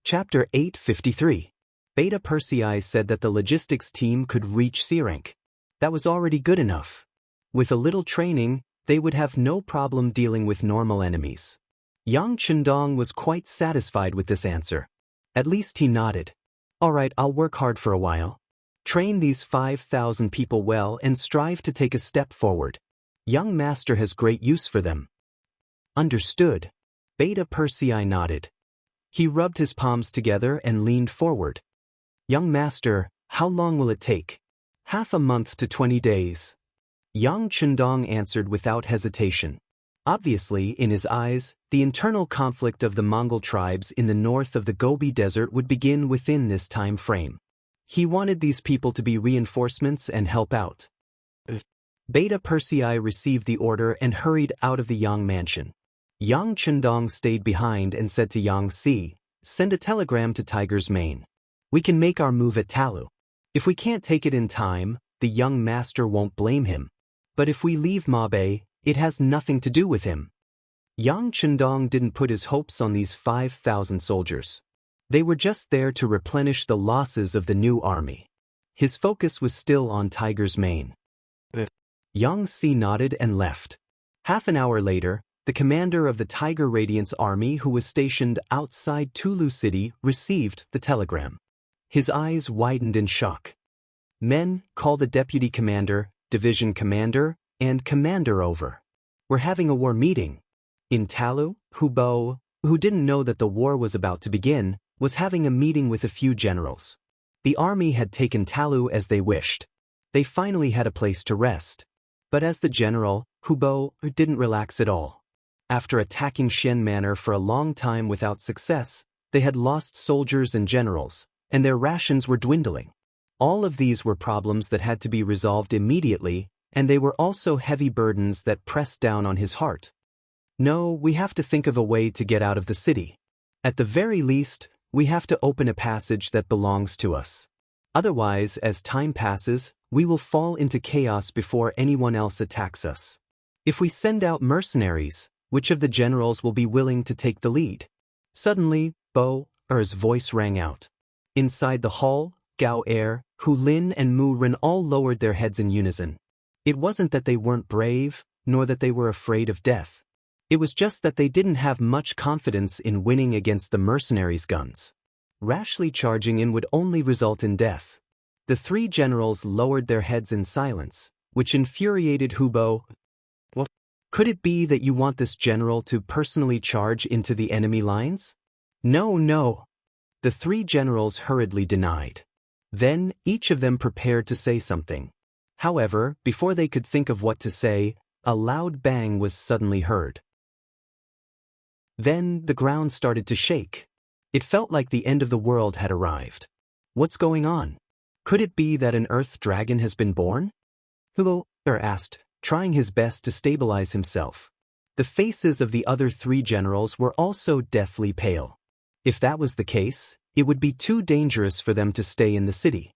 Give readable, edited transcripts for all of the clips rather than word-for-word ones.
Chapter 853. Beta Persei said that the logistics team could reach C rank. That was already good enough. With a little training, they would have no problem dealing with normal enemies. Yang Chendong was quite satisfied with this answer. At least he nodded. Alright, I'll work hard for a while. Train these 5,000 people well and strive to take a step forward. Young Master has great use for them. Understood. Beta Persei nodded. He rubbed his palms together and leaned forward. Young Master, how long will it take? Half a month to 20 days. Yang Chendong answered without hesitation. Obviously, in his eyes, the internal conflict of the Mongol tribes in the north of the Gobi Desert would begin within this time frame. He wanted these people to be reinforcements and help out. Beta Persei received the order and hurried out of the Yang mansion. Yang Chendong stayed behind and said to Yang Si, send a telegram to Tiger's Mane. We can make our move at Talu. If we can't take it in time, the young master won't blame him. But if we leave Mabe, it has nothing to do with him. Yang Chendong didn't put his hopes on these 5,000 soldiers. They were just there to replenish the losses of the new army. His focus was still on Tiger's Mane. Yang Si nodded and left. Half an hour later, the commander of the Tiger Radiance army who was stationed outside Tulu City received the telegram. His eyes widened in shock. Men, call the deputy commander, division commander, and commander over. We're having a war meeting. In Talu, Hubo, who didn't know that the war was about to begin, was having a meeting with a few generals. The army had taken Talu as they wished. They finally had a place to rest. But as the general, Hubo didn't relax at all. After attacking Shen Manor for a long time without success, they had lost soldiers and generals, and their rations were dwindling. All of these were problems that had to be resolved immediately, and they were also heavy burdens that pressed down on his heart. No, we have to think of a way to get out of the city. At the very least, we have to open a passage that belongs to us. Otherwise, as time passes, we will fall into chaos before anyone else attacks us. If we send out mercenaries, which of the generals will be willing to take the lead? Suddenly, Bo Er's voice rang out. Inside the hall, Gao Er, Hu Lin and Mu Ren all lowered their heads in unison. It wasn't that they weren't brave, nor that they were afraid of death. It was just that they didn't have much confidence in winning against the mercenaries' guns. Rashly charging in would only result in death. The three generals lowered their heads in silence, which infuriated Hubo. What? Could it be that you want this general to personally charge into the enemy lines? No, no. The three generals hurriedly denied. Then, each of them prepared to say something. However, before they could think of what to say, a loud bang was suddenly heard. Then, the ground started to shake. It felt like the end of the world had arrived. What's going on? Could it be that an earth dragon has been born? Hubo asked, trying his best to stabilize himself. The faces of the other three generals were also deathly pale. If that was the case, it would be too dangerous for them to stay in the city.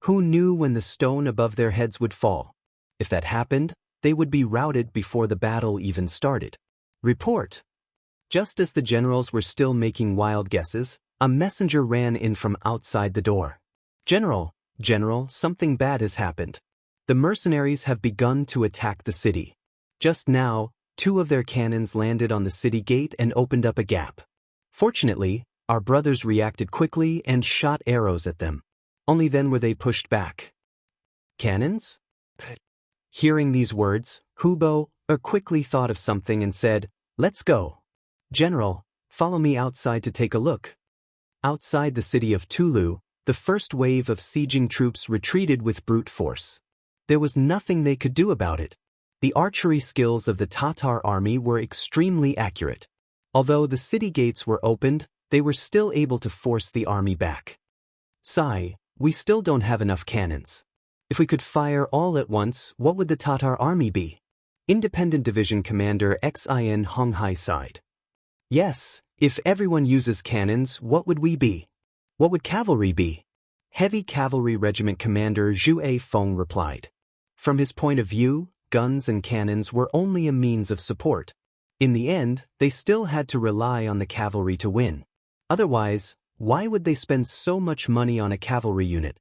Who knew when the stone above their heads would fall? If that happened, they would be routed before the battle even started. Report. Just as the generals were still making wild guesses, a messenger ran in from outside the door. General, something bad has happened. The mercenaries have begun to attack the city. Just now, 2 of their cannons landed on the city gate and opened up a gap. Fortunately, our brothers reacted quickly and shot arrows at them. Only then were they pushed back. Cannons? Hearing these words, Hubo quickly thought of something and said, "Let's go. General, follow me outside to take a look." Outside the city of Tulu, the first wave of sieging troops retreated with brute force. There was nothing they could do about it. The archery skills of the Tatar army were extremely accurate. Although the city gates were opened, they were still able to force the army back. Sigh, we still don't have enough cannons. If we could fire all at once, what would the Tatar army be? Independent Division Commander Xin Honghai sighed. Yes, if everyone uses cannons, what would we be? What would cavalry be? Heavy Cavalry Regiment Commander Zhu Feng replied. From his point of view, guns and cannons were only a means of support. In the end, they still had to rely on the cavalry to win. Otherwise, Why would they spend so much money on a cavalry unit?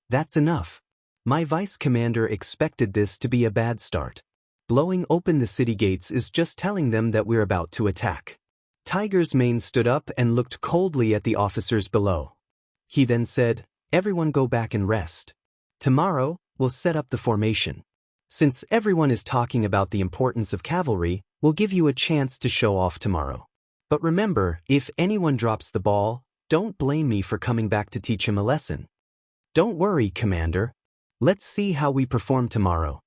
That's enough. My vice commander expected this to be a bad start. Blowing open the city gates is just telling them that we're about to attack. Tiger's Mane stood up and looked coldly at the officers below. He then said, "Everyone go back and rest. Tomorrow, we'll set up the formation. Since everyone is talking about the importance of cavalry, we'll give you a chance to show off tomorrow. But remember, if anyone drops the ball, don't blame me for coming back to teach him a lesson." "Don't worry, Commander. Let's see how we perform tomorrow."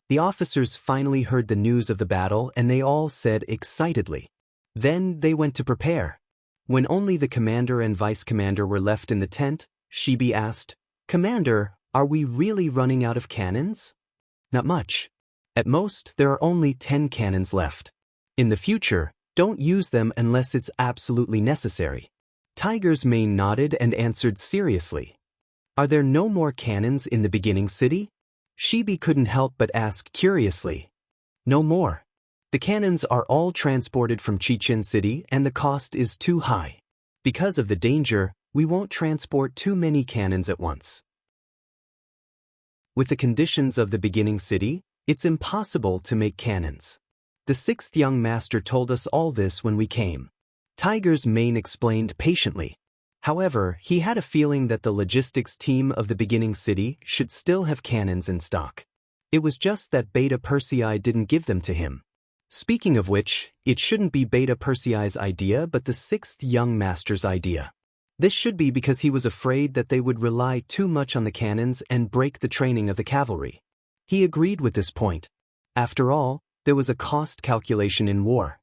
The officers finally heard the news of the battle and they all said excitedly. Then they went to prepare. When only the commander and vice commander were left in the tent, Shibi asked, "Commander, are we really running out of cannons?" "Not much. At most, there are only 10 cannons left. In the future, don't use them unless it's absolutely necessary." Tiger's Mane nodded and answered seriously. "Are there no more cannons in the beginning city?" Shibi couldn't help but ask curiously. "No more. The cannons are all transported from Chichen City and the cost is too high. Because of the danger, we won't transport too many cannons at once. With the conditions of the beginning city, it's impossible to make cannons. The 6th young master told us all this when we came." Tiger's Mane explained patiently. However, he had a feeling that the logistics team of the beginning city should still have cannons in stock. It was just that Beta Persei didn't give them to him. Speaking of which, it shouldn't be Beta Persei's idea but the 6th young master's idea. This should be because he was afraid that they would rely too much on the cannons and break the training of the cavalry. He agreed with this point. After all, there was a cost calculation in war.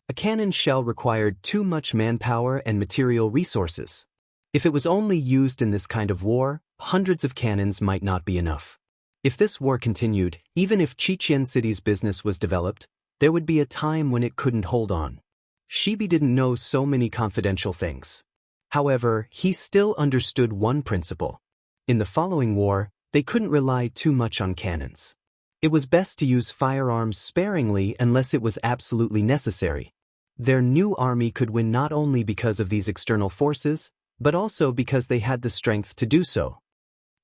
A cannon shell required too much manpower and material resources. If it was only used in this kind of war, hundreds of cannons might not be enough. If this war continued, even if Chichen City's business was developed, there would be a time when it couldn't hold on. Shibi didn't know so many confidential things. However, he still understood one principle. In the following war, they couldn't rely too much on cannons. It was best to use firearms sparingly unless it was absolutely necessary. Their new army could win not only because of these external forces, but also because they had the strength to do so.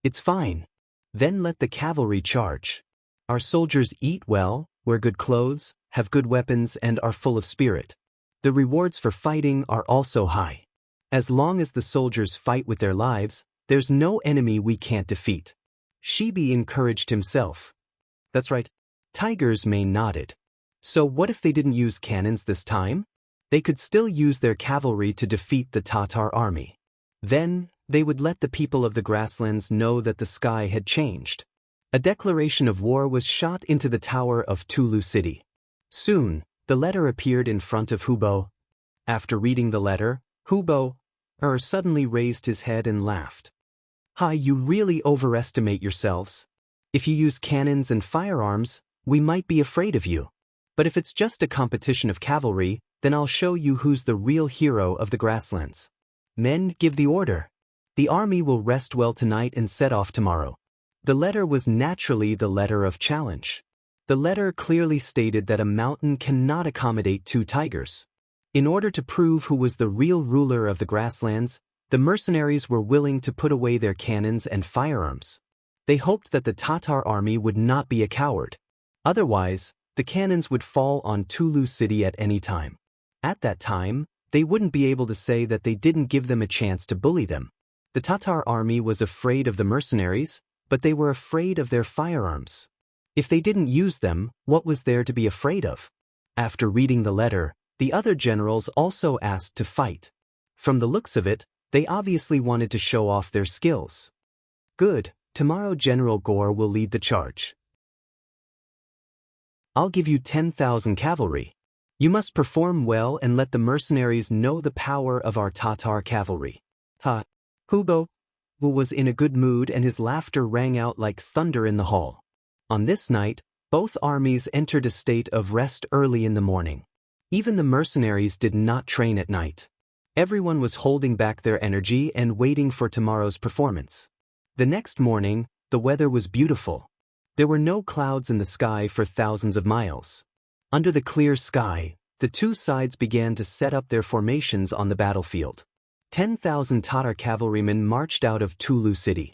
"It's fine. Then let the cavalry charge. Our soldiers eat well, wear good clothes, have good weapons and are full of spirit. The rewards for fighting are also high. As long as the soldiers fight with their lives, there's no enemy we can't defeat." Shibi encouraged himself. "That's right." Tiger's Mane nodded. "So what if they didn't use cannons this time? They could still use their cavalry to defeat the Tatar army. Then, they would let the people of the grasslands know that the sky had changed." A declaration of war was shot into the tower of Tulu City. Soon, the letter appeared in front of Hubo. After reading the letter, Hubo suddenly raised his head and laughed. "Hi, you really overestimate yourselves. If you use cannons and firearms, we might be afraid of you. But if it's just a competition of cavalry, then I'll show you who's the real hero of the grasslands. Men, give the order. The army will rest well tonight and set off tomorrow." The letter was naturally the letter of challenge. The letter clearly stated that a mountain cannot accommodate 2 tigers. In order to prove who was the real ruler of the grasslands, the mercenaries were willing to put away their cannons and firearms. They hoped that the Tatar army would not be a coward. Otherwise, the cannons would fall on Tulu City at any time. At that time, they wouldn't be able to say that they didn't give them a chance to bully them. The Tatar army was afraid of the mercenaries, but they were afraid of their firearms. If they didn't use them, what was there to be afraid of? After reading the letter, the other generals also asked to fight. From the looks of it, they obviously wanted to show off their skills. "Good, tomorrow General Gore will lead the charge. I'll give you 10,000 cavalry. You must perform well and let the mercenaries know the power of our Tatar cavalry." Hubo was in a good mood and his laughter rang out like thunder in the hall. On this night, both armies entered a state of rest early in the morning. Even the mercenaries did not train at night. Everyone was holding back their energy and waiting for tomorrow's performance. The next morning, the weather was beautiful. There were no clouds in the sky for thousands of miles. Under the clear sky, the 2 sides began to set up their formations on the battlefield. 10,000 Tatar cavalrymen marched out of Tulu city.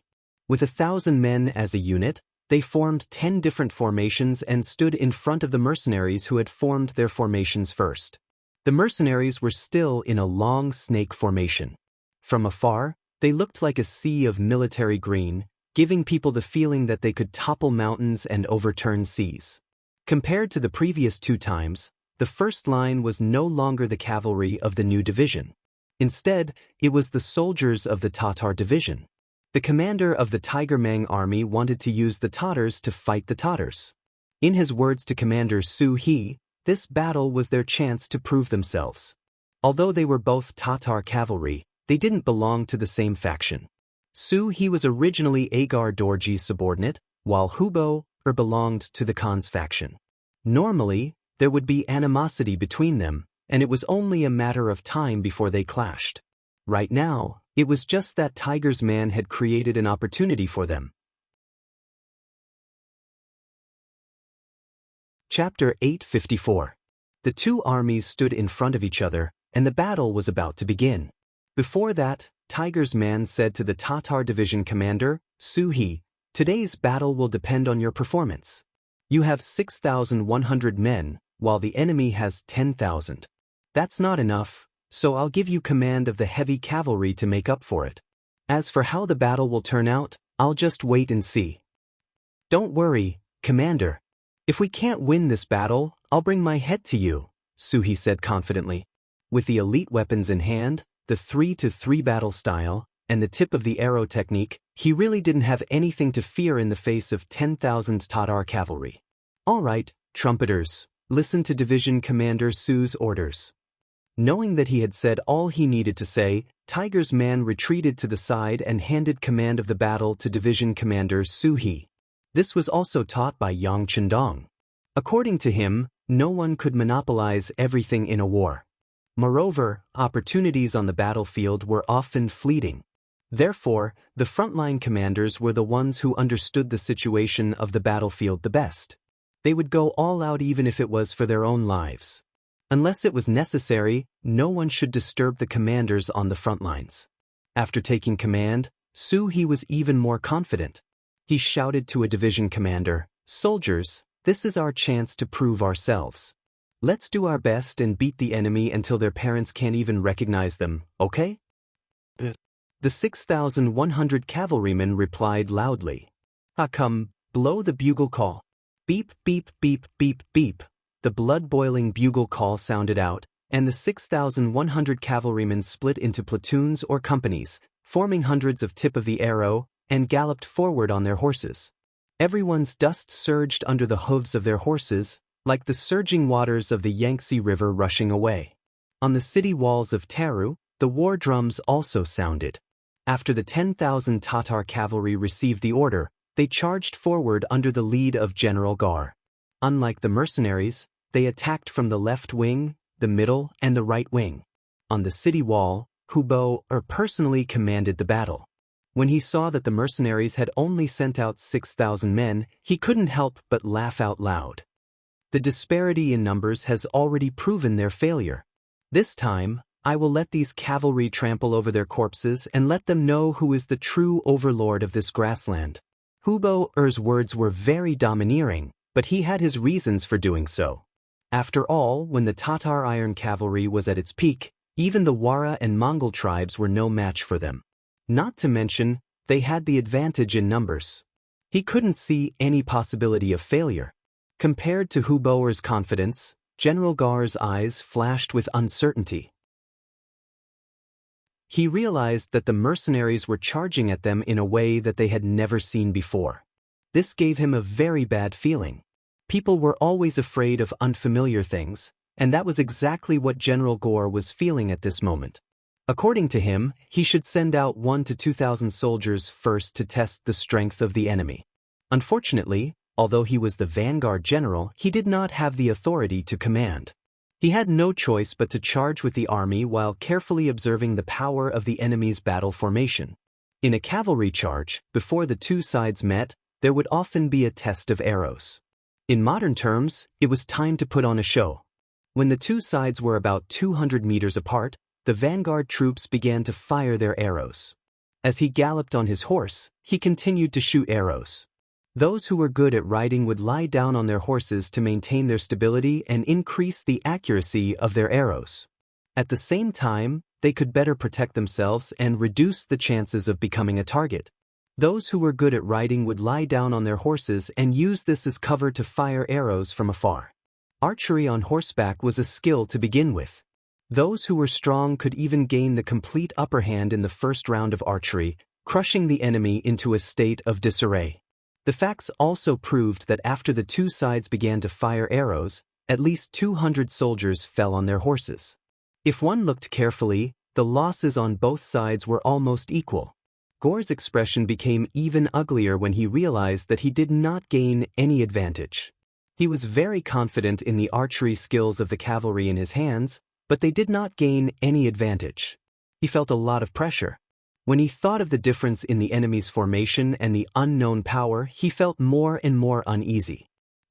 With 1,000 men as a unit, they formed 10 different formations and stood in front of the mercenaries who had formed their formations first. The mercenaries were still in a long snake formation. From afar, they looked like a sea of military green, giving people the feeling that they could topple mountains and overturn seas. Compared to the previous 2 times, the first line was no longer the cavalry of the new division. Instead, it was the soldiers of the Tatar division. The commander of the Tiger Mang army wanted to use the Tatars to fight the Tatars. In his words to Commander Su He, this battle was their chance to prove themselves. Although they were both Tatar cavalry, they didn't belong to the same faction. Su He was originally Agar Dorji's subordinate, while Hubo belonged to the Khan's faction. Normally, there would be animosity between them, and it was only a matter of time before they clashed. Right now, it was just that Tiger's man had created an opportunity for them. Chapter 854. The two armies stood in front of each other, and the battle was about to begin. Before that, Tiger's man said to the Tatar division commander, Su He, "Today's battle will depend on your performance. You have 6,100 men, while the enemy has 10,000. That's not enough, so I'll give you command of the heavy cavalry to make up for it. As for how the battle will turn out, I'll just wait and see." "Don't worry, Commander. If we can't win this battle, I'll bring my head to you," Su He said confidently. With the elite weapons in hand, the 3-to-3 battle style, and the tip of the arrow technique, he really didn't have anything to fear in the face of 10,000 Tatar cavalry. "All right, trumpeters, listen to Division Commander Su's orders." Knowing that he had said all he needed to say, Tiger's man retreated to the side and handed command of the battle to Division Commander Su He. This was also taught by Yang Chendong. According to him, no one could monopolize everything in a war. Moreover, opportunities on the battlefield were often fleeting. Therefore, the frontline commanders were the ones who understood the situation of the battlefield the best. They would go all out even if it was for their own lives. Unless it was necessary, no one should disturb the commanders on the front lines. After taking command, Su He was even more confident. He shouted to a division commander, "Soldiers, this is our chance to prove ourselves. Let's do our best and beat the enemy until their parents can't even recognize them, okay?" The 6,100 cavalrymen replied loudly. "Come, blow the bugle call." Beep, beep, beep, beep, beep. The blood-boiling bugle call sounded out, and the 6,100 cavalrymen split into platoons or companies, forming hundreds of tip of the arrow, and galloped forward on their horses. Everyone's dust surged under the hooves of their horses, like the surging waters of the Yangtze River rushing away. On the city walls of Taru, the war drums also sounded. After the 10,000 Tatar cavalry received the order, they charged forward under the lead of General Gar. Unlike the mercenaries, they attacked from the left wing, the middle, and the right wing. On the city wall, Hubo personally commanded the battle. When he saw that the mercenaries had only sent out 6,000 men, he couldn't help but laugh out loud. The disparity in numbers has already proven their failure. This time, I will let these cavalry trample over their corpses and let them know who is the true overlord of this grassland. Hubo's words were very domineering, but he had his reasons for doing so. After all, when the Tatar Iron Cavalry was at its peak, even the Wara and Mongol tribes were no match for them. Not to mention, they had the advantage in numbers. He couldn't see any possibility of failure. Compared to Hubo's confidence, General Gar's eyes flashed with uncertainty. He realized that the mercenaries were charging at them in a way that they had never seen before. This gave him a very bad feeling. People were always afraid of unfamiliar things, and that was exactly what General Gar was feeling at this moment. According to him, he should send out 1,000 to 2,000 soldiers first to test the strength of the enemy. Unfortunately, although he was the vanguard general, he did not have the authority to command. He had no choice but to charge with the army while carefully observing the power of the enemy's battle formation. In a cavalry charge, before the two sides met, there would often be a test of arrows. In modern terms, it was time to put on a show. When the two sides were about 200 meters apart, the vanguard troops began to fire their arrows. As he galloped on his horse, he continued to shoot arrows. Those who were good at riding would lie down on their horses to maintain their stability and increase the accuracy of their arrows. At the same time, they could better protect themselves and reduce the chances of becoming a target. Those who were good at riding would lie down on their horses and use this as cover to fire arrows from afar. Archery on horseback was a skill to begin with. Those who were strong could even gain the complete upper hand in the first round of archery, crushing the enemy into a state of disarray. The facts also proved that after the two sides began to fire arrows, at least 200 soldiers fell on their horses. If one looked carefully, the losses on both sides were almost equal. Gore's expression became even uglier when he realized that he did not gain any advantage. He was very confident in the archery skills of the cavalry in his hands, but they did not gain any advantage. He felt a lot of pressure. When he thought of the difference in the enemy's formation and the unknown power, he felt more and more uneasy.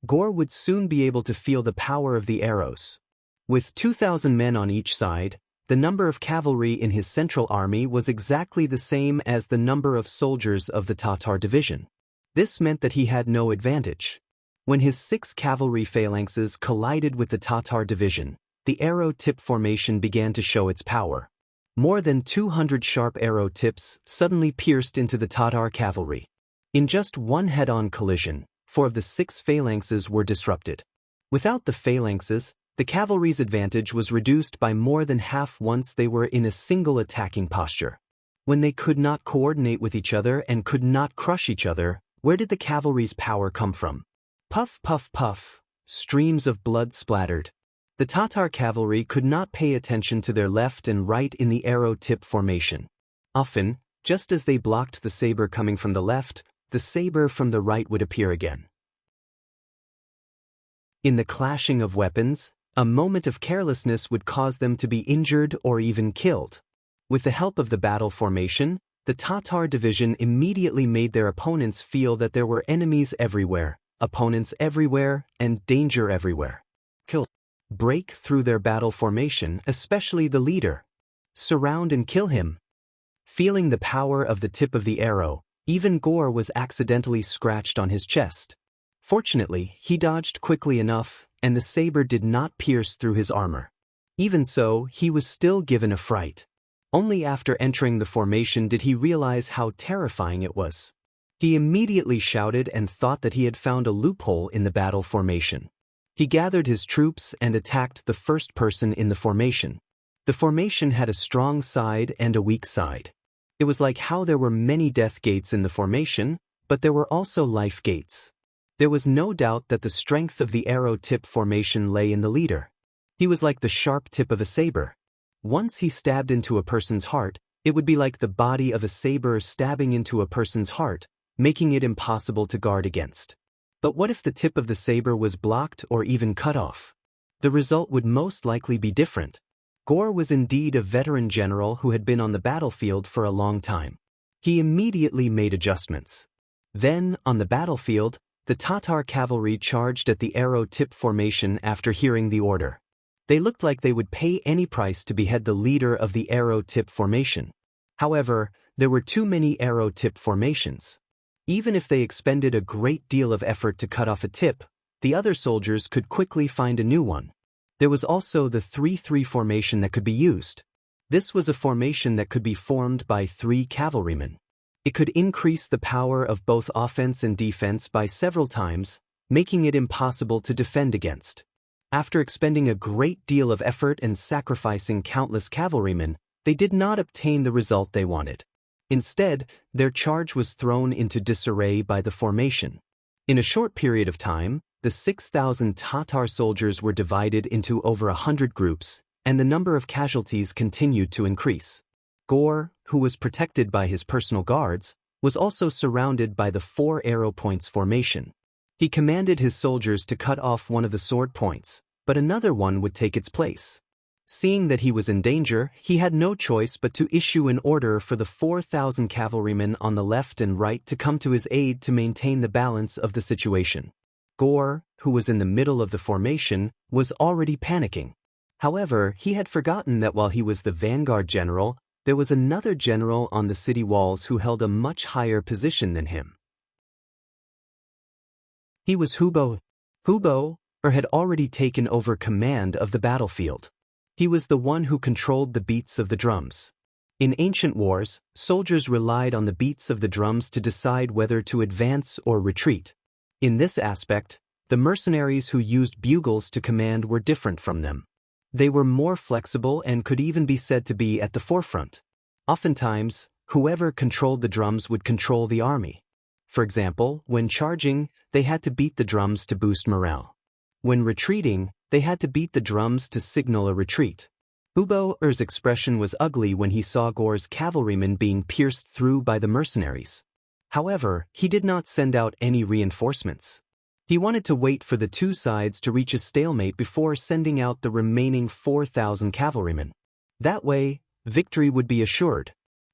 Gore would soon be able to feel the power of the arrows. With 2,000 men on each side, the number of cavalry in his central army was exactly the same as the number of soldiers of the Tatar division. This meant that he had no advantage. When his 6 cavalry phalanxes collided with the Tatar division, the arrow tip formation began to show its power. More than 200 sharp arrow tips suddenly pierced into the Tatar cavalry. In just one head-on collision, 4 of the 6 phalanxes were disrupted. Without the phalanxes, the cavalry's advantage was reduced by more than half once they were in a single attacking posture. When they could not coordinate with each other and could not crush each other, where did the cavalry's power come from? Puff, puff, puff. Streams of blood splattered. The Tatar cavalry could not pay attention to their left and right in the arrow tip formation. Often, just as they blocked the saber coming from the left, the saber from the right would appear again. In the clashing of weapons, a moment of carelessness would cause them to be injured or even killed. With the help of the battle formation, the Tatar division immediately made their opponents feel that there were enemies everywhere, opponents everywhere, and danger everywhere. Break through their battle formation, especially the leader. Surround and kill him. Feeling the power of the tip of the arrow, even Gore was accidentally scratched on his chest. Fortunately, he dodged quickly enough, and the saber did not pierce through his armor. Even so, he was still given a fright. Only after entering the formation did he realize how terrifying it was. He immediately shouted and thought that he had found a loophole in the battle formation. He gathered his troops and attacked the first person in the formation. The formation had a strong side and a weak side. It was like how there were many death gates in the formation, but there were also life gates. There was no doubt that the strength of the arrow tip formation lay in the leader. He was like the sharp tip of a saber. Once he stabbed into a person's heart, it would be like the body of a saber stabbing into a person's heart, making it impossible to guard against. But what if the tip of the saber was blocked or even cut off? The result would most likely be different. Gore was indeed a veteran general who had been on the battlefield for a long time. He immediately made adjustments. Then, on the battlefield, the Tatar cavalry charged at the arrow tip formation after hearing the order. They looked like they would pay any price to behead the leader of the arrow tip formation. However, there were too many arrow tip formations. Even if they expended a great deal of effort to cut off a tip, the other soldiers could quickly find a new one. There was also the 3-3 formation that could be used. This was a formation that could be formed by 3 cavalrymen. It could increase the power of both offense and defense by several times, making it impossible to defend against. After expending a great deal of effort and sacrificing countless cavalrymen, they did not obtain the result they wanted. Instead, their charge was thrown into disarray by the formation. In a short period of time, the 6,000 Tatar soldiers were divided into over 100 groups, and the number of casualties continued to increase. Gore, who was protected by his personal guards, was also surrounded by the 4 arrow points formation. He commanded his soldiers to cut off one of the sword points, but another one would take its place. Seeing that he was in danger, he had no choice but to issue an order for the 4,000 cavalrymen on the left and right to come to his aid to maintain the balance of the situation. Gore, who was in the middle of the formation, was already panicking. However, he had forgotten that while he was the vanguard general, there was another general on the city walls who held a much higher position than him. He was Hubo. Hubo had already taken over command of the battlefield. He was the one who controlled the beats of the drums. In ancient wars, soldiers relied on the beats of the drums to decide whether to advance or retreat. In this aspect, the mercenaries who used bugles to command were different from them. They were more flexible and could even be said to be at the forefront. Oftentimes, whoever controlled the drums would control the army. For example, when charging, they had to beat the drums to boost morale. When retreating, they had to beat the drums to signal a retreat. Hubo's expression was ugly when he saw Gore's cavalrymen being pierced through by the mercenaries. However, he did not send out any reinforcements. He wanted to wait for the two sides to reach a stalemate before sending out the remaining 4,000 cavalrymen. That way, victory would be assured.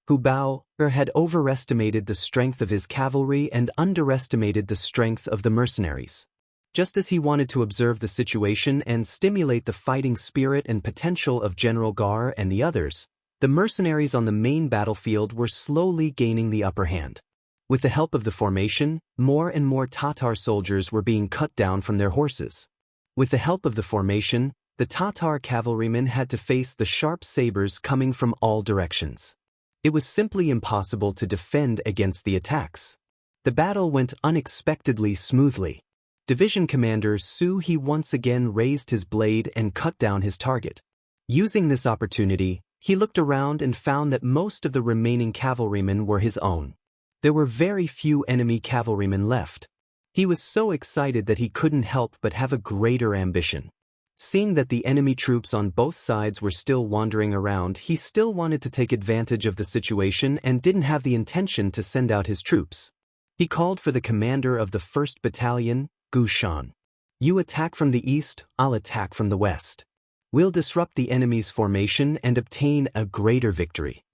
Hubo had overestimated the strength of his cavalry and underestimated the strength of the mercenaries. Just as he wanted to observe the situation and stimulate the fighting spirit and potential of General Gar and the others, the mercenaries on the main battlefield were slowly gaining the upper hand. With the help of the formation, more and more Tatar soldiers were being cut down from their horses. With the help of the formation, the Tatar cavalrymen had to face the sharp sabers coming from all directions. It was simply impossible to defend against the attacks. The battle went unexpectedly smoothly. Division Commander Su He once again raised his blade and cut down his target. Using this opportunity, he looked around and found that most of the remaining cavalrymen were his own. There were very few enemy cavalrymen left. He was so excited that he couldn't help but have a greater ambition. Seeing that the enemy troops on both sides were still wandering around, he still wanted to take advantage of the situation and didn't have the intention to send out his troops. He called for the commander of the 1st Battalion, Gu Shan. You attack from the east, I'll attack from the west. We'll disrupt the enemy's formation and obtain a greater victory.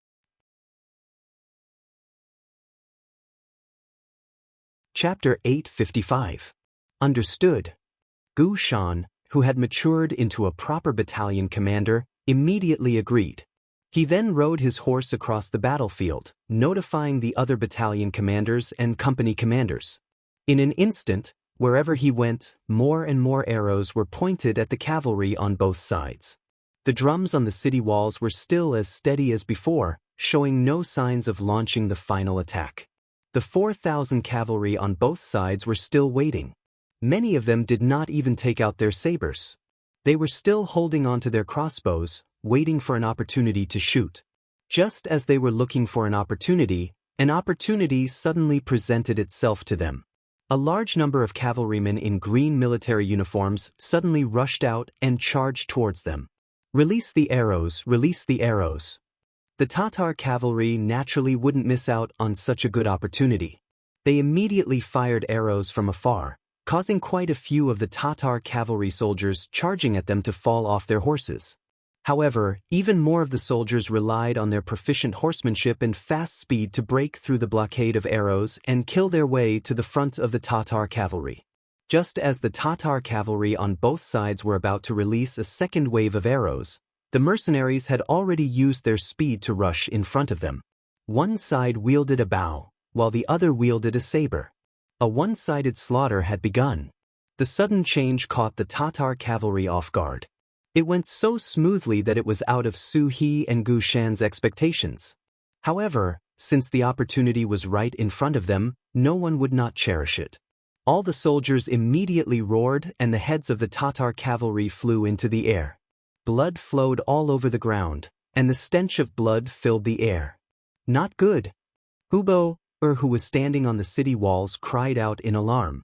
Chapter 855. Understood. Gu Shan, who had matured into a proper battalion commander, immediately agreed. He then rode his horse across the battlefield, notifying the other battalion commanders and company commanders. In an instant, wherever he went, more and more arrows were pointed at the cavalry on both sides. The drums on the city walls were still as steady as before, showing no signs of launching the final attack. The 4,000 cavalry on both sides were still waiting. Many of them did not even take out their sabers. They were still holding onto their crossbows, waiting for an opportunity to shoot. Just as they were looking for an opportunity suddenly presented itself to them. A large number of cavalrymen in green military uniforms suddenly rushed out and charged towards them. Release the arrows, release the arrows. The Tatar cavalry naturally wouldn't miss out on such a good opportunity. They immediately fired arrows from afar, causing quite a few of the Tatar cavalry soldiers charging at them to fall off their horses. However, even more of the soldiers relied on their proficient horsemanship and fast speed to break through the blockade of arrows and kill their way to the front of the Tatar cavalry. Just as the Tatar cavalry on both sides were about to release a second wave of arrows, the mercenaries had already used their speed to rush in front of them. One side wielded a bow, while the other wielded a saber. A one-sided slaughter had begun. The sudden change caught the Tatar cavalry off guard. It went so smoothly that it was out of Su He and Gu Shan's expectations. However, since the opportunity was right in front of them, no one would not cherish it. All the soldiers immediately roared and the heads of the Tatar cavalry flew into the air. Blood flowed all over the ground, and the stench of blood filled the air. Not good. Hubo, who was standing on the city walls, cried out in alarm.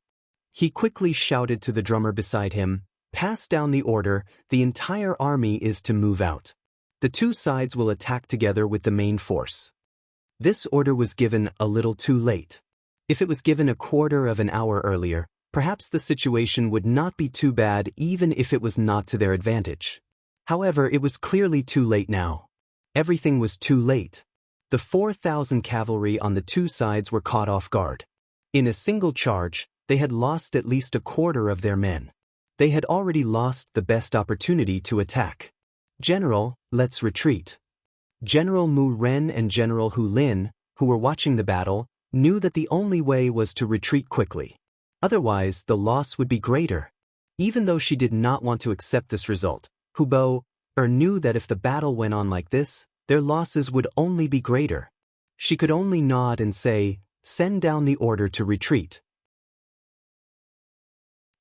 He quickly shouted to the drummer beside him, "Pass down the order, the entire army is to move out. The two sides will attack together with the main force." This order was given a little too late. If it was given a quarter of an hour earlier, perhaps the situation would not be too bad even if it was not to their advantage. However, it was clearly too late now. Everything was too late. The 4,000 cavalry on the two sides were caught off guard. In a single charge, they had lost at least a quarter of their men. They had already lost the best opportunity to attack. "General, let's retreat." General Mu Ren and General Hu Lin, who were watching the battle, knew that the only way was to retreat quickly. Otherwise, the loss would be greater. Even though she did not want to accept this result, Hu Bo knew that if the battle went on like this, their losses would only be greater. She could only nod and say, "Send down the order to retreat."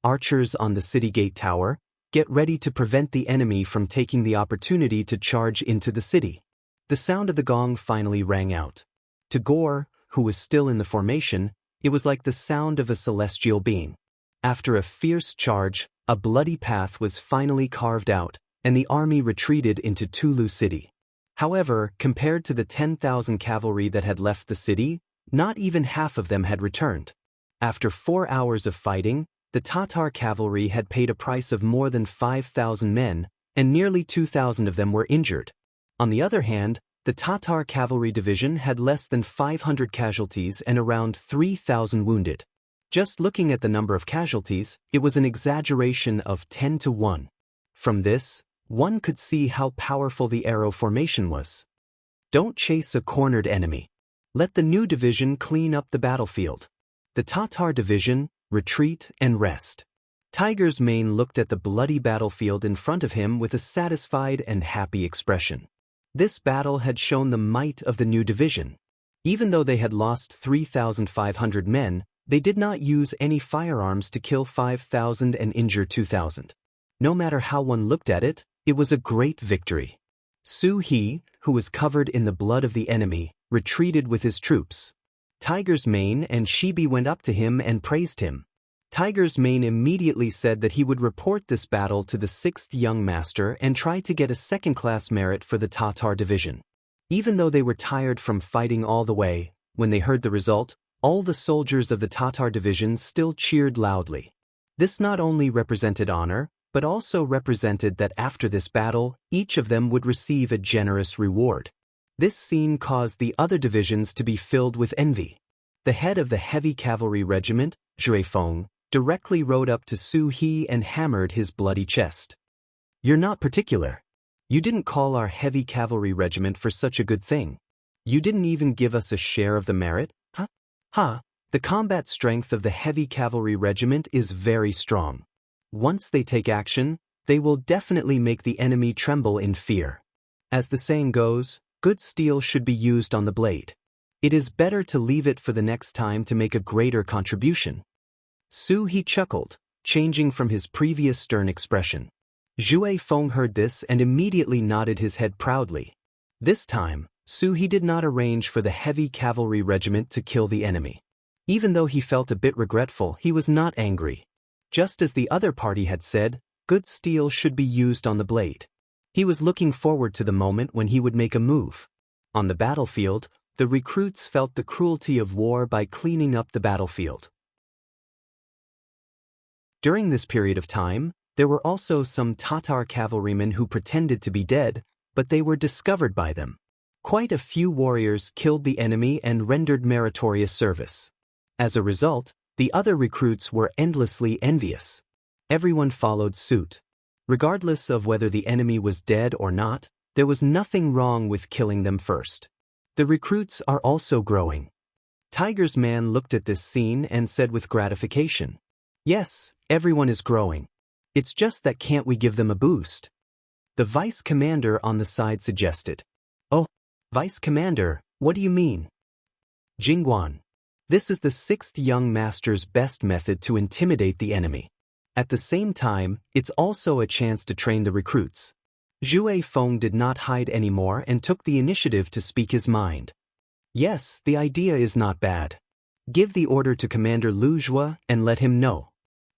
Archers on the city gate tower, get ready to prevent the enemy from taking the opportunity to charge into the city. The sound of the gong finally rang out. To Gore, who was still in the formation, it was like the sound of a celestial being. After a fierce charge, a bloody path was finally carved out, and the army retreated into Tulu City. However, compared to the 10,000 cavalry that had left the city, not even half of them had returned. After 4 hours of fighting, the Tatar cavalry had paid a price of more than 5,000 men, and nearly 2,000 of them were injured. On the other hand, the Tatar cavalry division had less than 500 casualties and around 3,000 wounded. Just looking at the number of casualties, it was an exaggeration of 10 to 1. From this, one could see how powerful the arrow formation was. Don't chase a cornered enemy. Let the new division clean up the battlefield. The Tatar division, retreat and rest. Tiger's Mane looked at the bloody battlefield in front of him with a satisfied and happy expression. This battle had shown the might of the new division. Even though they had lost 3,500 men, they did not use any firearms to kill 5,000 and injure 2,000. No matter how one looked at it, it was a great victory. Su He, who was covered in the blood of the enemy, retreated with his troops. Tiger's Mane and Shibi went up to him and praised him. Tiger's Mane immediately said that he would report this battle to the 6th Young Master and try to get a second-class merit for the Tatar division. Even though they were tired from fighting all the way, when they heard the result, all the soldiers of the Tatar division still cheered loudly. This not only represented honor, but also represented that after this battle, each of them would receive a generous reward. This scene caused the other divisions to be filled with envy. The head of the heavy cavalry regiment, Zhui Feng, directly rode up to Su He and hammered his bloody chest. "You're not particular. You didn't call our heavy cavalry regiment for such a good thing. You didn't even give us a share of the merit, huh? The combat strength of the heavy cavalry regiment is very strong. Once they take action, they will definitely make the enemy tremble in fear. As the saying goes, good steel should be used on the blade. It is better to leave it for the next time to make a greater contribution." Su He chuckled, changing from his previous stern expression. Zhui Feng heard this and immediately nodded his head proudly. This time, Su He did not arrange for the heavy cavalry regiment to kill the enemy. Even though he felt a bit regretful, he was not angry. Just as the other party had said, good steel should be used on the blade. He was looking forward to the moment when he would make a move. On the battlefield, the recruits felt the cruelty of war by cleaning up the battlefield. During this period of time, there were also some Tatar cavalrymen who pretended to be dead, but they were discovered by them. Quite a few warriors killed the enemy and rendered meritorious service. As a result, the other recruits were endlessly envious. Everyone followed suit. Regardless of whether the enemy was dead or not, there was nothing wrong with killing them first. The recruits are also growing. Tiger's Man looked at this scene and said with gratification, "Yes, everyone is growing. It's just that can't we give them a boost?" The vice commander on the side suggested. "Oh, vice commander, what do you mean?" "Jingguan. This is the 6th Young Master's best method to intimidate the enemy. At the same time, it's also a chance to train the recruits." Zhui Feng did not hide anymore and took the initiative to speak his mind. "Yes, the idea is not bad. Give the order to Commander Lu Zhua and let him know."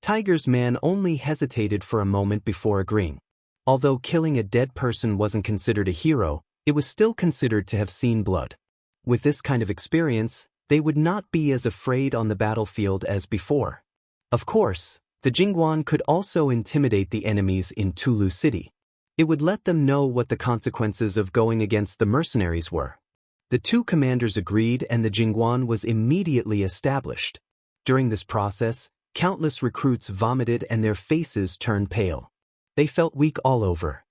Tiger's Man only hesitated for a moment before agreeing. Although killing a dead person wasn't considered a hero, it was still considered to have seen blood. With this kind of experience, they would not be as afraid on the battlefield as before. Of course, the Jingguan could also intimidate the enemies in Tulu City. It would let them know what the consequences of going against the mercenaries were. The two commanders agreed and the Jingguan was immediately established. During this process, countless recruits vomited and their faces turned pale. They felt weak all over.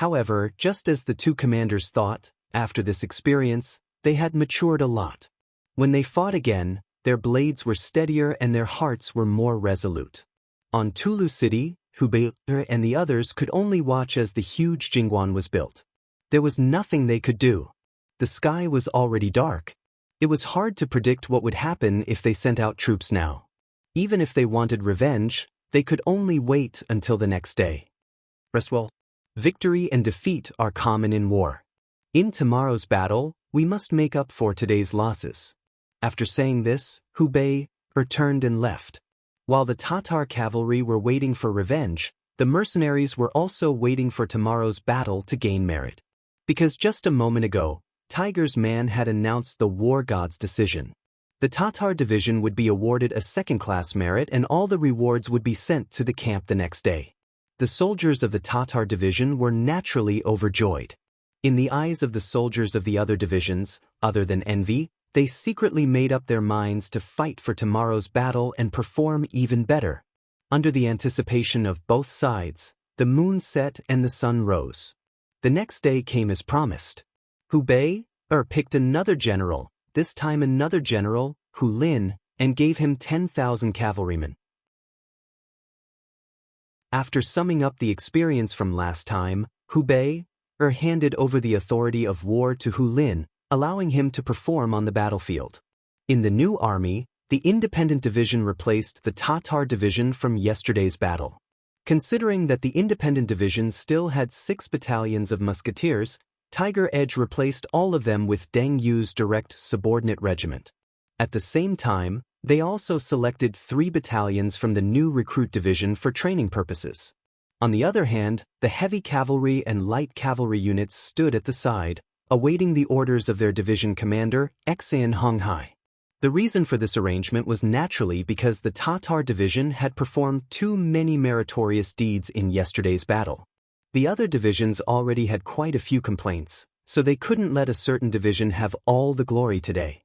However, just as the two commanders thought, after this experience, they had matured a lot. When they fought again, their blades were steadier and their hearts were more resolute. On Tulu City, Hubei and the others could only watch as the huge Jingguan was built. There was nothing they could do. The sky was already dark. It was hard to predict what would happen if they sent out troops now. Even if they wanted revenge, they could only wait until the next day. Reswell, victory and defeat are common in war. In tomorrow's battle, we must make up for today's losses. After saying this, Hubei turned and left. While the Tatar cavalry were waiting for revenge, the mercenaries were also waiting for tomorrow's battle to gain merit. Because just a moment ago, Tiger's man had announced the war god's decision. The Tatar division would be awarded a second-class merit and all the rewards would be sent to the camp the next day. The soldiers of the Tatar division were naturally overjoyed. In the eyes of the soldiers of the other divisions, other than envy, they secretly made up their minds to fight for tomorrow's battle and perform even better. Under the anticipation of both sides, the moon set and the sun rose. The next day came as promised. Hubei picked another general, this time another general, Hu Lin, and gave him 10,000 cavalrymen. After summing up the experience from last time, Hubei handed over the authority of war to Hu Lin, allowing him to perform on the battlefield. In the new army, the independent division replaced the Tatar division from yesterday's battle. Considering that the independent division still had 6 battalions of musketeers, Tiger Edge replaced all of them with Deng Yu's direct subordinate regiment. At the same time, they also selected 3 battalions from the new recruit division for training purposes. On the other hand, the heavy cavalry and light cavalry units stood at the side, awaiting the orders of their division commander, Xianxia. The reason for this arrangement was naturally because the Tatar division had performed too many meritorious deeds in yesterday's battle. The other divisions already had quite a few complaints, so they couldn't let a certain division have all the glory today.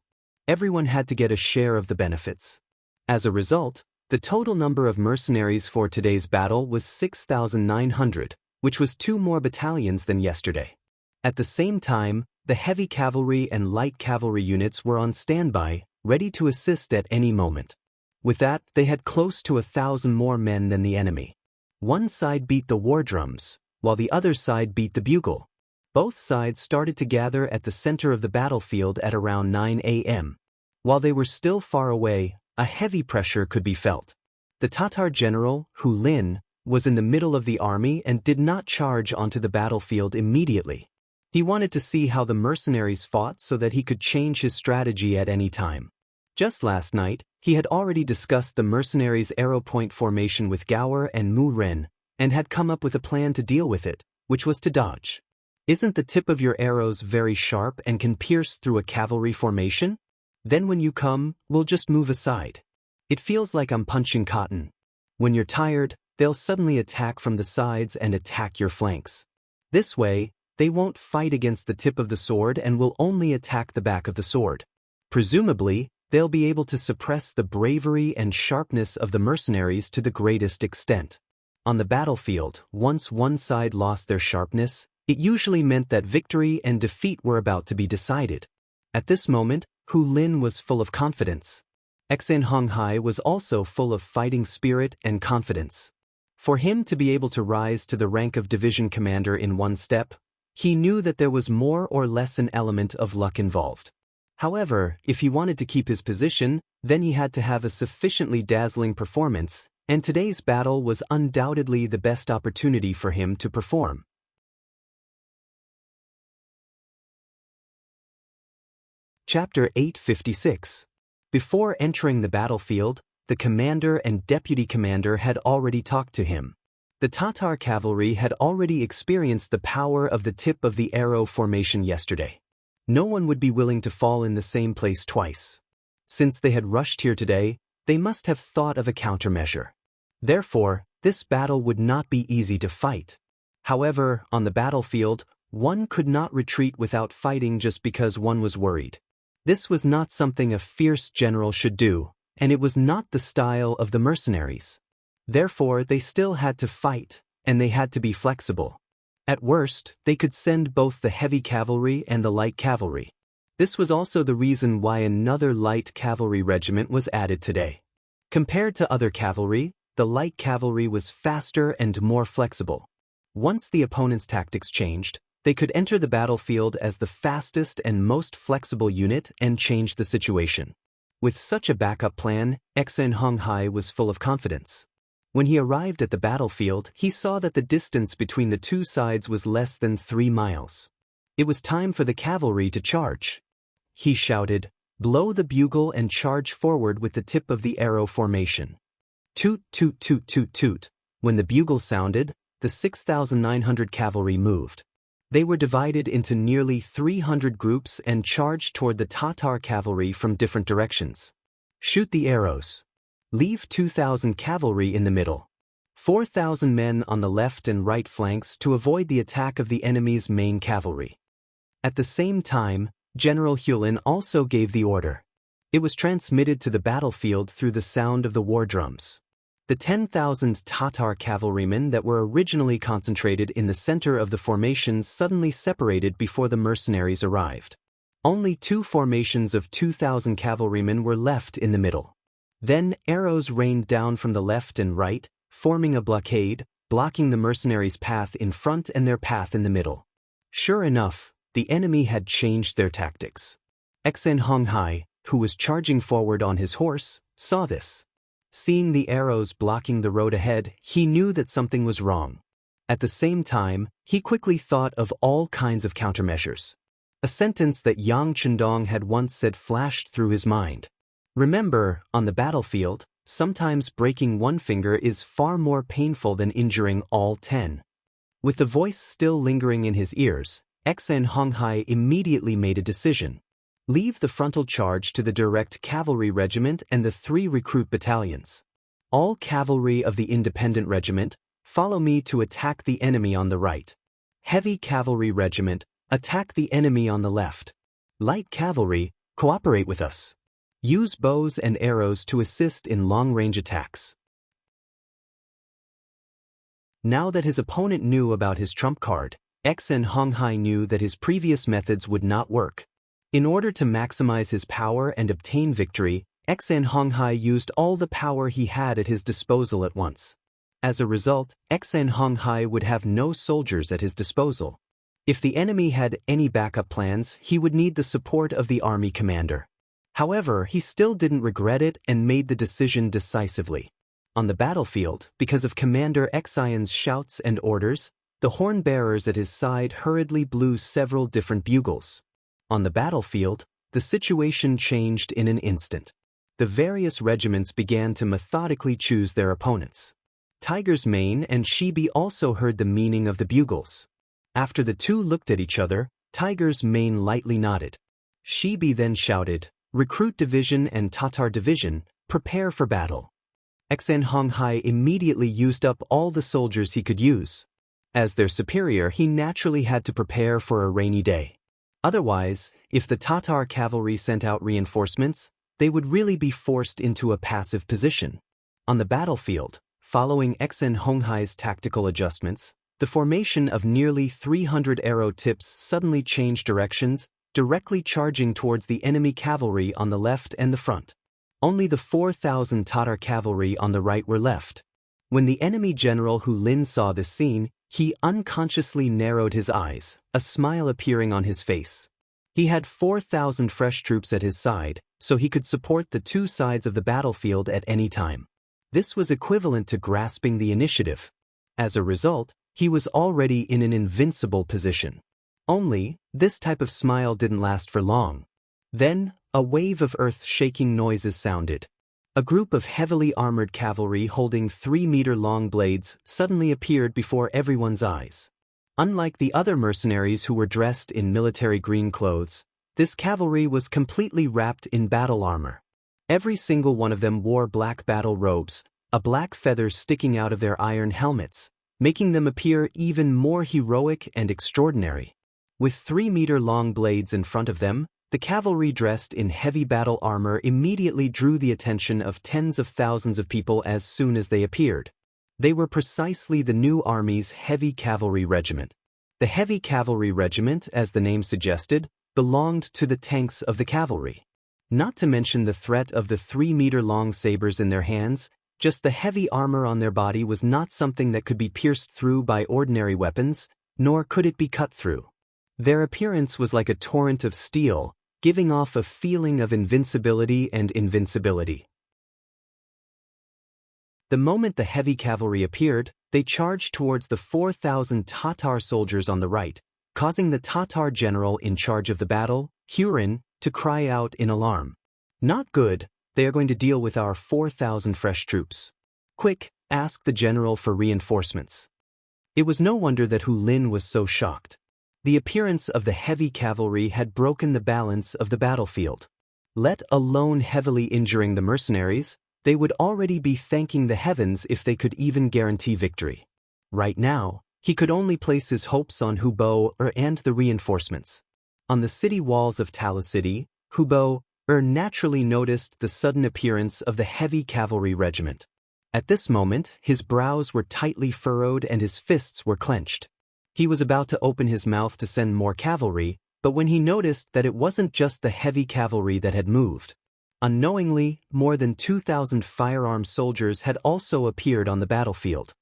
Everyone had to get a share of the benefits. As a result, the total number of mercenaries for today's battle was 6,900, which was 2 more battalions than yesterday. At the same time, the heavy cavalry and light cavalry units were on standby, ready to assist at any moment. With that, they had close to 1,000 more men than the enemy. One side beat the war drums, while the other side beat the bugle. Both sides started to gather at the center of the battlefield at around 9 a.m. While they were still far away, a heavy pressure could be felt. The Tatar general, Hu Lin, was in the middle of the army and did not charge onto the battlefield immediately. He wanted to see how the mercenaries fought so that he could change his strategy at any time. Just last night, he had already discussed the mercenaries' arrow point formation with Gower and Mu Ren, and had come up with a plan to deal with it, which was to dodge. Isn't the tip of your arrows very sharp and can pierce through a cavalry formation? Then when you come, we'll just move aside. It feels like I'm punching cotton. When you're tired, they'll suddenly attack from the sides and attack your flanks. This way, they won't fight against the tip of the sword and will only attack the back of the sword. Presumably, they'll be able to suppress the bravery and sharpness of the mercenaries to the greatest extent. On the battlefield, once one side lost their sharpness, it usually meant that victory and defeat were about to be decided. At this moment, Hu Lin was full of confidence. Xianxia was also full of fighting spirit and confidence. For him to be able to rise to the rank of division commander in one step, he knew that there was more or less an element of luck involved. However, if he wanted to keep his position, then he had to have a sufficiently dazzling performance, and today's battle was undoubtedly the best opportunity for him to perform. Chapter 856. Before entering the battlefield, the commander and deputy commander had already talked to him. The Tatar cavalry had already experienced the power of the tip of the arrow formation yesterday. No one would be willing to fall in the same place twice. Since they had rushed here today, they must have thought of a countermeasure. Therefore, this battle would not be easy to fight. However, on the battlefield, one could not retreat without fighting just because one was worried. This was not something a fierce general should do, and it was not the style of the mercenaries. Therefore, they still had to fight, and they had to be flexible. At worst, they could send both the heavy cavalry and the light cavalry. This was also the reason why another light cavalry regiment was added today. Compared to other cavalry, the light cavalry was faster and more flexible. Once the opponent's tactics changed, they could enter the battlefield as the fastest and most flexible unit and change the situation. With such a backup plan, Xianxia was full of confidence. When he arrived at the battlefield, he saw that the distance between the two sides was less than 3 miles. It was time for the cavalry to charge. He shouted, "Blow the bugle and charge forward with the tip of the arrow formation." Toot, toot, toot, toot, toot. When the bugle sounded, the 6,900 cavalry moved. They were divided into nearly 300 groups and charged toward the Tatar cavalry from different directions. Shoot the arrows. Leave 2,000 cavalry in the middle. 4,000 men on the left and right flanks to avoid the attack of the enemy's main cavalry. At the same time, General Hulin also gave the order. It was transmitted to the battlefield through the sound of the war drums. The 10,000 Tatar cavalrymen that were originally concentrated in the center of the formations suddenly separated before the mercenaries arrived. Only 2 formations of 2,000 cavalrymen were left in the middle. Then arrows rained down from the left and right, forming a blockade, blocking the mercenaries' path in front and their path in the middle. Sure enough, the enemy had changed their tactics. Xianxia, who was charging forward on his horse, saw this. Seeing the arrows blocking the road ahead, he knew that something was wrong. At the same time, he quickly thought of all kinds of countermeasures. A sentence that Yang Chendong had once said flashed through his mind. Remember, on the battlefield, sometimes breaking one finger is far more painful than injuring all 10. With the voice still lingering in his ears, Xianxia immediately made a decision. Leave the frontal charge to the direct cavalry regiment and the 3 recruit battalions. All cavalry of the independent regiment, follow me to attack the enemy on the right. Heavy cavalry regiment, attack the enemy on the left. Light cavalry, cooperate with us. Use bows and arrows to assist in long-range attacks. Now that his opponent knew about his trump card, Xianxia knew that his previous methods would not work. In order to maximize his power and obtain victory, Xianxia used all the power he had at his disposal at once. As a result, Xianxia would have no soldiers at his disposal. If the enemy had any backup plans, he would need the support of the army commander. However, he still didn't regret it and made the decision decisively. On the battlefield, because of Commander Xian's shouts and orders, the horn bearers at his side hurriedly blew several different bugles. On the battlefield, the situation changed in an instant. The various regiments began to methodically choose their opponents. Tiger's Mane and Shibi also heard the meaning of the bugles. After the two looked at each other, Tiger's Mane lightly nodded. Shibi then shouted, "Recruit division and Tatar division, prepare for battle." Xianxia immediately used up all the soldiers he could use. As their superior, he naturally had to prepare for a rainy day. Otherwise, if the Tatar cavalry sent out reinforcements, they would really be forced into a passive position. On the battlefield, following Xianxia's tactical adjustments, the formation of nearly 300 arrow tips suddenly changed directions, directly charging towards the enemy cavalry on the left and the front. Only the 4,000 Tatar cavalry on the right were left. When the enemy general Lin saw this scene, he unconsciously narrowed his eyes, a smile appearing on his face. He had 4,000 fresh troops at his side, so he could support the two sides of the battlefield at any time. This was equivalent to grasping the initiative. As a result, he was already in an invincible position. Only, this type of smile didn't last for long. Then, a wave of earth-shaking noises sounded. A group of heavily armored cavalry holding 3-meter-long blades suddenly appeared before everyone's eyes. Unlike the other mercenaries who were dressed in military green clothes, this cavalry was completely wrapped in battle armor. Every single one of them wore black battle robes, a black feather sticking out of their iron helmets, making them appear even more heroic and extraordinary. With 3-meter-long blades in front of them, the cavalry dressed in heavy battle armor immediately drew the attention of tens of thousands of people as soon as they appeared. They were precisely the new army's heavy cavalry regiment. The heavy cavalry regiment, as the name suggested, belonged to the tanks of the cavalry. Not to mention the threat of the 3-meter-long sabers in their hands, just the heavy armor on their body was not something that could be pierced through by ordinary weapons, nor could it be cut through. Their appearance was like a torrent of steel, giving off a feeling of invincibility and invincibility. The moment the heavy cavalry appeared, they charged towards the 4,000 Tatar soldiers on the right, causing the Tatar general in charge of the battle, Hurin, to cry out in alarm. "Not good, they are going to deal with our 4,000 fresh troops. Quick, ask the general for reinforcements." It was no wonder that Lin was so shocked. The appearance of the heavy cavalry had broken the balance of the battlefield. Let alone heavily injuring the mercenaries, they would already be thanking the heavens if they could even guarantee victory. Right now, he could only place his hopes on Hubo and the reinforcements. On the city walls of Tala City, Hubo naturally noticed the sudden appearance of the heavy cavalry regiment. At this moment, his brows were tightly furrowed and his fists were clenched. He was about to open his mouth to send more cavalry, but when he noticed that it wasn't just the heavy cavalry that had moved. Unknowingly, more than 2,000 firearmed soldiers had also appeared on the battlefield.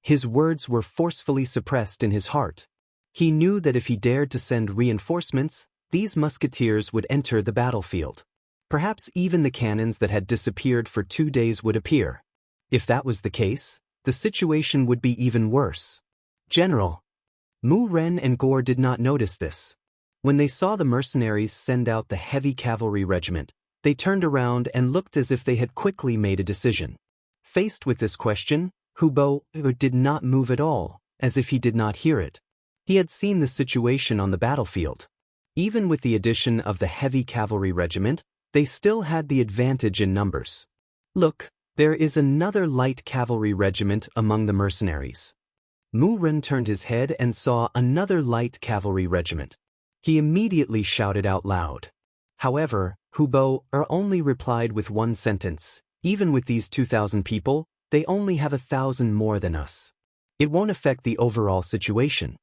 His words were forcefully suppressed in his heart. He knew that if he dared to send reinforcements, these musketeers would enter the battlefield. Perhaps even the cannons that had disappeared for 2 days would appear. If that was the case, the situation would be even worse. General. Mu Ren and Gore did not notice this. When they saw the mercenaries send out the heavy cavalry regiment, they turned around and looked as if they had quickly made a decision. Faced with this question, Hubo did not move at all, as if he did not hear it. He had seen the situation on the battlefield. Even with the addition of the heavy cavalry regiment, they still had the advantage in numbers. Look, there is another light cavalry regiment among the mercenaries. Mu Ren turned his head and saw another light cavalry regiment. He immediately shouted out loud. However, Hubo only replied with one sentence. Even with these 2,000 people, they only have 1,000 more than us. It won't affect the overall situation.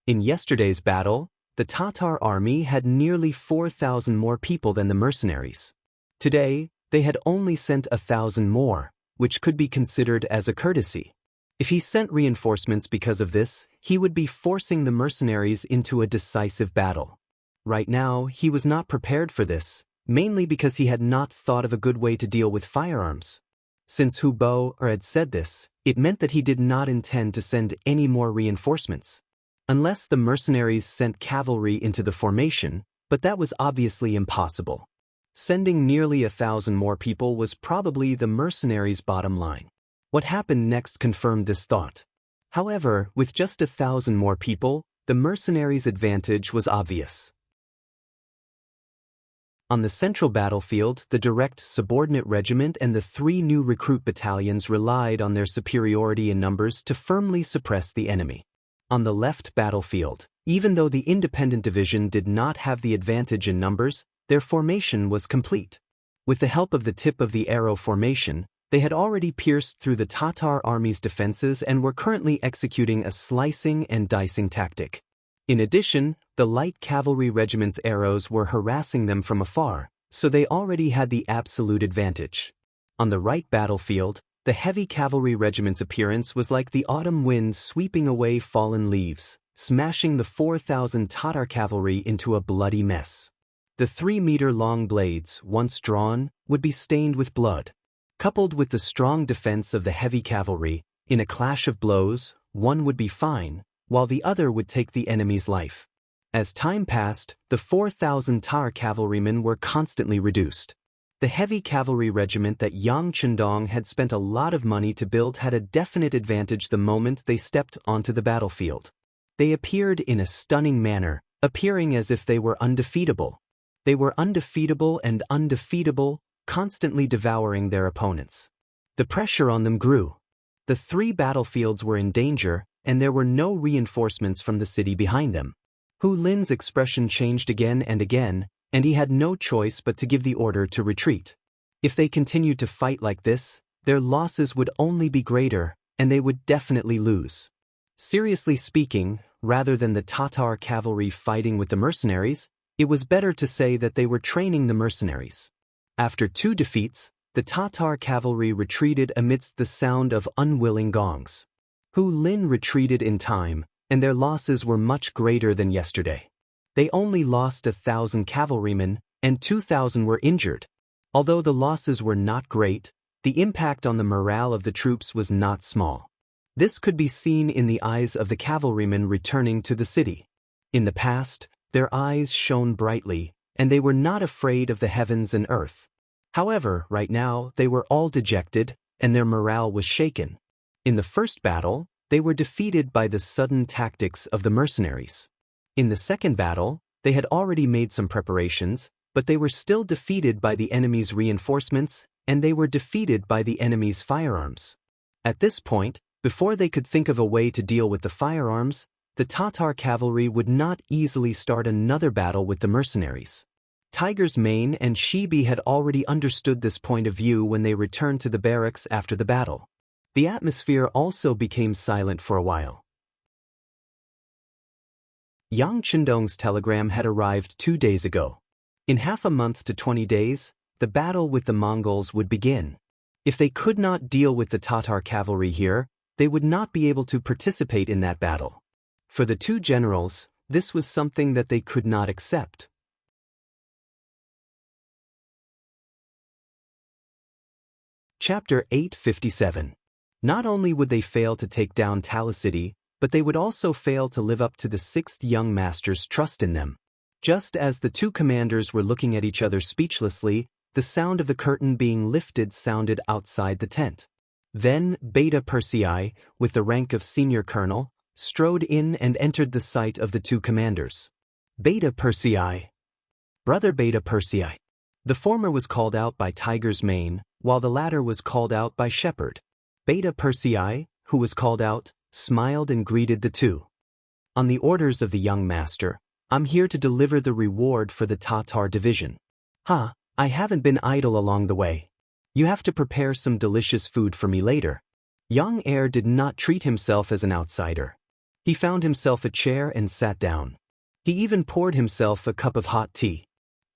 In yesterday's battle, the Tatar army had nearly 4,000 more people than the mercenaries. Today, they had only sent 1,000 more, which could be considered as a courtesy. If he sent reinforcements because of this, he would be forcing the mercenaries into a decisive battle. Right now, he was not prepared for this, mainly because he had not thought of a good way to deal with firearms. Since Hubo had said this, it meant that he did not intend to send any more reinforcements. Unless the mercenaries sent cavalry into the formation, but that was obviously impossible. Sending nearly 1,000 more people was probably the mercenaries' bottom line. What happened next confirmed this thought. However, with just 1,000 more people, the mercenaries' advantage was obvious. On the central battlefield, the direct subordinate regiment and the 3 new recruit battalions relied on their superiority in numbers to firmly suppress the enemy. On the left battlefield, even though the independent division did not have the advantage in numbers, their formation was complete. With the help of the tip of the arrow formation, they had already pierced through the Tatar army's defenses and were currently executing a slicing and dicing tactic. In addition, the light cavalry regiment's arrows were harassing them from afar, so they already had the absolute advantage. On the right battlefield, the heavy cavalry regiment's appearance was like the autumn wind sweeping away fallen leaves, smashing the 4,000 Tatar cavalry into a bloody mess. The 3-meter-long blades, once drawn, would be stained with blood. Coupled with the strong defense of the heavy cavalry, in a clash of blows, one would be fine, while the other would take the enemy's life. As time passed, the 4,000 Tatar cavalrymen were constantly reduced. The heavy cavalry regiment that Yang Chendong had spent a lot of money to build had a definite advantage the moment they stepped onto the battlefield. They appeared in a stunning manner, appearing as if they were undefeatable. They were undefeatable and undefeatable, constantly devouring their opponents. The pressure on them grew. The 3 battlefields were in danger, and there were no reinforcements from the city behind them. Lin's expression changed again and again, and he had no choice but to give the order to retreat. If they continued to fight like this, their losses would only be greater, and they would definitely lose. Seriously speaking, rather than the Tatar cavalry fighting with the mercenaries, it was better to say that they were training the mercenaries. After 2 defeats, the Tatar cavalry retreated amidst the sound of unwilling gongs. Wang Lin retreated in time, and their losses were much greater than yesterday. They only lost 1,000 cavalrymen, and 2,000 were injured. Although the losses were not great, the impact on the morale of the troops was not small. This could be seen in the eyes of the cavalrymen returning to the city. In the past, their eyes shone brightly, and they were not afraid of the heavens and earth. However, right now, they were all dejected, and their morale was shaken. In the first battle, they were defeated by the sudden tactics of the mercenaries. In the second battle, they had already made some preparations, but they were still defeated by the enemy's reinforcements, and they were defeated by the enemy's firearms. At this point, before they could think of a way to deal with the firearms, the Tatar cavalry would not easily start another battle with the mercenaries. Tiger's Mane and Shibi had already understood this point of view when they returned to the barracks after the battle. The atmosphere also became silent for a while. Yang Chendong's telegram had arrived 2 days ago. In half a month to 20 days, the battle with the Mongols would begin. If they could not deal with the Tatar cavalry here, they would not be able to participate in that battle. For the 2 generals, this was something that they could not accept. Chapter 857. Not only would they fail to take down Tala City, but they would also fail to live up to the 6th young master's trust in them. Just as the 2 commanders were looking at each other speechlessly, the sound of the curtain being lifted sounded outside the tent. Then Beta Persei, with the rank of senior colonel, strode in and entered the sight of the 2 commanders. Beta Persei. Brother Beta Persei. The former was called out by Tiger's Mane, while the latter was called out by Shepherd. Beta Persei, who was called out, smiled and greeted the 2. On the orders of the young master, I'm here to deliver the reward for the Tatar division. I haven't been idle along the way. You have to prepare some delicious food for me later. Young heir did not treat himself as an outsider. He found himself a chair and sat down. He even poured himself a cup of hot tea.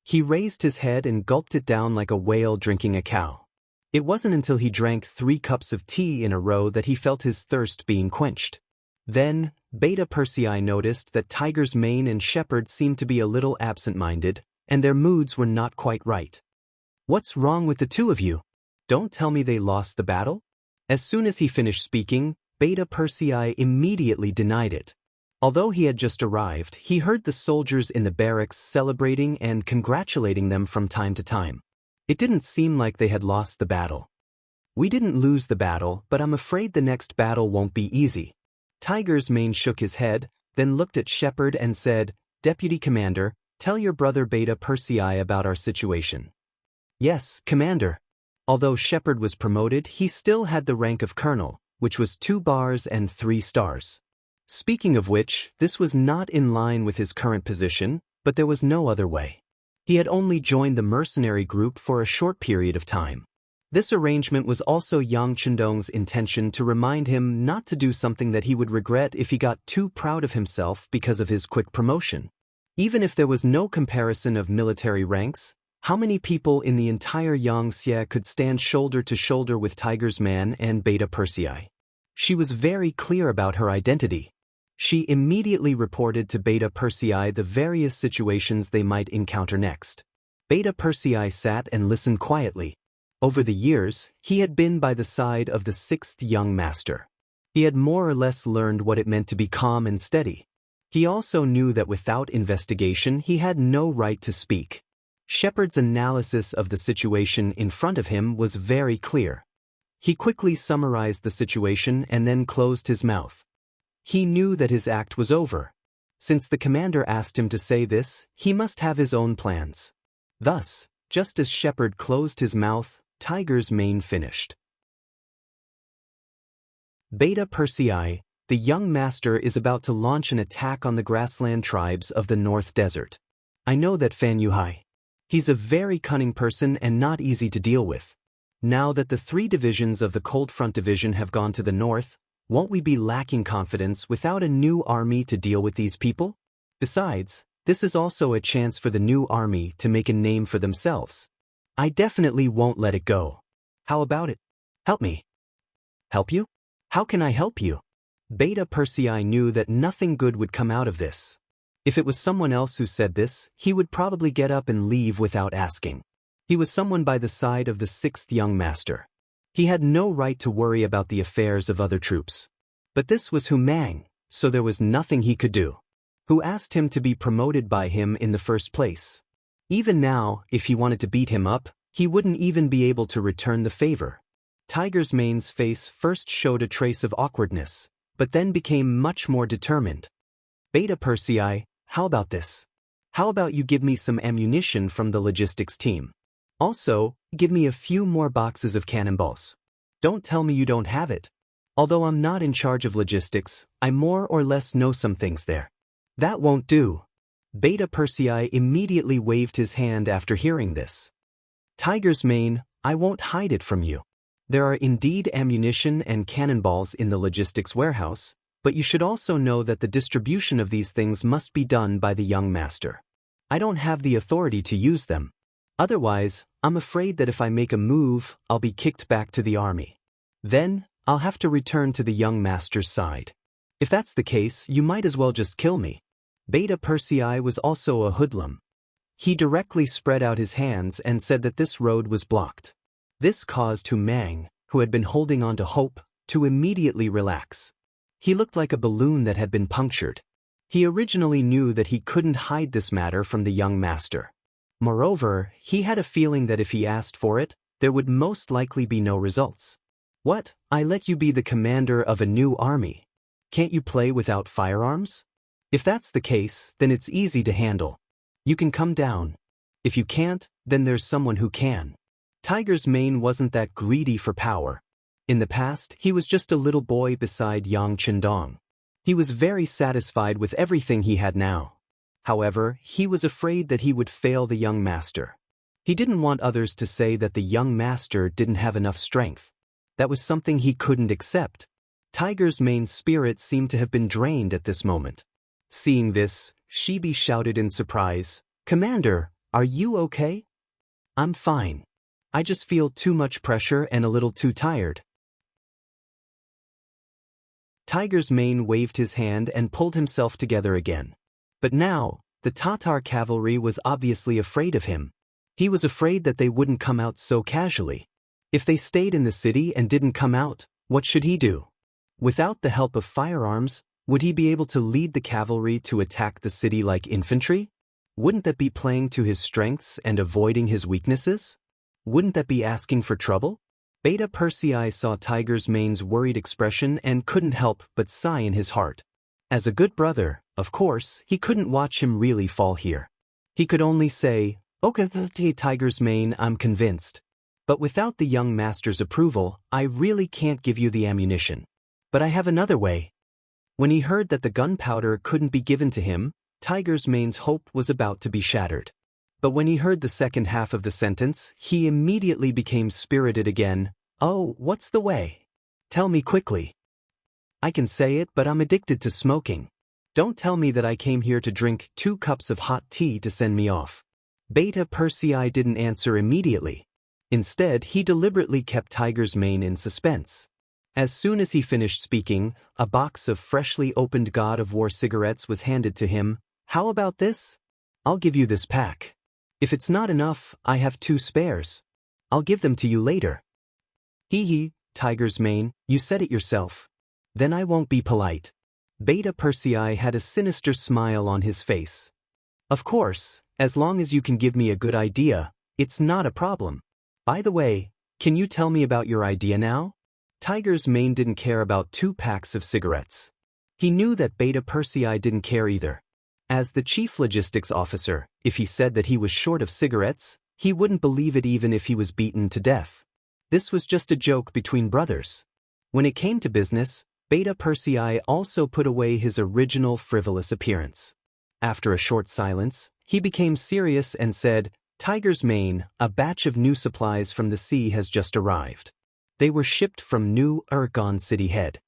He raised his head and gulped it down like a whale drinking a cow. It wasn't until he drank 3 cups of tea in a row that he felt his thirst being quenched. Then, Beta Persei noticed that Tiger's Mane and Shepherd seemed to be a little absent-minded, and their moods were not quite right. What's wrong with the 2 of you? Don't tell me they lost the battle? As soon as he finished speaking, Beta Persei immediately denied it. Although he had just arrived, he heard the soldiers in the barracks celebrating and congratulating them from time to time. It didn't seem like they had lost the battle. We didn't lose the battle, but I'm afraid the next battle won't be easy. Tiger's Mane shook his head, then looked at Shepherd and said, Deputy Commander, tell your brother Beta Persei about our situation. Yes, Commander. Although Shepherd was promoted, he still had the rank of Colonel, which was 2 bars and 3 stars. Speaking of which, this was not in line with his current position, but there was no other way. He had only joined the mercenary group for a short period of time. This arrangement was also Yang Chendong's intention to remind him not to do something that he would regret if he got too proud of himself because of his quick promotion. Even if there was no comparison of military ranks, how many people in the entire Xianxia could stand shoulder to shoulder with Tiger's Man and Beta Persei? She was very clear about her identity. She immediately reported to Beta Persei the various situations they might encounter next. Beta Persei sat and listened quietly. Over the years, he had been by the side of the 6th young master. He had more or less learned what it meant to be calm and steady. He also knew that without investigation he had no right to speak. Shepherd's analysis of the situation in front of him was very clear. He quickly summarized the situation and then closed his mouth. He knew that his act was over. Since the commander asked him to say this, he must have his own plans. Thus, just as Shepherd closed his mouth, Tiger's Mane finished. Beta Persei, the young master is about to launch an attack on the grassland tribes of the North Desert. I know that Fan Yuhai. He's a very cunning person and not easy to deal with. Now that the 3 divisions of the Cold Front Division have gone to the north, Won't we be lacking confidence without a new army to deal with these people? Besides, this is also a chance for the new army to make a name for themselves. I definitely won't let it go. How about it? Help me. Help you? How can I help you? Beta Persei knew that nothing good would come out of this. If it was someone else who said this, he would probably get up and leave without asking. He was someone by the side of the sixth young master. He had no right to worry about the affairs of other troops. But this was Hu Mang, so there was nothing he could do. Who asked him to be promoted by him in the first place? Even now, if he wanted to beat him up, he wouldn't even be able to return the favor. Tiger's Mane's face first showed a trace of awkwardness, but then became much more determined. Beta Persei, how about this? How about you give me some ammunition from the logistics team? Also, give me a few more boxes of cannonballs. Don't tell me you don't have it. Although I'm not in charge of logistics, I more or less know some things there. That won't do. Beta Persei immediately waved his hand after hearing this. Tiger's Mane, I won't hide it from you. There are indeed ammunition and cannonballs in the logistics warehouse, but you should also know that the distribution of these things must be done by the young master. I don't have the authority to use them. Otherwise, I'm afraid that if I make a move, I'll be kicked back to the army. Then, I'll have to return to the young master's side. If that's the case, you might as well just kill me. Beta Persei was also a hoodlum. He directly spread out his hands and said that this road was blocked. This caused Hu Mang, who had been holding on to hope, to immediately relax. He looked like a balloon that had been punctured. He originally knew that he couldn't hide this matter from the young master. Moreover, he had a feeling that if he asked for it, there would most likely be no results. What? I let you be the commander of a new army. Can't you play without firearms? If that's the case, then it's easy to handle. You can come down. If you can't, then there's someone who can. Tiger's Mane wasn't that greedy for power. In the past, he was just a little boy beside Yang Qindong. He was very satisfied with everything he had now. However, he was afraid that he would fail the young master. He didn't want others to say that the young master didn't have enough strength. That was something he couldn't accept. Tiger's Mane's spirit seemed to have been drained at this moment. Seeing this, Shibi shouted in surprise, "Commander, are you okay?" "I'm fine. I just feel too much pressure and a little too tired." Tiger's Mane waved his hand and pulled himself together again. But now, the Tatar cavalry was obviously afraid of him. He was afraid that they wouldn't come out so casually. If they stayed in the city and didn't come out, what should he do? Without the help of firearms, would he be able to lead the cavalry to attack the city like infantry? Wouldn't that be playing to his strengths and avoiding his weaknesses? Wouldn't that be asking for trouble? Beta Persei saw Tiger's Mane's worried expression and couldn't help but sigh in his heart. As a good brother, of course, he couldn't watch him really fall here. He could only say, "Okay, Tiger's Mane, I'm convinced. But without the young master's approval, I really can't give you the ammunition. But I have another way." When he heard that the gunpowder couldn't be given to him, Tiger's Mane's hope was about to be shattered. But when he heard the second half of the sentence, he immediately became spirited again. "Oh, what's the way? Tell me quickly." "I can say it, but I'm addicted to smoking. Don't tell me that I came here to drink 2 cups of hot tea to send me off." Beta Persei didn't answer immediately. Instead, he deliberately kept Tiger's Mane in suspense. As soon as he finished speaking, a box of freshly opened God of War cigarettes was handed to him. "How about this? I'll give you this pack. If it's not enough, I have 2 spares. I'll give them to you later." "Hee, Tiger's Mane, you said it yourself. Then I won't be polite." Beta Persei had a sinister smile on his face. "Of course, as long as you can give me a good idea, it's not a problem. By the way, can you tell me about your idea now?" Tiger's Mane didn't care about 2 packs of cigarettes. He knew that Beta Persei didn't care either. As the chief logistics officer, if he said that he was short of cigarettes, he wouldn't believe it even if he was beaten to death. This was just a joke between brothers. When it came to business, Beta Persei also put away his original frivolous appearance. After a short silence, he became serious and said, "Tiger's Mane, a batch of new supplies from the sea has just arrived. They were shipped from New Urgon City Head.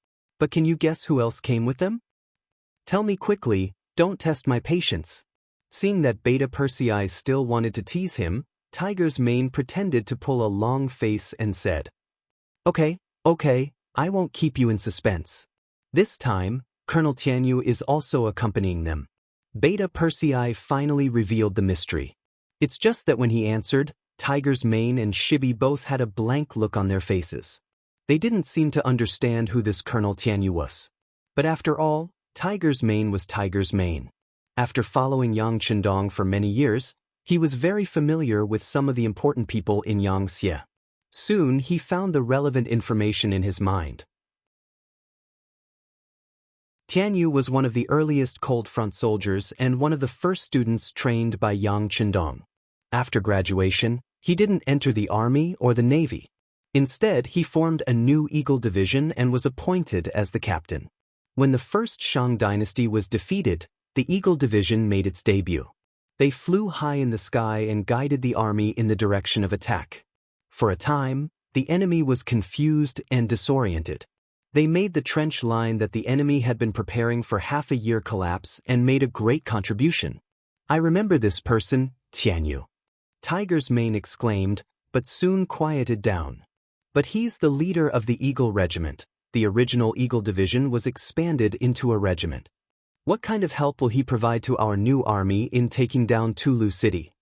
But can you guess who else came with them? Tell me quickly, don't test my patience. Seeing that Beta Persei still wanted to tease him, Tiger's Mane pretended to pull a long face and said, Okay, I won't keep you in suspense. This time, Colonel Tianyu is also accompanying them. Beta Persei finally revealed the mystery. It's just that when he answered, Tiger's Mane and Shibi both had a blank look on their faces. They didn't seem to understand who this Colonel Tianyu was. But after all, Tiger's Mane was Tiger's Mane. After following Yang Chendong for many years, he was very familiar with some of the important people in Xianxia. Soon he found the relevant information in his mind. Tianyu was one of the earliest Cold Front soldiers and one of the first students trained by Yang Chendong. After graduation, he didn't enter the army or the navy. Instead, he formed a new Eagle Division and was appointed as the captain. When the first Shang dynasty was defeated, the Eagle Division made its debut. They flew high in the sky and guided the army in the direction of attack. For a time, the enemy was confused and disoriented. They made the trench line that the enemy had been preparing for half a year collapse and made a great contribution. I remember this person, Tianyu. Tiger's Mane exclaimed, but soon quieted down. But he's the leader of the Eagle Regiment. The original Eagle Division was expanded into a regiment. What kind of help will he provide to our new army in taking down Tulu City?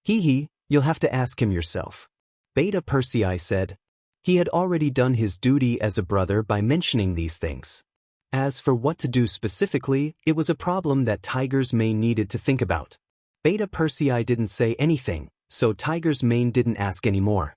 You'll have to ask him yourself. Beta Persei said. He had already done his duty as a brother by mentioning these things. As for what to do specifically, it was a problem that Tiger's Mane needed to think about. Beta Persei didn't say anything, so Tiger's Mane didn't ask anymore.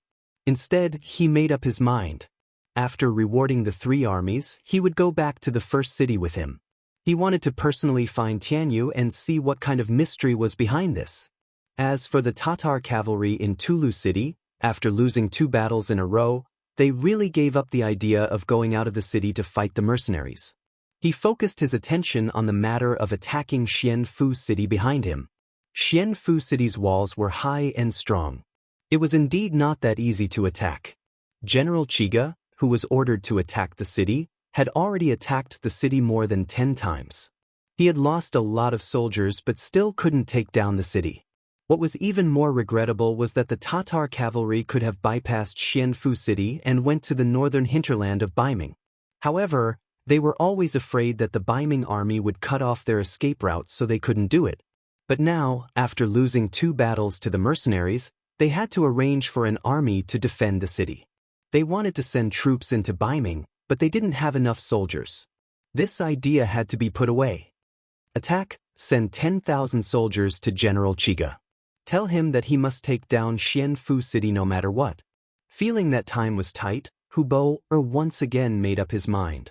Instead, he made up his mind. After rewarding the three armies, he would go back to the first city with him. He wanted to personally find Tianyu and see what kind of mystery was behind this. As for the Tatar cavalry in Tulu City, after losing 2 battles in a row, they really gave up the idea of going out of the city to fight the mercenaries. He focused his attention on the matter of attacking Xianfu City behind him. Xianfu City's walls were high and strong. It was indeed not that easy to attack. General Chiga, who was ordered to attack the city, had already attacked the city more than 10 times. He had lost a lot of soldiers but still couldn't take down the city. What was even more regrettable was that the Tatar cavalry could have bypassed Xianfu City and went to the northern hinterland of Baiming. However, they were always afraid that the Baiming army would cut off their escape route, so they couldn't do it. But now, after losing 2 battles to the mercenaries, they had to arrange for an army to defend the city. They wanted to send troops into Baiming, but they didn't have enough soldiers. This idea had to be put away. Attack, send 10,000 soldiers to General Chiga. Tell him that he must take down Xianfu City no matter what. Feeling that time was tight, Hubo once again made up his mind.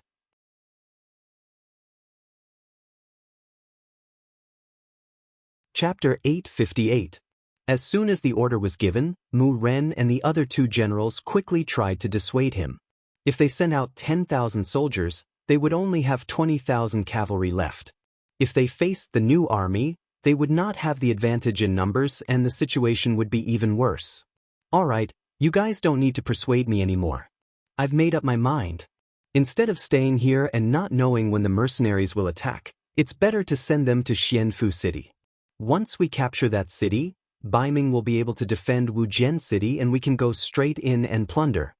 Chapter 858. As soon as the order was given, Mu Ren and the other 2 generals quickly tried to dissuade him. If they sent out 10,000 soldiers, they would only have 20,000 cavalry left. If they faced the new army, they would not have the advantage in numbers and the situation would be even worse. All right, you guys don't need to persuade me anymore. I've made up my mind. Instead of staying here and not knowing when the mercenaries will attack, it's better to send them to Xianfu City. Once we capture that city, Baiming will be able to defend Wujian City and we can go straight in and plunder.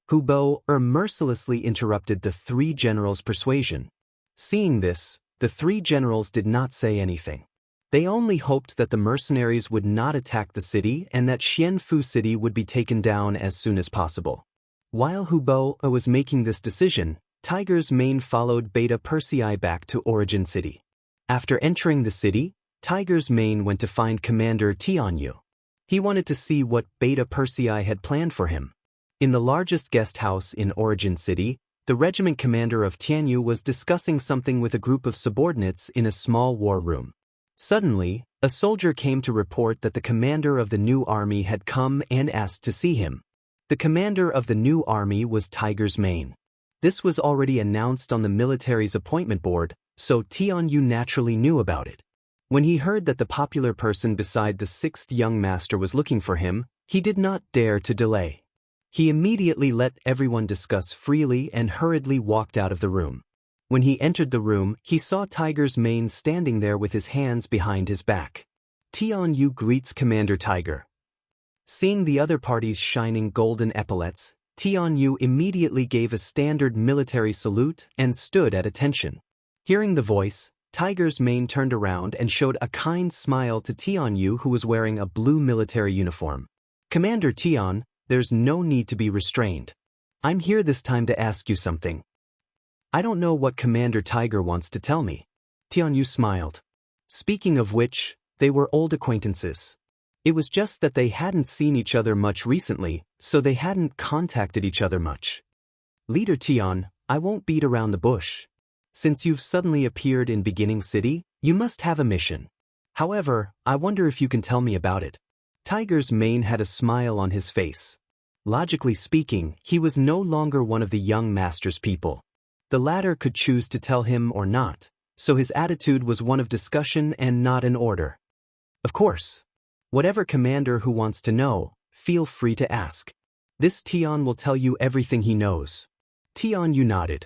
Hubo mercilessly interrupted the 3 generals' persuasion. Seeing this, the 3 generals did not say anything. They only hoped that the mercenaries would not attack the city and that Xianfu City would be taken down as soon as possible. While Hubo was making this decision, Tiger's Mane followed Beta Persei back to Origin City. After entering the city, Tiger's Mane went to find Commander Tianyu. He wanted to see what Beta Persei had planned for him. In the largest guest house in Origin City, the regiment commander of Tianyu was discussing something with a group of subordinates in a small war room. Suddenly, a soldier came to report that the commander of the new army had come and asked to see him. The commander of the new army was Tiger's Mane. This was already announced on the military's appointment board, so Tianyu naturally knew about it. When he heard that the popular person beside the 6th young master was looking for him, he did not dare to delay. He immediately let everyone discuss freely and hurriedly walked out of the room. When he entered the room, he saw Tiger's mane standing there with his hands behind his back. Tian Yu greets Commander Tiger. Seeing the other party's shining golden epaulets, Tian Yu immediately gave a standard military salute and stood at attention. Hearing the voice, Tiger's mane turned around and showed a kind smile to Tian Yu, who was wearing a blue military uniform. Commander Tian, there's no need to be restrained. I'm here this time to ask you something. I don't know what Commander Tiger wants to tell me. Tian Yu smiled. Speaking of which, they were old acquaintances. It was just that they hadn't seen each other much recently, so they hadn't contacted each other much. Leader Tian, I won't beat around the bush. Since you've suddenly appeared in Beginning City, you must have a mission. However, I wonder if you can tell me about it. Tiger's mane had a smile on his face. Logically speaking, he was no longer one of the young master's people. The latter could choose to tell him or not, so his attitude was one of discussion and not an order. Of course. Whatever commander who wants to know, feel free to ask. This Tian will tell you everything he knows. Tian Yu nodded.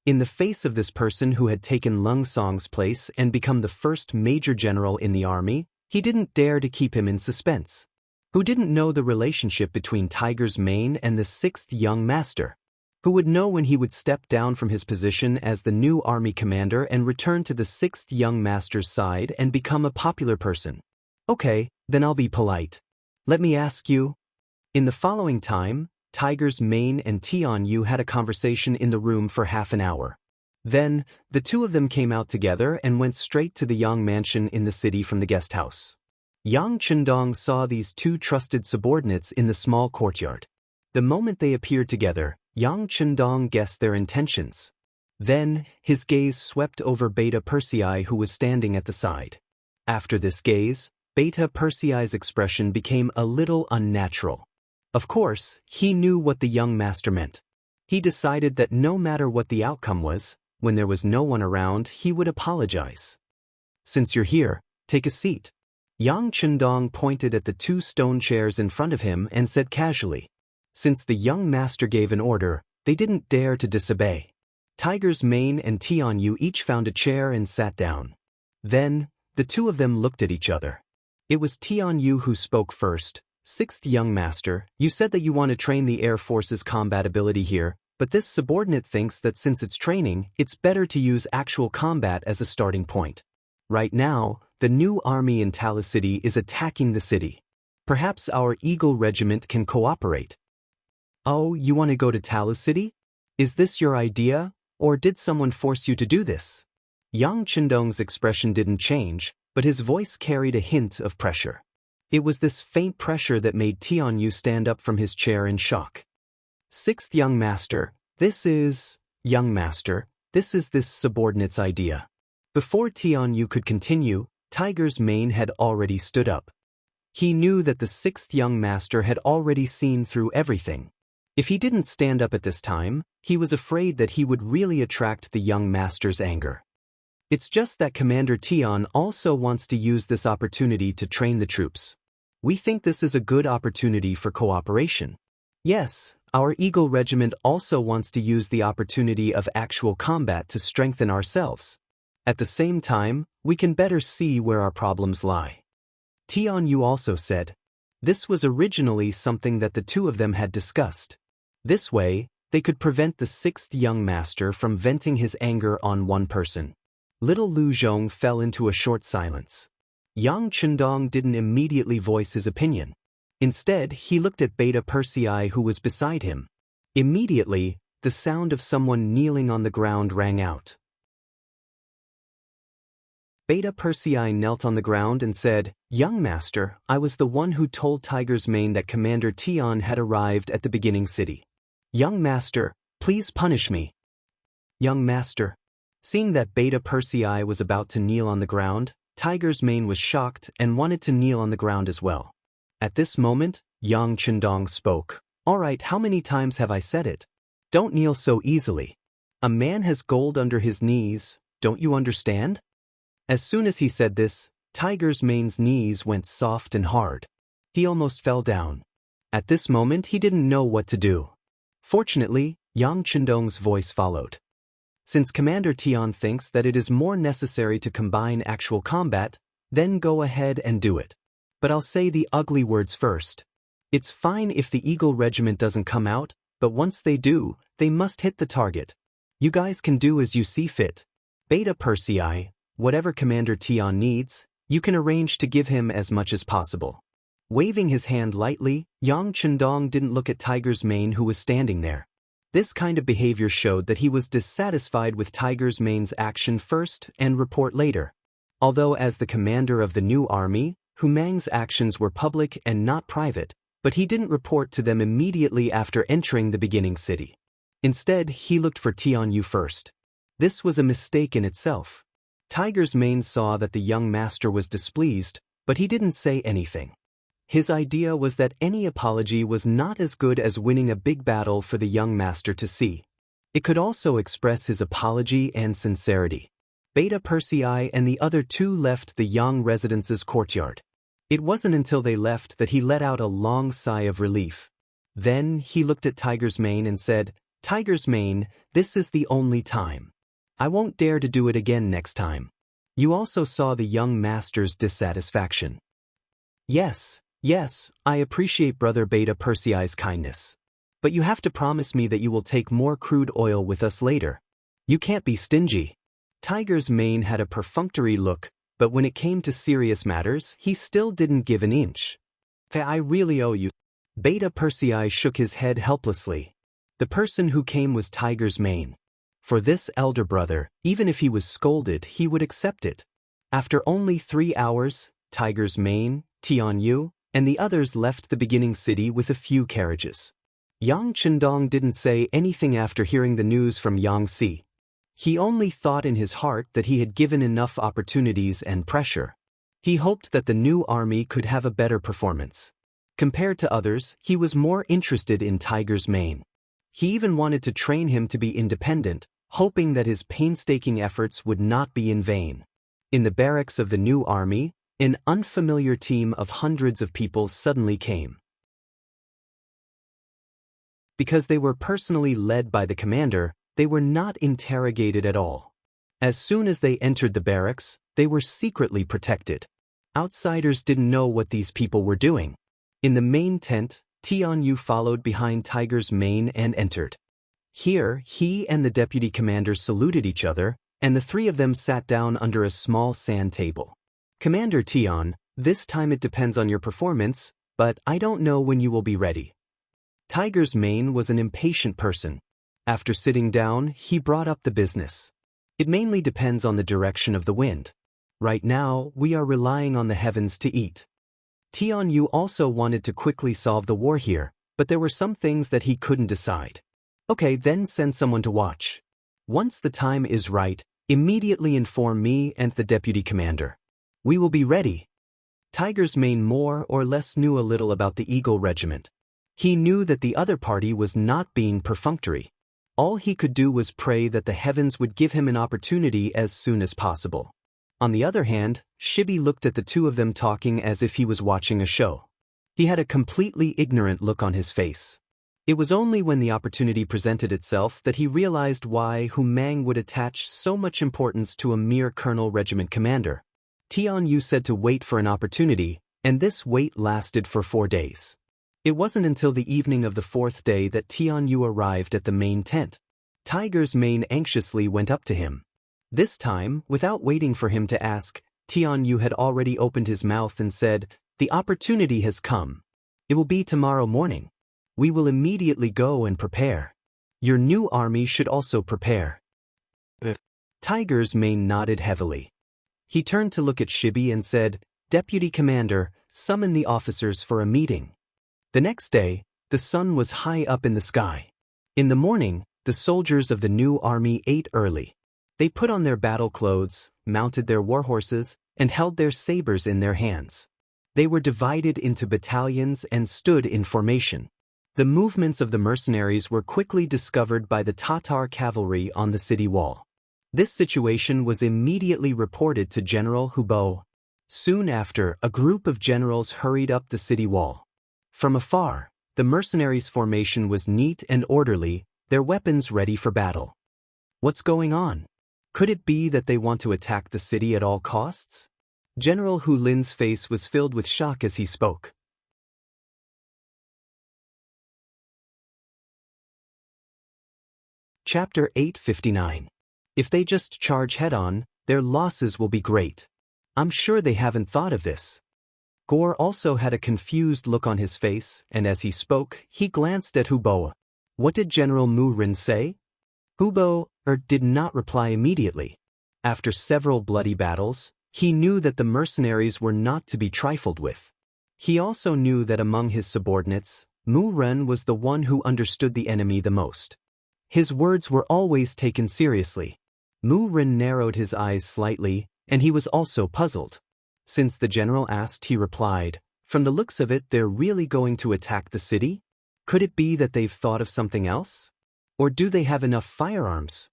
In the face of this person who had taken Lung Song's place and become the first major general in the army, he didn't dare to keep him in suspense. Who didn't know the relationship between Tiger's mane and the sixth young master? Who would know when he would step down from his position as the new army commander and return to the sixth young master's side and become a popular person? Okay, then I'll be polite. Let me ask you. In the following time, Tiger's mane and Tian Yu had a conversation in the room for half an hour. Then, the two of them came out together and went straight to the Yang mansion in the city from the guest house. Yang Chendong saw these two trusted subordinates in the small courtyard. The moment they appeared together, Yang Chendong guessed their intentions. Then, his gaze swept over Beta Persei, who was standing at the side. After this gaze, Beta Persei's expression became a little unnatural. Of course, he knew what the young master meant. He decided that no matter what the outcome was, when there was no one around, he would apologize. Since you're here, take a seat. Yang Chendong pointed at the two stone chairs in front of him and said casually. Since the young master gave an order, they didn't dare to disobey. Tiger's mane and Tian Yu each found a chair and sat down. Then, the two of them looked at each other. It was Tian Yu who spoke first. Sixth young master, you said that you want to train the Air Force's combat ability here, but this subordinate thinks that since it's training, it's better to use actual combat as a starting point. Right now, the new army in Talis City is attacking the city. Perhaps our Eagle Regiment can cooperate. Oh, you want to go to Talis City? Is this your idea, or did someone force you to do this? Yang Chendong's expression didn't change, but his voice carried a hint of pressure. It was this faint pressure that made Tian Yu stand up from his chair in shock. Sixth young master, this is this subordinate's idea. Before Tian Yu could continue, Tiger's mane had already stood up. He knew that the sixth young master had already seen through everything. If he didn't stand up at this time, he was afraid that he would really attract the young master's anger. It's just that Commander Tian also wants to use this opportunity to train the troops. We think this is a good opportunity for cooperation. Yes, our Eagle Regiment also wants to use the opportunity of actual combat to strengthen ourselves. At the same time, we can better see where our problems lie. Tian Yu also said. This was originally something that the two of them had discussed. This way, they could prevent the sixth young master from venting his anger on one person. Little Lu Zhong fell into a short silence. Yang Chendong didn't immediately voice his opinion. Instead, he looked at Beta Persei, who was beside him. Immediately, the sound of someone kneeling on the ground rang out. Beta Persei knelt on the ground and said, Young master, I was the one who told Tiger's mane that Commander Tian had arrived at the beginning city. Young master, please punish me. Young master. Seeing that Beta Persei was about to kneel on the ground, Tiger's mane was shocked and wanted to kneel on the ground as well. At this moment, Yang Chendong spoke. All right, how many times have I said it? Don't kneel so easily. A man has gold under his knees, don't you understand? As soon as he said this, Tiger's mane's knees went soft and hard. He almost fell down. At this moment he didn't know what to do. Fortunately, Yang Chendong's voice followed. Since Commander Tian thinks that it is more necessary to combine actual combat, then go ahead and do it. But I'll say the ugly words first. It's fine if the Eagle Regiment doesn't come out, but once they do, they must hit the target. You guys can do as you see fit. Beta Persei, whatever Commander Tian needs, you can arrange to give him as much as possible. Waving his hand lightly, Yang Chendong didn't look at Tiger's Mane who was standing there. This kind of behavior showed that he was dissatisfied with Tiger's Mane's action first and report later. Although as the commander of the new army, Hu Mang's actions were public and not private, but he didn't report to them immediately after entering the beginning city. Instead, he looked for Tian Yu first. This was a mistake in itself. Tiger's Mane saw that the young master was displeased, but he didn't say anything. His idea was that any apology was not as good as winning a big battle for the young master to see. It could also express his apology and sincerity. Beta Persei and the other two left the Yang residence's courtyard. It wasn't until they left that he let out a long sigh of relief. Then he looked at Tiger's Mane and said, "Tiger's Mane, this is the only time. I won't dare to do it again next time." You also saw the young master's dissatisfaction. Yes, I appreciate Brother Beta Persei's kindness. But you have to promise me that you will take more crude oil with us later. You can't be stingy. Tiger's Mane had a perfunctory look, but when it came to serious matters, he still didn't give an inch. I really owe you. Beta Persei shook his head helplessly. The person who came was Tiger's Mane. For this elder brother, even if he was scolded, he would accept it. After only 3 hours, Tiger's Mane, Tian Yu, and the others left the beginning city with a few carriages. Yang Chendong didn't say anything after hearing the news from Yang Si. He only thought in his heart that he had given enough opportunities and pressure. He hoped that the new army could have a better performance. Compared to others, he was more interested in Tiger's Mane. He even wanted to train him to be independent, hoping that his painstaking efforts would not be in vain. In the barracks of the new army, an unfamiliar team of hundreds of people suddenly came. Because they were personally led by the commander, they were not interrogated at all. As soon as they entered the barracks, they were secretly protected. Outsiders didn't know what these people were doing. In the main tent, Tian Yu followed behind Tiger's Mane and entered. Here, he and the deputy commander saluted each other, and the three of them sat down under a small sand table. "Commander Tian, this time it depends on your performance, but I don't know when you will be ready." Tiger's Mane was an impatient person. After sitting down, he brought up the business. "It mainly depends on the direction of the wind. Right now, we are relying on the heavens to eat." Tian Yu also wanted to quickly solve the war here, but there were some things that he couldn't decide. "Okay, then send someone to watch. Once the time is right, immediately inform me and the deputy commander. We will be ready." Tiger's Mane more or less knew a little about the Eagle Regiment. He knew that the other party was not being perfunctory. All he could do was pray that the heavens would give him an opportunity as soon as possible. On the other hand, Shibi looked at the two of them talking as if he was watching a show. He had a completely ignorant look on his face. It was only when the opportunity presented itself that he realized why Hu Mang would attach so much importance to a mere colonel regiment commander. Tian Yu said to wait for an opportunity, and this wait lasted for 4 days. It wasn't until the evening of the 4th day that Tian Yu arrived at the main tent. Tiger's Mane anxiously went up to him. This time, without waiting for him to ask, Tian Yu had already opened his mouth and said, "The opportunity has come. It will be tomorrow morning. We will immediately go and prepare. Your new army should also prepare." Tiger's Mane nodded heavily. He turned to look at Shibi and said, "Deputy Commander, summon the officers for a meeting." The next day, the sun was high up in the sky. In the morning, the soldiers of the new army ate early. They put on their battle clothes, mounted their war horses, and held their sabers in their hands. They were divided into battalions and stood in formation. The movements of the mercenaries were quickly discovered by the Tatar cavalry on the city wall. This situation was immediately reported to General Hubo. Soon after, a group of generals hurried up the city wall. From afar, the mercenaries' formation was neat and orderly, their weapons ready for battle. What's going on? Could it be that they want to attack the city at all costs? General Hu Lin's face was filled with shock as he spoke. Chapter 859. If they just charge head-on, their losses will be great. I'm sure they haven't thought of this. Gore also had a confused look on his face, and as he spoke, he glanced at Hubo. What did General Mu Rin say? Hubo did not reply immediately. After several bloody battles, he knew that the mercenaries were not to be trifled with. He also knew that among his subordinates, Mu Ren was the one who understood the enemy the most. His words were always taken seriously. Mu Ren narrowed his eyes slightly, and he was also puzzled. Since the general asked, he replied, "From the looks of it, they're really going to attack the city? Could it be that they've thought of something else? Or do they have enough firearms?"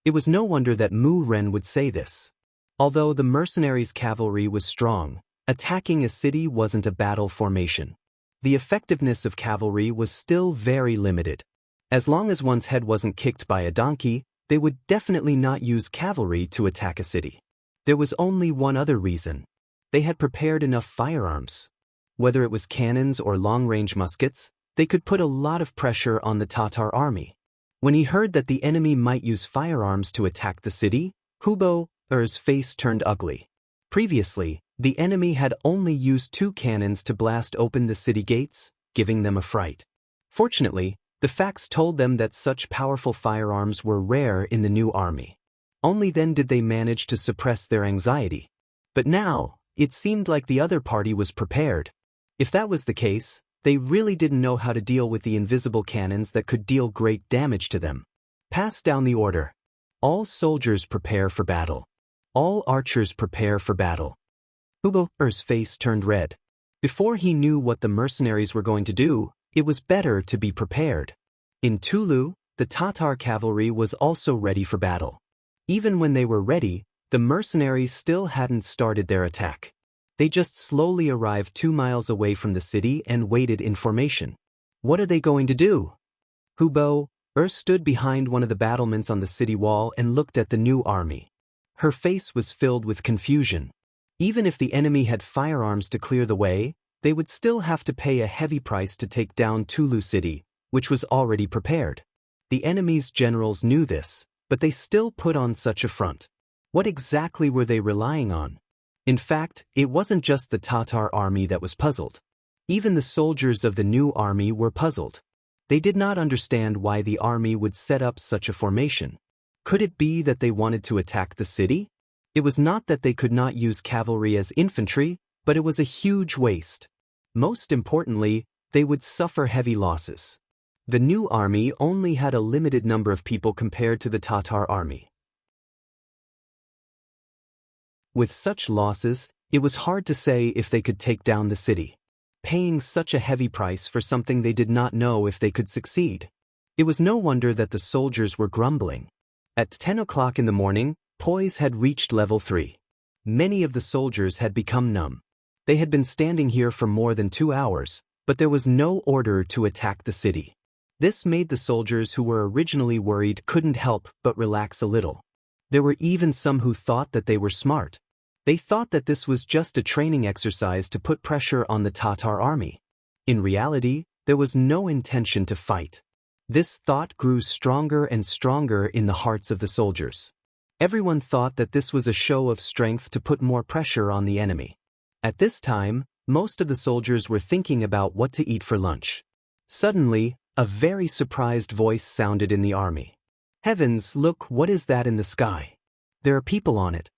It was no wonder that Mu Ren would say this. Although the mercenaries' cavalry was strong, attacking a city wasn't a battle formation. The effectiveness of cavalry was still very limited. As long as one's head wasn't kicked by a donkey, they would definitely not use cavalry to attack a city. There was only one other reason. They had prepared enough firearms. Whether it was cannons or long-range muskets, they could put a lot of pressure on the Tatar army. When he heard that the enemy might use firearms to attack the city, Hubo's face turned ugly. Previously, the enemy had only used 2 cannons to blast open the city gates, giving them a fright. Fortunately, the facts told them that such powerful firearms were rare in the new army. Only then did they manage to suppress their anxiety. But now, it seemed like the other party was prepared. If that was the case, they really didn't know how to deal with the invisible cannons that could deal great damage to them. Pass down the order. All soldiers prepare for battle. All archers prepare for battle. Hubo's face turned red. Before he knew what the mercenaries were going to do, it was better to be prepared. In Tulu, the Tatar cavalry was also ready for battle. Even when they were ready, the mercenaries still hadn't started their attack. They just slowly arrived 2 miles away from the city and waited in formation. What are they going to do? Hubo stood behind one of the battlements on the city wall and looked at the new army. Her face was filled with confusion. Even if the enemy had firearms to clear the way, they would still have to pay a heavy price to take down Tulu City, which was already prepared. The enemy's generals knew this, but they still put on such a front. What exactly were they relying on? In fact, it wasn't just the Tatar army that was puzzled. Even the soldiers of the new army were puzzled. They did not understand why the army would set up such a formation. Could it be that they wanted to attack the city? It was not that they could not use cavalry as infantry, but it was a huge waste. Most importantly, they would suffer heavy losses. The new army only had a limited number of people compared to the Tatar army. With such losses, it was hard to say if they could take down the city, paying such a heavy price for something they did not know if they could succeed. It was no wonder that the soldiers were grumbling. At 10 o'clock in the morning, poise had reached level 3. Many of the soldiers had become numb. They had been standing here for more than 2 hours, but there was no order to attack the city. This made the soldiers who were originally worried couldn't help but relax a little. There were even some who thought that they were smart. They thought that this was just a training exercise to put pressure on the Tatar army. In reality, there was no intention to fight. This thought grew stronger and stronger in the hearts of the soldiers. Everyone thought that this was a show of strength to put more pressure on the enemy. At this time, most of the soldiers were thinking about what to eat for lunch. Suddenly, a very surprised voice sounded in the army. "Heavens, look, what is that in the sky? There are people on it."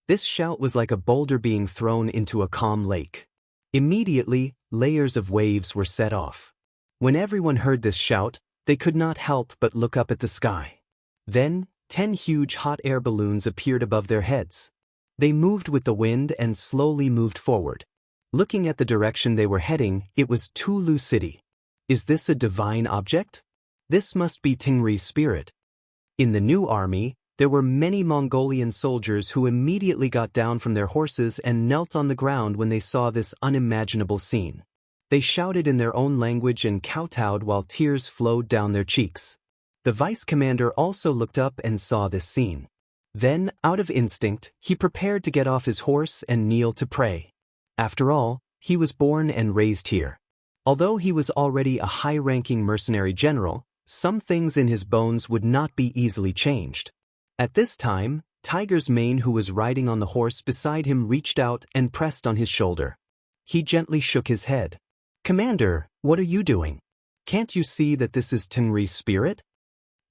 This shout was like a boulder being thrown into a calm lake. Immediately, layers of waves were set off. When everyone heard this shout, they could not help but look up at the sky. Then, 10 huge hot air balloons appeared above their heads. They moved with the wind and slowly moved forward. Looking at the direction they were heading, it was Tulu City. Is this a divine object? This must be Tingri's spirit. In the new army, There were many Mongolian soldiers who immediately got down from their horses and knelt on the ground when they saw this unimaginable scene. They shouted in their own language and kowtowed while tears flowed down their cheeks. The vice commander also looked up and saw this scene. Then, out of instinct, he prepared to get off his horse and kneel to pray. After all, he was born and raised here. Although he was already a high-ranking mercenary general, some things in his bones would not be easily changed. At this time, Tiger's Mane, who was riding on the horse beside him, reached out and pressed on his shoulder. He gently shook his head. "Commander, what are you doing? Can't you see that this is Tengri's spirit?"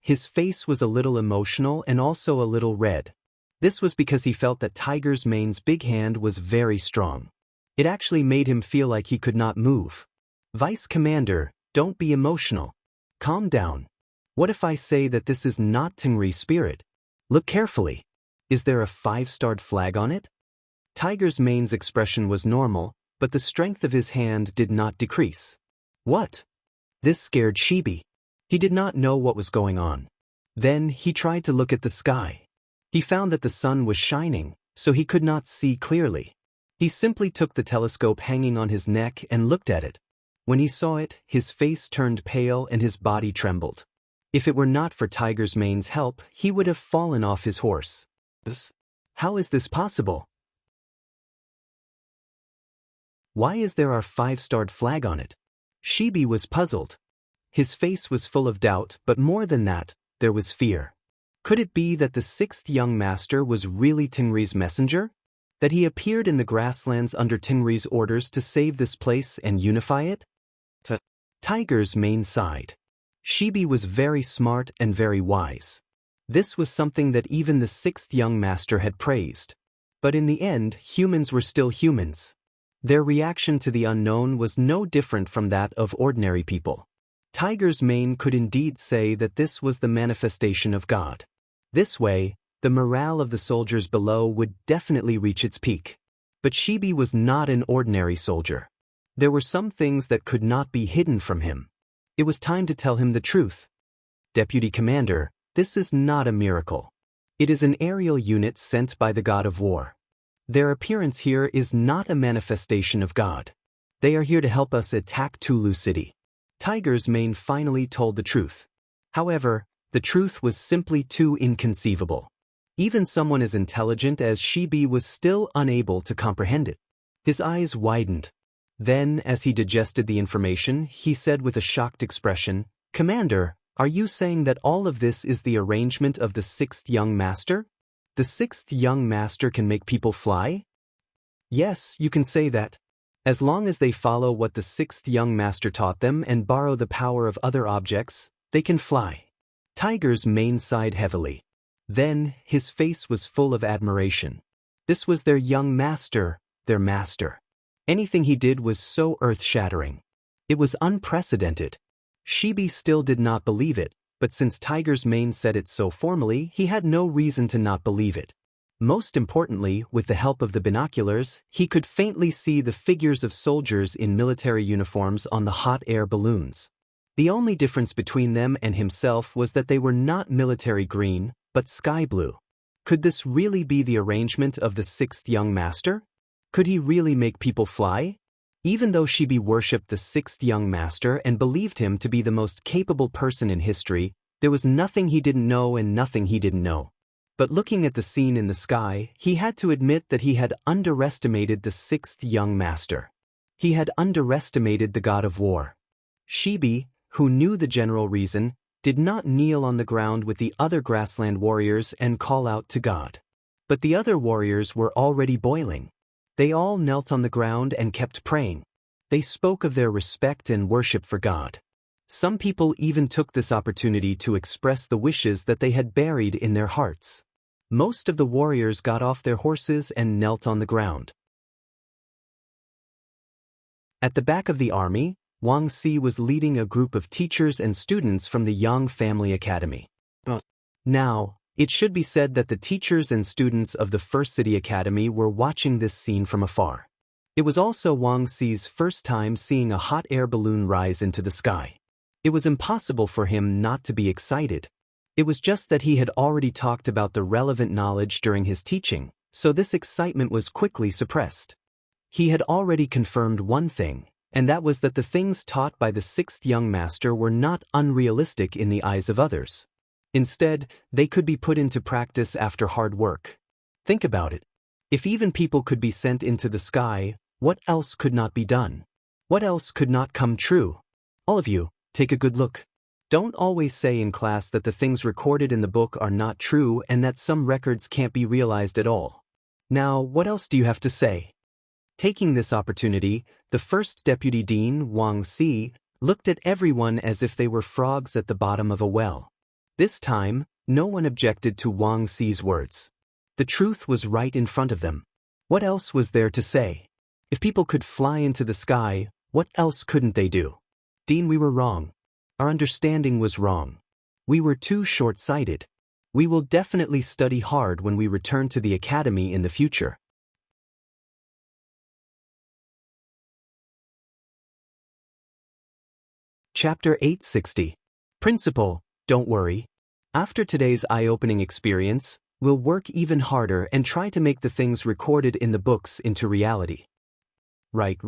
His face was a little emotional and also a little red. This was because he felt that Tiger's Mane's big hand was very strong. It actually made him feel like he could not move. "Vice Commander, don't be emotional. Calm down. What if I say that this is not Tengri's spirit? Look carefully. Is there a 5-starred flag on it?" Tiger's Mane's expression was normal, but the strength of his hand did not decrease. "What?" This scared Shibi. He did not know what was going on. Then he tried to look at the sky. He found that the sun was shining, so he could not see clearly. He simply took the telescope hanging on his neck and looked at it. When he saw it, his face turned pale and his body trembled. If it were not for Tiger's Mane's help, he would have fallen off his horse. How is this possible? Why is there our 5-starred flag on it? Shibi was puzzled. His face was full of doubt, but more than that, there was fear. Could it be that the 6th young master was really Tengri's messenger? That he appeared in the grasslands under Tengri's orders to save this place and unify it? Tiger's Mane sighed. Shibi was very smart and very wise. This was something that even the 6th young master had praised. But in the end, humans were still humans. Their reaction to the unknown was no different from that of ordinary people. Tiger's Mane could indeed say that this was the manifestation of God. This way, the morale of the soldiers below would definitely reach its peak. But Shibi was not an ordinary soldier. There were some things that could not be hidden from him. It was time to tell him the truth. "Deputy Commander, this is not a miracle. It is an aerial unit sent by the god of war. Their appearance here is not a manifestation of God. They are here to help us attack Tulu City." Tiger's Mane finally told the truth. However, the truth was simply too inconceivable. Even someone as intelligent as Shibi was still unable to comprehend it. His eyes widened. Then, as he digested the information, he said with a shocked expression, "Commander, are you saying that all of this is the arrangement of the 6th young master? The 6th young master can make people fly?" "Yes, you can say that. As long as they follow what the 6th young master taught them and borrow the power of other objects, they can fly." Tiger's Mane sighed heavily. Then, his face was full of admiration. This was their young master, their master. Anything he did was so earth-shattering. It was unprecedented. Shibi still did not believe it, but since Tiger's Mane said it so formally, he had no reason to not believe it. Most importantly, with the help of the binoculars, he could faintly see the figures of soldiers in military uniforms on the hot air balloons. The only difference between them and himself was that they were not military green, but sky blue. Could this really be the arrangement of the 6th young master? Could he really make people fly? Even though Shibi worshipped the 6th young master and believed him to be the most capable person in history, there was nothing he didn't know and nothing he didn't know. But looking at the scene in the sky, he had to admit that he had underestimated the 6th young master. He had underestimated the god of war. Shibi, who knew the general reason, did not kneel on the ground with the other grassland warriors and call out to God. But the other warriors were already boiling. They all knelt on the ground and kept praying. They spoke of their respect and worship for God. Some people even took this opportunity to express the wishes that they had buried in their hearts. Most of the warriors got off their horses and knelt on the ground. At the back of the army, Wang Si was leading a group of teachers and students from the Yang Family Academy. Now, it should be said that the teachers and students of the First City Academy were watching this scene from afar. It was also Wang Si's first time seeing a hot air balloon rise into the sky. It was impossible for him not to be excited. It was just that he had already talked about the relevant knowledge during his teaching, so this excitement was quickly suppressed. He had already confirmed one thing, and that was that the things taught by the sixth young master were not unrealistic in the eyes of others. Instead, they could be put into practice after hard work. Think about it. If even people could be sent into the sky, what else could not be done? What else could not come true? All of you, take a good look. Don't always say in class that the things recorded in the book are not true and that some records can't be realized at all. Now, what else do you have to say? Taking this opportunity, the first deputy dean, Wang Xi, looked at everyone as if they were frogs at the bottom of a well. This time, no one objected to Wang Xi's words. The truth was right in front of them. What else was there to say? If people could fly into the sky, what else couldn't they do? Dean, we were wrong. Our understanding was wrong. We were too short-sighted. We will definitely study hard when we return to the academy in the future. Chapter 860. Principal, don't worry. After today's eye-opening experience, we'll work even harder and try to make the things recorded in the books into reality. Right,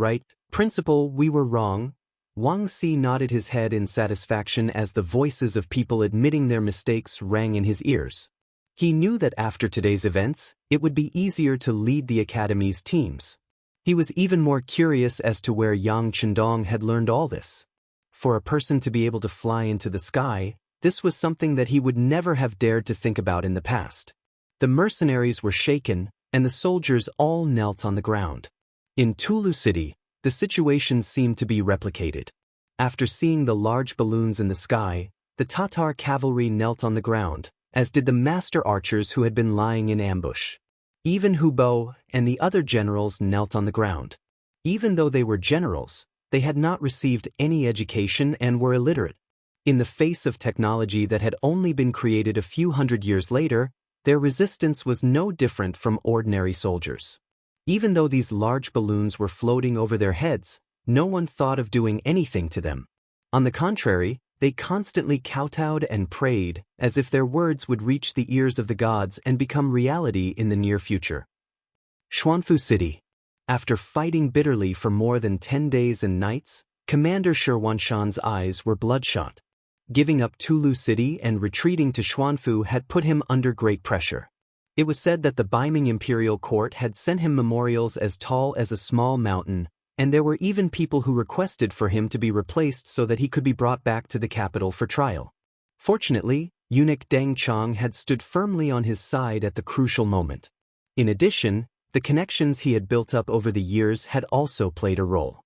Principal, we were wrong. Wang Xi nodded his head in satisfaction as the voices of people admitting their mistakes rang in his ears. He knew that after today's events, it would be easier to lead the academy's teams. He was even more curious as to where Yang Chendong had learned all this. For a person to be able to fly into the sky, this was something that he would never have dared to think about in the past. The mercenaries were shaken, and the soldiers all knelt on the ground. In Tulu City, the situation seemed to be replicated. After seeing the large balloons in the sky, the Tatar cavalry knelt on the ground, as did the master archers who had been lying in ambush. Even Hubo and the other generals knelt on the ground. Even though they were generals, they had not received any education and were illiterate. In the face of technology that had only been created a few hundred years later, their resistance was no different from ordinary soldiers. Even though these large balloons were floating over their heads, no one thought of doing anything to them. On the contrary, they constantly kowtowed and prayed, as if their words would reach the ears of the gods and become reality in the near future. Xuanfu City. After fighting bitterly for more than 10 days and nights, Commander Shi Wanshan's eyes were bloodshot. Giving up Tulu City and retreating to Xuanfu had put him under great pressure. It was said that the Beiming imperial court had sent him memorials as tall as a small mountain, and there were even people who requested for him to be replaced so that he could be brought back to the capital for trial. Fortunately, eunuch Deng Chong had stood firmly on his side at the crucial moment. In addition, the connections he had built up over the years had also played a role.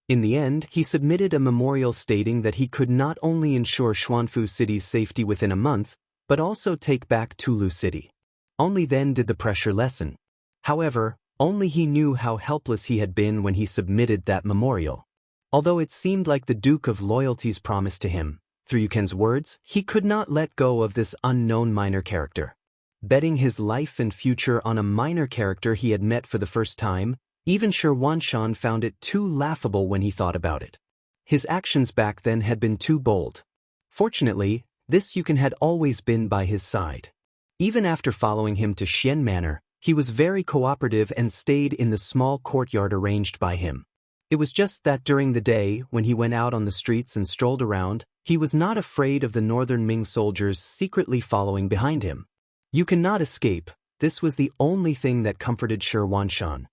In the end, he submitted a memorial stating that he could not only ensure Xuanfu City's safety within a month, but also take back Tulu City. Only then did the pressure lessen. However, only he knew how helpless he had been when he submitted that memorial. Although it seemed like the Duke of Loyalty's promise to him, through Yuken's words, he could not let go of this unknown minor character. Betting his life and future on a minor character he had met for the first time, even Shi Wanshan found it too laughable when he thought about it. His actions back then had been too bold. Fortunately, this Yuken had always been by his side. Even after following him to Xian Manor, he was very cooperative and stayed in the small courtyard arranged by him. It was just that during the day, when he went out on the streets and strolled around, he was not afraid of the northern Ming soldiers secretly following behind him. You cannot escape, this was the only thing that comforted Shi Wanshan.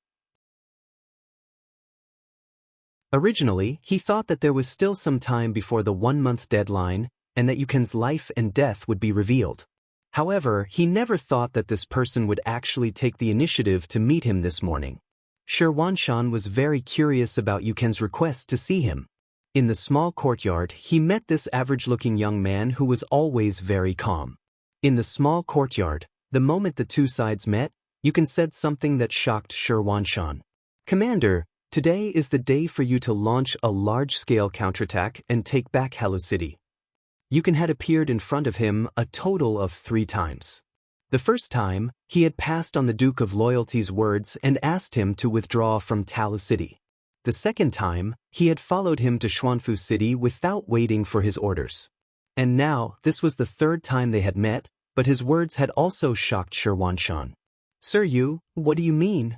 Originally, he thought that there was still some time before the 1-month deadline, and that Yuken's life and death would be revealed. However, he never thought that this person would actually take the initiative to meet him this morning. Shi Wanshan was very curious about Yuken's request to see him. In the small courtyard, he met this average-looking young man who was always very calm. In the small courtyard, the moment the two sides met, Yuken said something that shocked Shi Wanshan. "Commander, today is the day for you to launch a large-scale counterattack and take back Hello City." Yuken had appeared in front of him a total of 3 times. The first time, he had passed on the Duke of Loyalty's words and asked him to withdraw from Talu City. The second time, he had followed him to Xuanfu City without waiting for his orders. And now, this was the third time they had met, but his words had also shocked Shirwanshan. Sir Yu, what do you mean?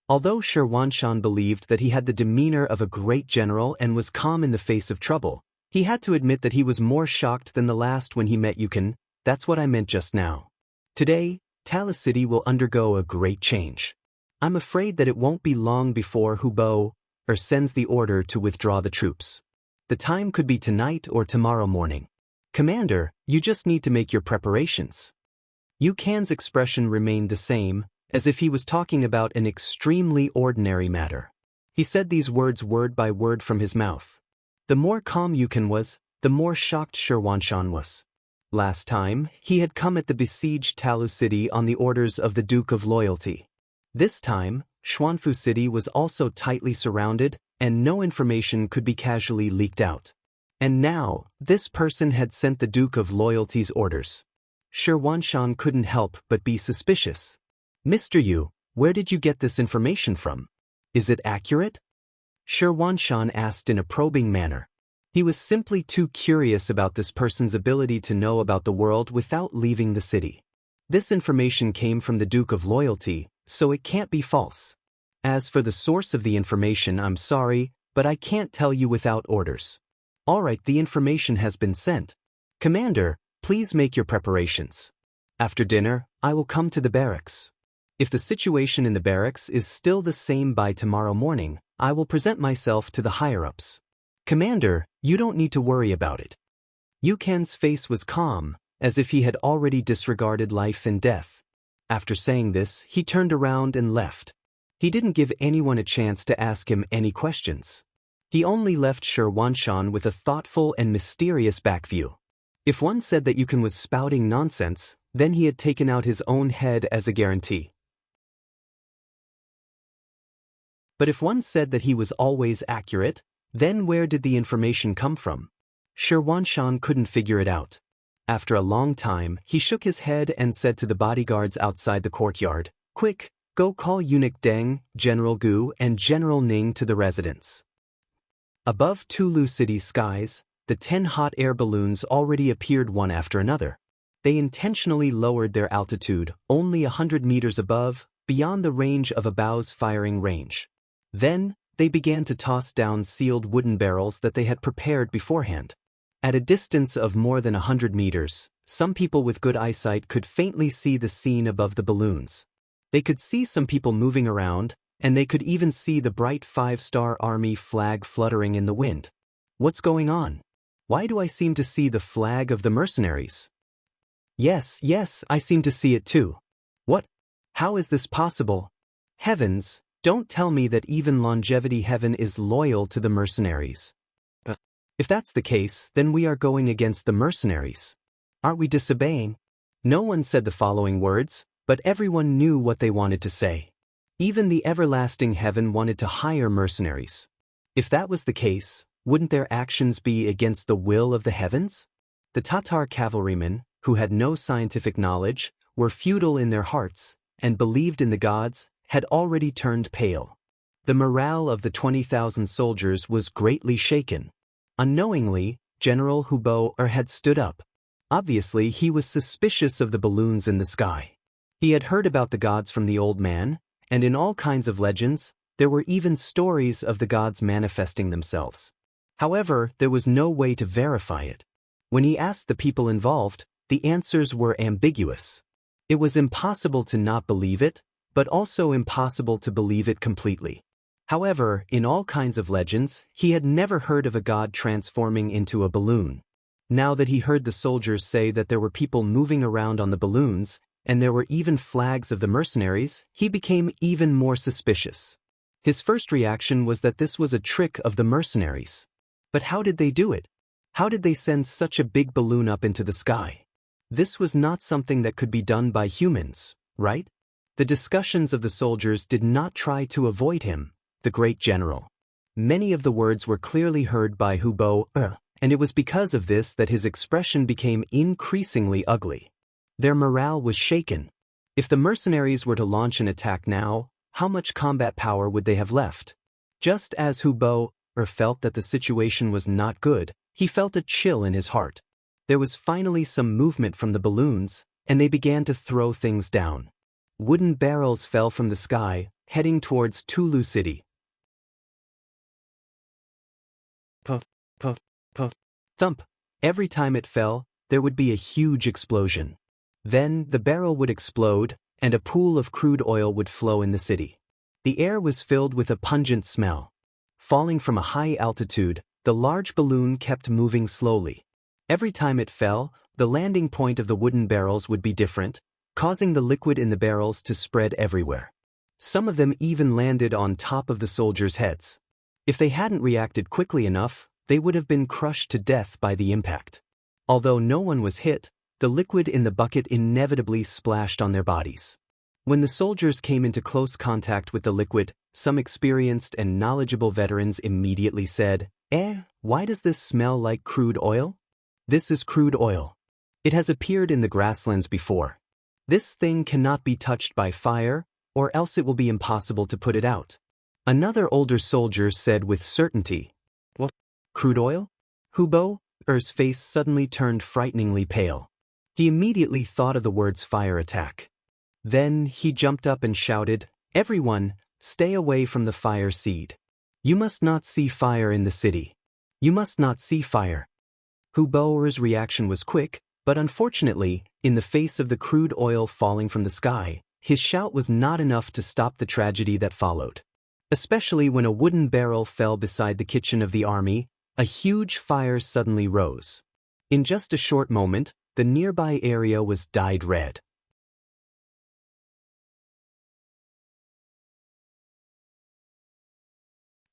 Although Shirwanshan believed that he had the demeanor of a great general and was calm in the face of trouble, he had to admit that he was more shocked than the last when he met Yukon. That's what I meant just now. Today, Talis City will undergo a great change. I'm afraid that it won't be long before Hubo sends the order to withdraw the troops. The time could be tonight or tomorrow morning. Commander, you just need to make your preparations. Yukan's expression remained the same, as if he was talking about an extremely ordinary matter. He said these words word by word from his mouth. The more calm Yukan was, the more shocked Shirwanshan was. Last time, he had come at the besieged Talu City on the orders of the Duke of Loyalty. This time, Xuanfu City was also tightly surrounded, and no information could be casually leaked out. And now, this person had sent the Duke of Loyalty's orders. Shirwanshan couldn't help but be suspicious. Mr. Yu, where did you get this information from? Is it accurate? Shirwanshan asked in a probing manner. He was simply too curious about this person's ability to know about the world without leaving the city. This information came from the Duke of Loyalty, so it can't be false. As for the source of the information, I'm sorry, but I can't tell you without orders. Alright, the information has been sent. Commander, please make your preparations. After dinner, I will come to the barracks. If the situation in the barracks is still the same by tomorrow morning, I will present myself to the higher-ups. Commander, you don't need to worry about it. Yukan's face was calm, as if he had already disregarded life and death. After saying this, he turned around and left. He didn't give anyone a chance to ask him any questions. He only left Shirwanshan with a thoughtful and mysterious backview. If one said that Yukan was spouting nonsense, then he had taken out his own head as a guarantee. But if one said that he was always accurate, then where did the information come from? Shirwanshan couldn't figure it out. After a long time, he shook his head and said to the bodyguards outside the courtyard, "Quick, go call Eunuch Deng, General Gu, and General Ning to the residence." Above Tulu City's skies, the 10 hot air balloons already appeared one after another. They intentionally lowered their altitude only 100 meters above, beyond the range of a bow's firing range. Then, they began to toss down sealed wooden barrels that they had prepared beforehand. At a distance of more than 100 meters, some people with good eyesight could faintly see the scene above the balloons. They could see some people moving around, and they could even see the bright 5-star army flag fluttering in the wind. What's going on? Why do I seem to see the flag of the mercenaries? Yes, I seem to see it too. What? How is this possible? Heavens, don't tell me that even Longevity Heaven is loyal to the mercenaries. If that's the case, then we are going against the mercenaries. Aren't we disobeying? No one said the following words, but everyone knew what they wanted to say. Even the Everlasting Heaven wanted to hire mercenaries. If that was the case, wouldn't their actions be against the will of the heavens? The Tatar cavalrymen, who had no scientific knowledge, were feudal in their hearts, and believed in the gods, had already turned pale. The morale of the 20,000 soldiers was greatly shaken. Unknowingly, General Hubo had stood up. Obviously, he was suspicious of the balloons in the sky. He had heard about the gods from the old man, and in all kinds of legends, there were even stories of the gods manifesting themselves. However, there was no way to verify it. When he asked the people involved, the answers were ambiguous. It was impossible to not believe it, but also impossible to believe it completely. However, in all kinds of legends, he had never heard of a god transforming into a balloon. Now that he heard the soldiers say that there were people moving around on the balloons, and there were even flags of the mercenaries, he became even more suspicious. His first reaction was that this was a trick of the mercenaries. But how did they do it? How did they send such a big balloon up into the sky? This was not something that could be done by humans, right? The discussions of the soldiers did not try to avoid him, the great general. Many of the words were clearly heard by Hubo, and it was because of this that his expression became increasingly ugly. Their morale was shaken. If the mercenaries were to launch an attack now, how much combat power would they have left? Just as Hubo felt that the situation was not good, he felt a chill in his heart. There was finally some movement from the balloons, and they began to throw things down. Wooden barrels fell from the sky, heading towards Tulu City. Puff, puff, puff, thump. Every time it fell, there would be a huge explosion. Then, the barrel would explode, and a pool of crude oil would flow in the city. The air was filled with a pungent smell. Falling from a high altitude, the large balloon kept moving slowly. Every time it fell, the landing point of the wooden barrels would be different, causing the liquid in the barrels to spread everywhere. Some of them even landed on top of the soldiers' heads. If they hadn't reacted quickly enough, they would have been crushed to death by the impact. Although no one was hit, the liquid in the bucket inevitably splashed on their bodies. When the soldiers came into close contact with the liquid, some experienced and knowledgeable veterans immediately said, why does this smell like crude oil? This is crude oil. It has appeared in the grasslands before. This thing cannot be touched by fire, or else it will be impossible to put it out. Another older soldier said with certainty, What? Crude oil? Hubo's face suddenly turned frighteningly pale. He immediately thought of the words fire attack. Then he jumped up and shouted, Everyone, stay away from the fire seed. You must not see fire in the city. You must not see fire. Hubo's reaction was quick, but unfortunately, in the face of the crude oil falling from the sky, his shout was not enough to stop the tragedy that followed. Especially when a wooden barrel fell beside the kitchen of the army, a huge fire suddenly rose. In just a short moment, the nearby area was dyed red.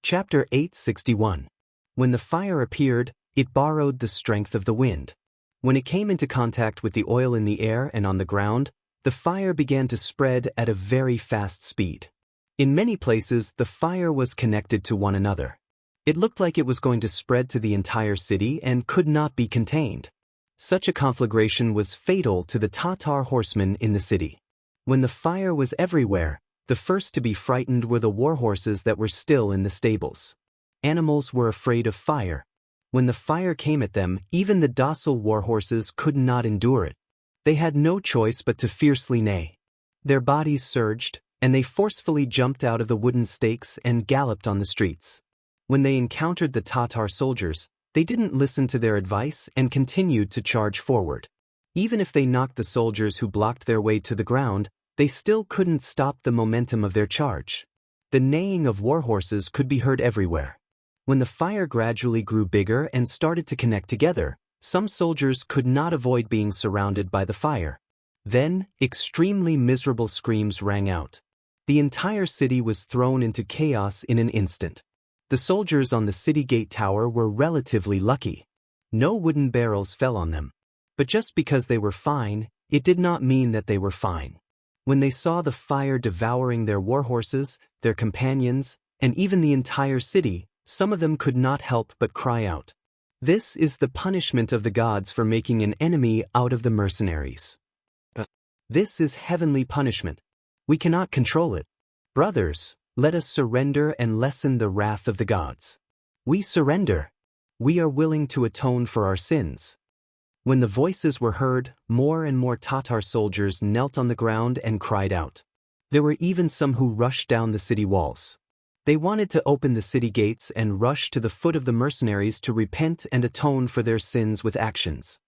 Chapter 861. When the fire appeared, it borrowed the strength of the wind. When it came into contact with the oil in the air and on the ground, the fire began to spread at a very fast speed. In many places, the fire was connected to one another. It looked like it was going to spread to the entire city and could not be contained. Such a conflagration was fatal to the Tatar horsemen in the city. When the fire was everywhere, the first to be frightened were the war horses that were still in the stables. Animals were afraid of fire. When the fire came at them, even the docile war horses could not endure it. They had no choice but to fiercely neigh. Their bodies surged, and they forcefully jumped out of the wooden stakes and galloped on the streets. When they encountered the Tatar soldiers, they didn't listen to their advice and continued to charge forward. Even if they knocked the soldiers who blocked their way to the ground, they still couldn't stop the momentum of their charge. The neighing of war horses could be heard everywhere. When the fire gradually grew bigger and started to connect together, some soldiers could not avoid being surrounded by the fire. Then, extremely miserable screams rang out. The entire city was thrown into chaos in an instant. The soldiers on the city gate tower were relatively lucky. No wooden barrels fell on them. But just because they were fine, it did not mean that they were fine. When they saw the fire devouring their war horses, their companions, and even the entire city, some of them could not help but cry out. This is the punishment of the gods for making an enemy out of the mercenaries. This is heavenly punishment. We cannot control it. Brothers, let us surrender and lessen the wrath of the gods. We surrender. We are willing to atone for our sins. When the voices were heard, more and more Tatar soldiers knelt on the ground and cried out. There were even some who rushed down the city walls. They wanted to open the city gates and rush to the foot of the mercenaries to repent and atone for their sins with actions.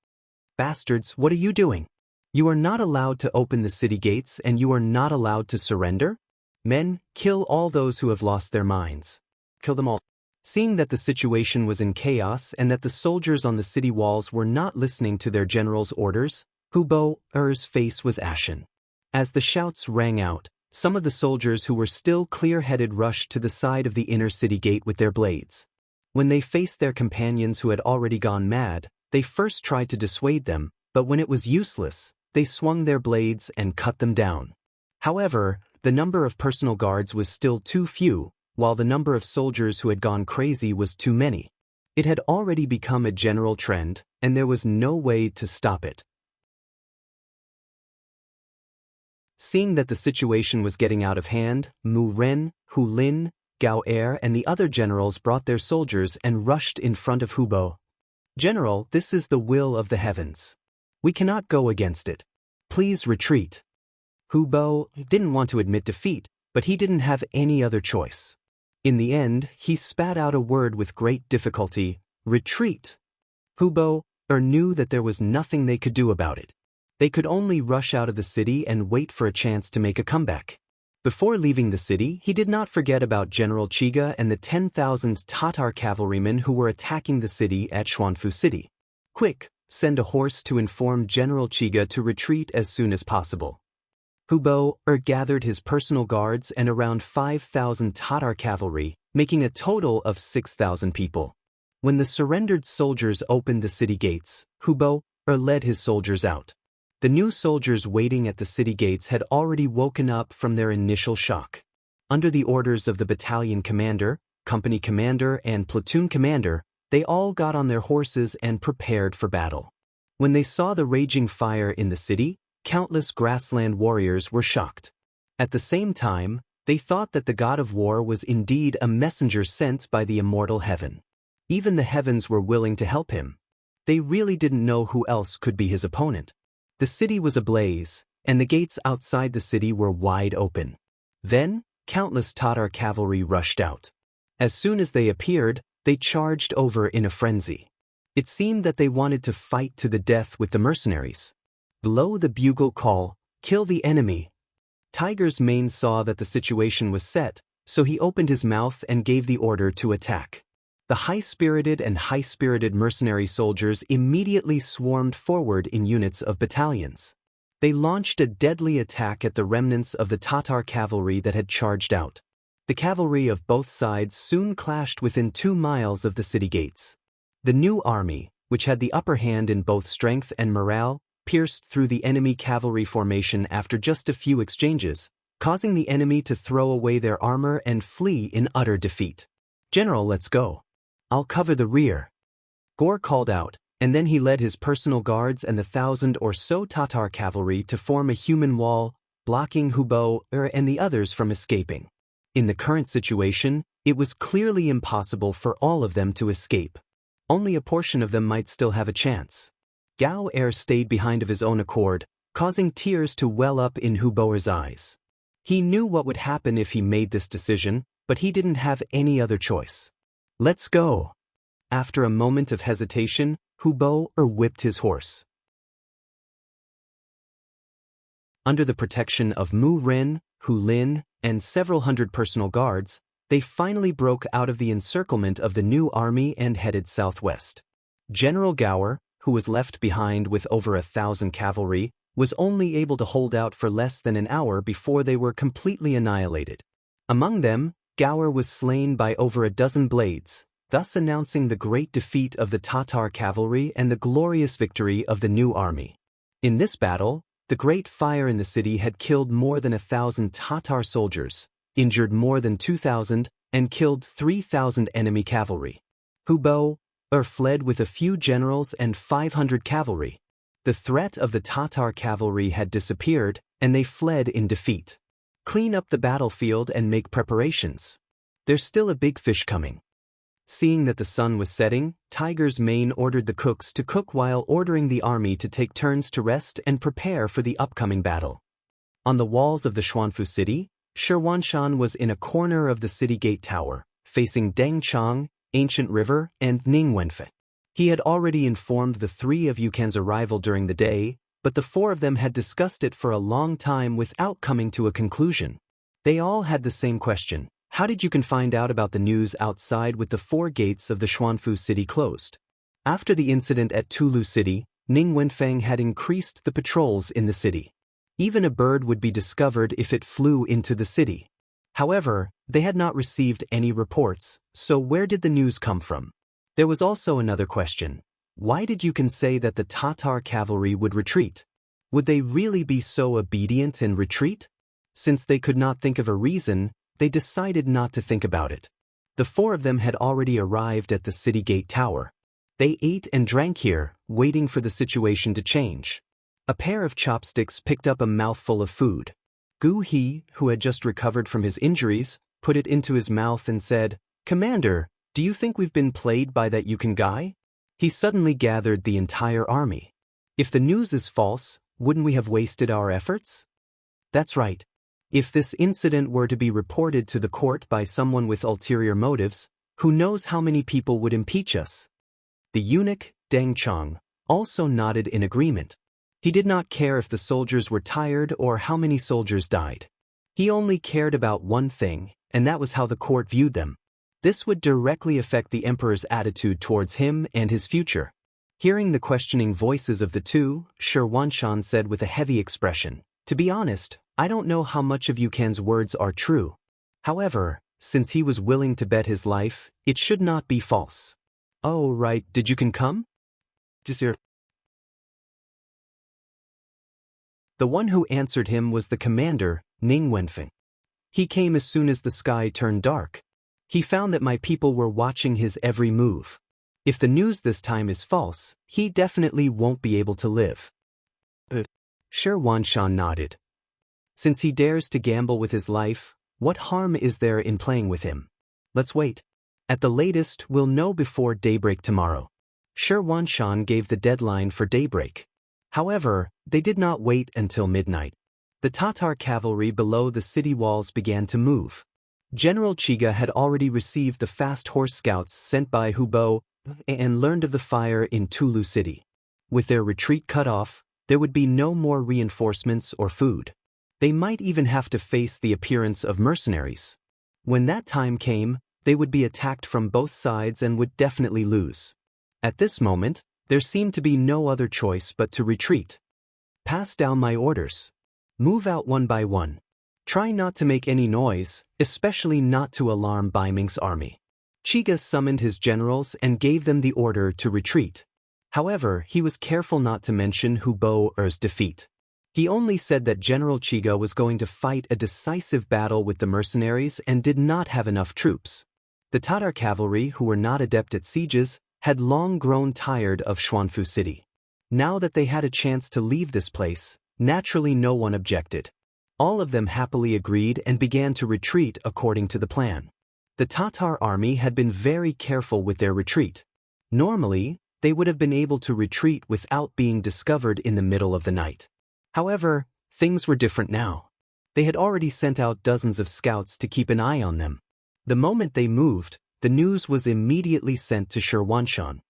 Bastards, what are you doing? You are not allowed to open the city gates and you are not allowed to surrender? Men, kill all those who have lost their minds. Kill them all. Seeing that the situation was in chaos and that the soldiers on the city walls were not listening to their general's orders, Hubo's face was ashen. As the shouts rang out, some of the soldiers who were still clear-headed rushed to the side of the inner city gate with their blades. When they faced their companions who had already gone mad, they first tried to dissuade them, but when it was useless, they swung their blades and cut them down. However, the number of personal guards was still too few, while the number of soldiers who had gone crazy was too many. It had already become a general trend, and there was no way to stop it. Seeing that the situation was getting out of hand, Mu Ren, Hu Lin, Gao Er and the other generals brought their soldiers and rushed in front of Hubo. "General, this is the will of the heavens. We cannot go against it. Please retreat." Hu Bo didn't want to admit defeat, but he didn't have any other choice. In the end, he spat out a word with great difficulty: retreat. Hu Bo knew that there was nothing they could do about it. They could only rush out of the city and wait for a chance to make a comeback. Before leaving the city, he did not forget about General Chiga and the 10,000 Tatar cavalrymen who were attacking the city at Xuanfu City. "Quick, send a horse to inform General Chiga to retreat as soon as possible." Hu Bo gathered his personal guards and around 5,000 Tatar cavalry, making a total of 6,000 people. When the surrendered soldiers opened the city gates, Hu Bo led his soldiers out. The new soldiers waiting at the city gates had already woken up from their initial shock. Under the orders of the battalion commander, company commander, and platoon commander, they all got on their horses and prepared for battle. When they saw the raging fire in the city, countless grassland warriors were shocked. At the same time, they thought that the god of war was indeed a messenger sent by the immortal heaven. Even the heavens were willing to help him. They really didn't know who else could be his opponent. The city was ablaze, and the gates outside the city were wide open. Then, countless Tatar cavalry rushed out. As soon as they appeared, they charged over in a frenzy. It seemed that they wanted to fight to the death with the mercenaries. Blow the bugle call, kill the enemy. Tiger's Mane saw that the situation was set, so he opened his mouth and gave the order to attack. The high-spirited and high-spirited mercenary soldiers immediately swarmed forward in units of battalions. They launched a deadly attack at the remnants of the Tatar cavalry that had charged out. The cavalry of both sides soon clashed within 2 miles of the city gates. The new army, which had the upper hand in both strength and morale, pierced through the enemy cavalry formation after just a few exchanges, causing the enemy to throw away their armor and flee in utter defeat. "General, let's go. I'll cover the rear," Gore called out, and then he led his personal guards and the 1,000 or so Tatar cavalry to form a human wall, blocking Hu Bo and the others from escaping. In the current situation, it was clearly impossible for all of them to escape. Only a portion of them might still have a chance. Gao stayed behind of his own accord, causing tears to well up in Hu Bo's eyes. He knew what would happen if he made this decision, but he didn't have any other choice. "Let's go." After a moment of hesitation, Hu Bo whipped his horse. Under the protection of Mu Ren, Hu Lin, and several hundred personal guards, they finally broke out of the encirclement of the new army and headed southwest. General Gower, who was left behind with over 1,000 cavalry, was only able to hold out for less than an hour before they were completely annihilated. Among them, Gower was slain by over a dozen blades, thus announcing the great defeat of the Tatar cavalry and the glorious victory of the new army. In this battle, the great fire in the city had killed more than 1,000 Tatar soldiers, injured more than 2,000, and killed 3,000 enemy cavalry. Hu Bo fled with a few generals and 500 cavalry. The threat of the Tatar cavalry had disappeared, and they fled in defeat. Clean up the battlefield and make preparations. There's still a big fish coming. Seeing that the sun was setting, Tiger's Mane ordered the cooks to cook while ordering the army to take turns to rest and prepare for the upcoming battle. On the walls of the Xuanfu city, Shi Wanshan was in a corner of the city gate tower, facing Dengchang, Ancient River, and Ningwenfei. He had already informed the 3 of Yukan's arrival during the day, but the 4 of them had discussed it for a long time without coming to a conclusion. They all had the same question: how did Yukan find out about the news outside with the 4 gates of the Xuanfu city closed? After the incident at Tulu City, Ning Wenfeng had increased the patrols in the city. Even a bird would be discovered if it flew into the city. However, they had not received any reports, so where did the news come from? There was also another question. Why did Yukan say that the Tatar cavalry would retreat? Would they really be so obedient and retreat? Since they could not think of a reason, they decided not to think about it. The 4 of them had already arrived at the city gate tower. They ate and drank here, waiting for the situation to change. A pair of chopsticks picked up a mouthful of food. Gu He, who had just recovered from his injuries, put it into his mouth and said, "Commander, do you think we've been played by that Yukan guy? He suddenly gathered the entire army. If the news is false, wouldn't we have wasted our efforts? That's right. If this incident were to be reported to the court by someone with ulterior motives, who knows how many people would impeach us? The eunuch, Deng Chang, also nodded in agreement. He did not care if the soldiers were tired or how many soldiers died. He only cared about one thing, and that was how the court viewed them. This would directly affect the emperor's attitude towards him and his future. Hearing the questioning voices of the two, Xianxia said with a heavy expression, "To be honest, I don't know how much of Yukan's words are true. However, since he was willing to bet his life, it should not be false." "Oh right, did Yukan come?" "Just here." The one who answered him was the commander, Ning Wenfeng. "He came as soon as the sky turned dark. He found that my people were watching his every move. If the news this time is false, he definitely won't be able to live." Xianxia nodded. "Since he dares to gamble with his life, what harm is there in playing with him? Let's wait. At the latest, we'll know before daybreak tomorrow." Xianxia gave the deadline for daybreak. However, they did not wait until midnight. The Tatar cavalry below the city walls began to move. General Chiga had already received the fast horse scouts sent by Hubo and learned of the fire in Tulu City. With their retreat cut off, there would be no more reinforcements or food. They might even have to face the appearance of mercenaries. When that time came, they would be attacked from both sides and would definitely lose. At this moment, there seemed to be no other choice but to retreat. "Pass down my orders. Move out one by one. Try not to make any noise, especially not to alarm Bai Ming's army." Chiga summoned his generals and gave them the order to retreat. However, he was careful not to mention Hubo Er's defeat. He only said that General Chiga was going to fight a decisive battle with the mercenaries and did not have enough troops. The Tatar cavalry, who were not adept at sieges, had long grown tired of Xuanfu City. Now that they had a chance to leave this place, naturally no one objected. All of them happily agreed and began to retreat according to the plan. The Tatar army had been very careful with their retreat. Normally, they would have been able to retreat without being discovered in the middle of the night. However, things were different now. They had already sent out dozens of scouts to keep an eye on them. The moment they moved, the news was immediately sent to Xianxia.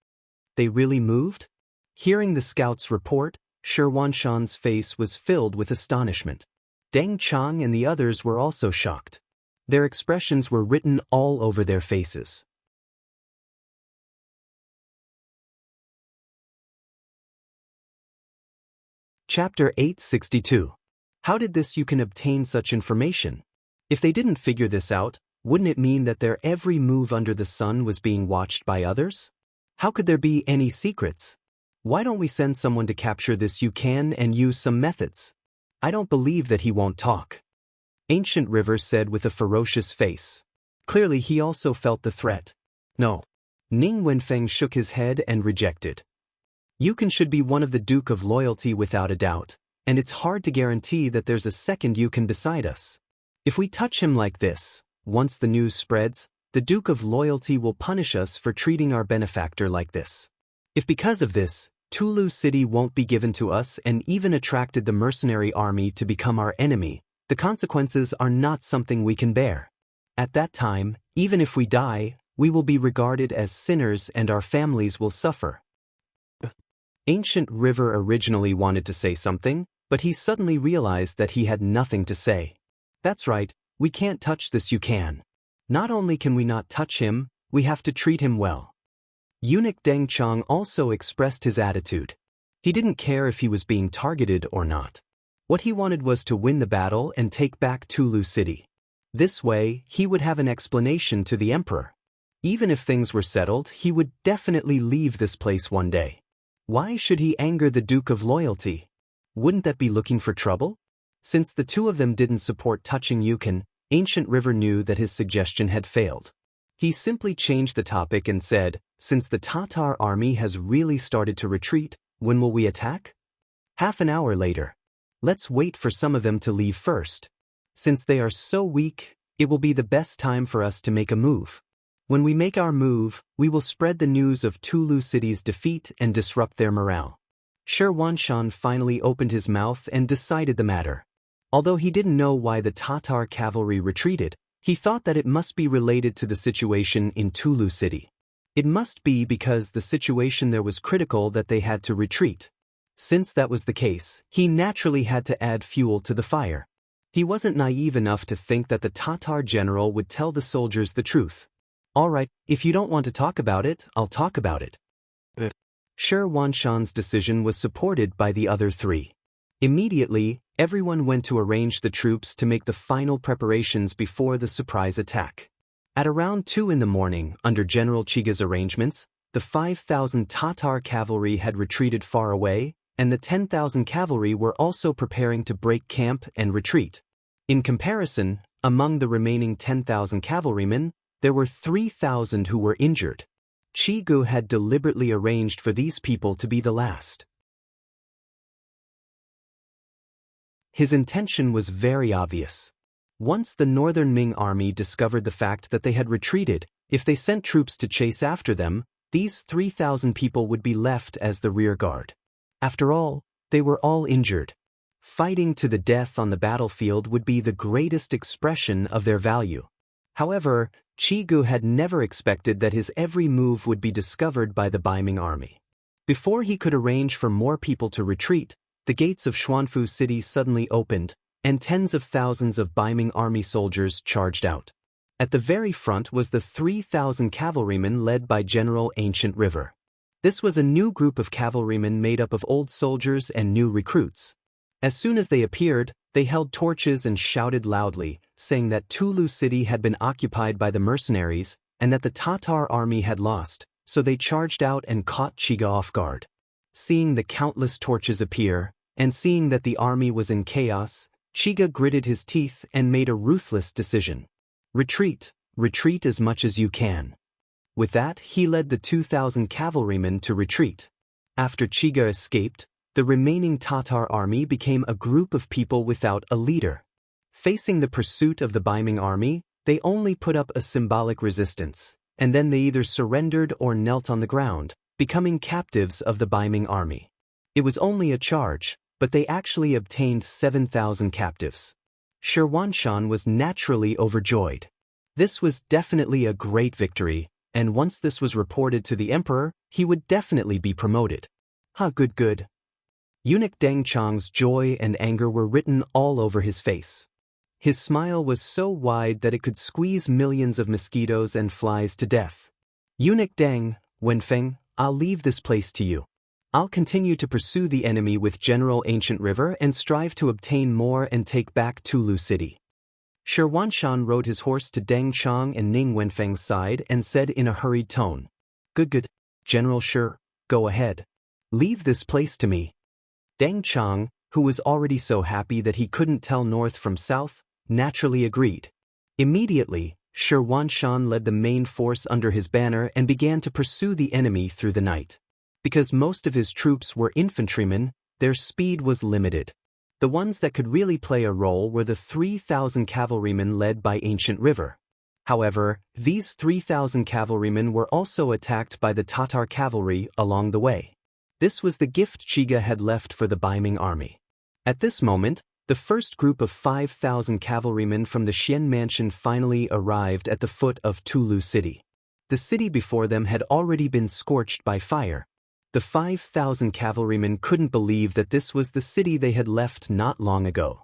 They really moved? Hearing the scouts' report, Xianxia's face was filled with astonishment. Deng Chang and the others were also shocked. Their expressions were written all over their faces. Chapter 862. How did this Yukan obtain such information? If they didn't figure this out, wouldn't it mean that their every move under the sun was being watched by others? How could there be any secrets? Why don't we send someone to capture this Yukan and use some methods? I don't believe that he won't talk. Ancient River said with a ferocious face. Clearly he also felt the threat. No. Ning Wenfeng shook his head and rejected. Yukan should be one of the Duke of Loyalty without a doubt, and it's hard to guarantee that there's a second Yukan beside us. If we touch him like this, once the news spreads, the Duke of Loyalty will punish us for treating our benefactor like this. If because of this, Tulu City won't be given to us and even attracted the mercenary army to become our enemy, the consequences are not something we can bear. At that time, even if we die, we will be regarded as sinners and our families will suffer. Ancient River originally wanted to say something, but he suddenly realized that he had nothing to say. That's right, we can't touch this Yukan. Not only can we not touch him, we have to treat him well. Eunuch Deng Chang also expressed his attitude. He didn't care if he was being targeted or not. What he wanted was to win the battle and take back Tulu City. This way, he would have an explanation to the emperor. Even if things were settled, he would definitely leave this place one day. Why should he anger the Duke of Loyalty? Wouldn't that be looking for trouble? Since the two of them didn't support touching Yukan, Ancient River knew that his suggestion had failed. He simply changed the topic and said, "Since the Tatar army has really started to retreat, when will we attack?" Half an hour later. Let's wait for some of them to leave first. Since they are so weak, it will be the best time for us to make a move. When we make our move, we will spread the news of Tulu City's defeat and disrupt their morale. Shi Wanshan finally opened his mouth and decided the matter. Although he didn't know why the Tatar cavalry retreated, he thought that it must be related to the situation in Tulu City. It must be because the situation there was critical that they had to retreat. Since that was the case, he naturally had to add fuel to the fire. He wasn't naive enough to think that the Tatar general would tell the soldiers the truth. All right, if you don't want to talk about it, I'll talk about it. Shi Wanshan's decision was supported by the other three. Immediately, everyone went to arrange the troops to make the final preparations before the surprise attack. At around 2 in the morning, under General Chiga's arrangements, the 5,000 Tatar cavalry had retreated far away, and the 10,000 cavalry were also preparing to break camp and retreat. In comparison, among the remaining 10,000 cavalrymen, there were 3,000 who were injured. Chigu had deliberately arranged for these people to be the last. His intention was very obvious. Once the Northern Ming army discovered the fact that they had retreated, if they sent troops to chase after them, these 3,000 people would be left as the rear guard. After all, they were all injured. Fighting to the death on the battlefield would be the greatest expression of their value. However, Chigu had never expected that his every move would be discovered by the Baiming army. Before he could arrange for more people to retreat, the gates of Xuanfu City suddenly opened, and tens of thousands of Baiming army soldiers charged out. At the very front was the 3,000 cavalrymen led by General Ancient River. This was a new group of cavalrymen made up of old soldiers and new recruits. As soon as they appeared, they held torches and shouted loudly, saying that Tulu City had been occupied by the mercenaries and that the Tatar army had lost, so they charged out and caught Chiga off guard. Seeing the countless torches appear, and seeing that the army was in chaos, Chiga gritted his teeth and made a ruthless decision. Retreat, retreat as much as you can. With that, he led the 2,000 cavalrymen to retreat. After Chiga escaped, the remaining Tatar army became a group of people without a leader. Facing the pursuit of the Baiming army, they only put up a symbolic resistance, and then they either surrendered or knelt on the ground, becoming captives of the Baiming army. It was only a charge, but they actually obtained 7,000 captives. Shi Wanshan was naturally overjoyed. This was definitely a great victory, and once this was reported to the emperor, he would definitely be promoted. Good. Eunuch Deng Chang's joy and anger were written all over his face. His smile was so wide that it could squeeze millions of mosquitoes and flies to death. Eunuch Deng, Wenfeng, I'll leave this place to you. I'll continue to pursue the enemy with General Ancient River and strive to obtain more and take back Tulu City. Shi Wanshan rode his horse to Deng Chang and Ning Wenfeng's side and said in a hurried tone, Good, General Shi, go ahead. Leave this place to me. Deng Chang, who was already so happy that he couldn't tell north from south, naturally agreed. Immediately, Shi Wanshan led the main force under his banner and began to pursue the enemy through the night. Because most of his troops were infantrymen, their speed was limited. The ones that could really play a role were the 3,000 cavalrymen led by Ancient River. However, these 3,000 cavalrymen were also attacked by the Tatar cavalry along the way. This was the gift Chiga had left for the Baiming army. At this moment, the first group of 5,000 cavalrymen from the Xian mansion finally arrived at the foot of Tulu City. The city before them had already been scorched by fire. The 5,000 cavalrymen couldn't believe that this was the city they had left not long ago.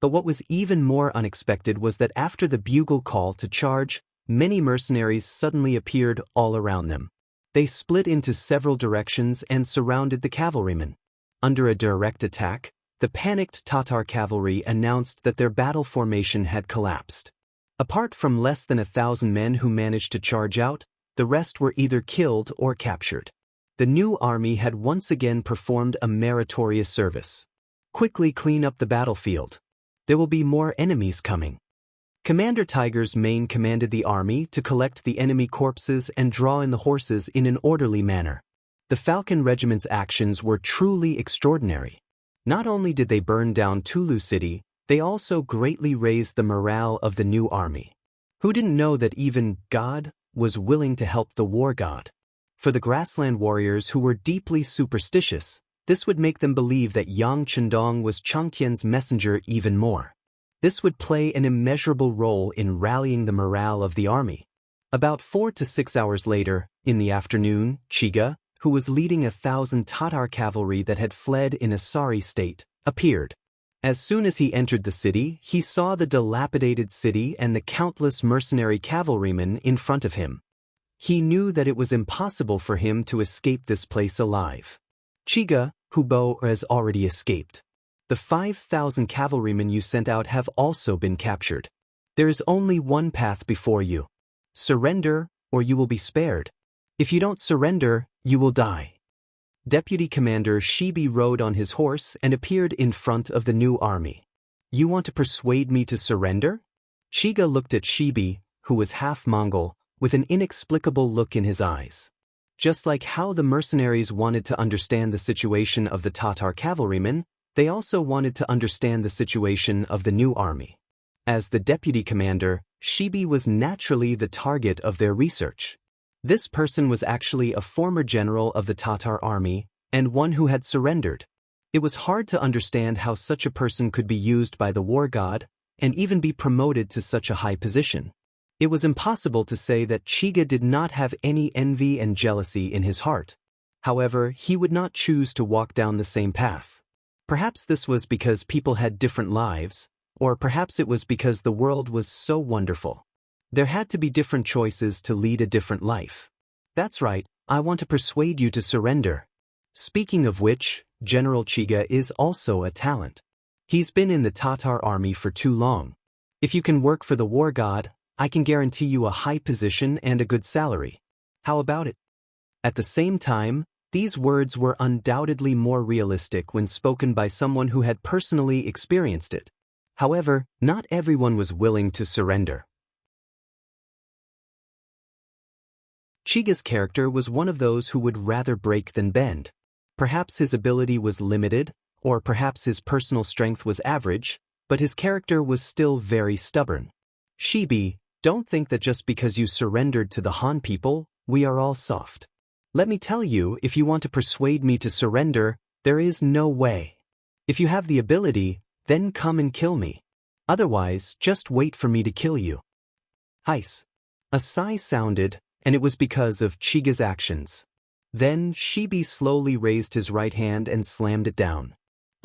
But what was even more unexpected was that after the bugle call to charge, many mercenaries suddenly appeared all around them. They split into several directions and surrounded the cavalrymen. Under a direct attack, the panicked Tatar cavalry announced that their battle formation had collapsed. Apart from less than 1,000 men who managed to charge out, the rest were either killed or captured. The new army had once again performed a meritorious service. Quickly clean up the battlefield. There will be more enemies coming. Commander Tiger's Mane commanded the army to collect the enemy corpses and draw in the horses in an orderly manner. The Falcon Regiment's actions were truly extraordinary. Not only did they burn down Tulu City, They also greatly raised the morale of the new army. Who didn't know that even God was willing to help the war god? For the grassland warriors who were deeply superstitious, this would make them believe that Yang Chendong was Changtian's messenger even more. This would play an immeasurable role in rallying the morale of the army. About 4 to 6 hours later, in the afternoon, Chiga, who was leading 1,000 Tatar cavalry that had fled in a sorry state, appeared. As soon as he entered the city, he saw the dilapidated city and the countless mercenary cavalrymen in front of him. He knew that it was impossible for him to escape this place alive. Chiga, Hubo has already escaped. The 5,000 cavalrymen you sent out have also been captured. There is only one path before you. Surrender, or you will be spared. If you don't surrender, you will die. Deputy Commander Shibi rode on his horse and appeared in front of the new army. You want to persuade me to surrender? Chiga looked at Shibi, who was half Mongol, with an inexplicable look in his eyes. Just like how the mercenaries wanted to understand the situation of the Tatar cavalrymen, they also wanted to understand the situation of the new army. As the deputy commander, Shibi was naturally the target of their research. This person was actually a former general of the Tatar army, and one who had surrendered. It was hard to understand how such a person could be used by the war god, and even be promoted to such a high position. It was impossible to say that Chiga did not have any envy and jealousy in his heart. However, he would not choose to walk down the same path. Perhaps this was because people had different lives, or perhaps it was because the world was so wonderful. There had to be different choices to lead a different life. That's right, I want to persuade you to surrender. Speaking of which, General Chiga is also a talent. He's been in the Tatar army for too long. If you can work for the war god, I can guarantee you a high position and a good salary. How about it? At the same time, these words were undoubtedly more realistic when spoken by someone who had personally experienced it. However, not everyone was willing to surrender. Chiga's character was one of those who would rather break than bend. Perhaps his ability was limited, or perhaps his personal strength was average, but his character was still very stubborn. Shibi, don't think that just because you surrendered to the Han people, we are all soft. Let me tell you, if you want to persuade me to surrender, there is no way. If you have the ability, then come and kill me. Otherwise, just wait for me to kill you. Ice. A sigh sounded, and it was because of Chiga's actions. Then Shibi slowly raised his right hand and slammed it down.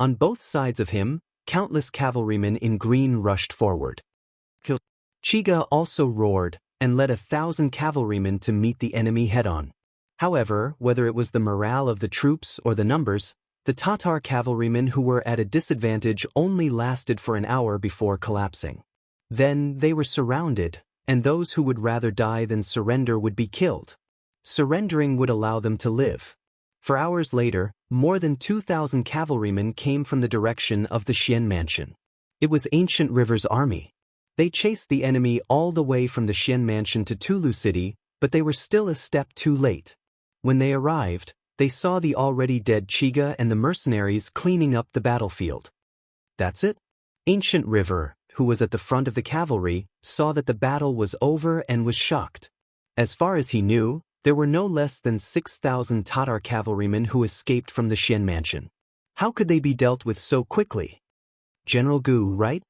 On both sides of him, countless cavalrymen in green rushed forward. Chiga also roared and led 1,000 cavalrymen to meet the enemy head-on. However, whether it was the morale of the troops or the numbers, the Tatar cavalrymen who were at a disadvantage only lasted for an hour before collapsing. Then they were surrounded, and those who would rather die than surrender would be killed. Surrendering would allow them to live. For hours later, more than 2,000 cavalrymen came from the direction of the Xian mansion. It was Ancient River's army. They chased the enemy all the way from the Xian mansion to Tulu City, but they were still a step too late. When they arrived, they saw the already dead Chiga and the mercenaries cleaning up the battlefield. That's it? Ancient River, who was at the front of the cavalry, saw that the battle was over and was shocked. As far as he knew, there were no less than 6,000 Tatar cavalrymen who escaped from the Xian mansion. How could they be dealt with so quickly? General Gu, right?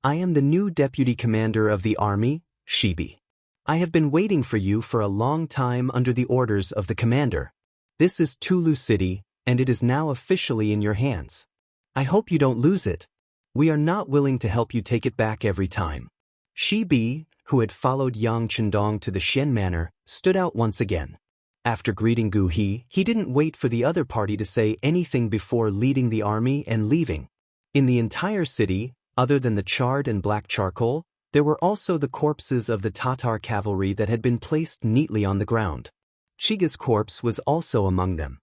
I am the new deputy commander of the army, Shibi. I have been waiting for you for a long time under the orders of the commander. This is Tulu City, and it is now officially in your hands. I hope you don't lose it. We are not willing to help you take it back every time. Shibi, who had followed Yang Chendong to the Xian Manor, stood out once again. After greeting Gu He didn't wait for the other party to say anything before leading the army and leaving. In the entire city, other than the charred and black charcoal, there were also the corpses of the Tatar cavalry that had been placed neatly on the ground. Chiga's corpse was also among them.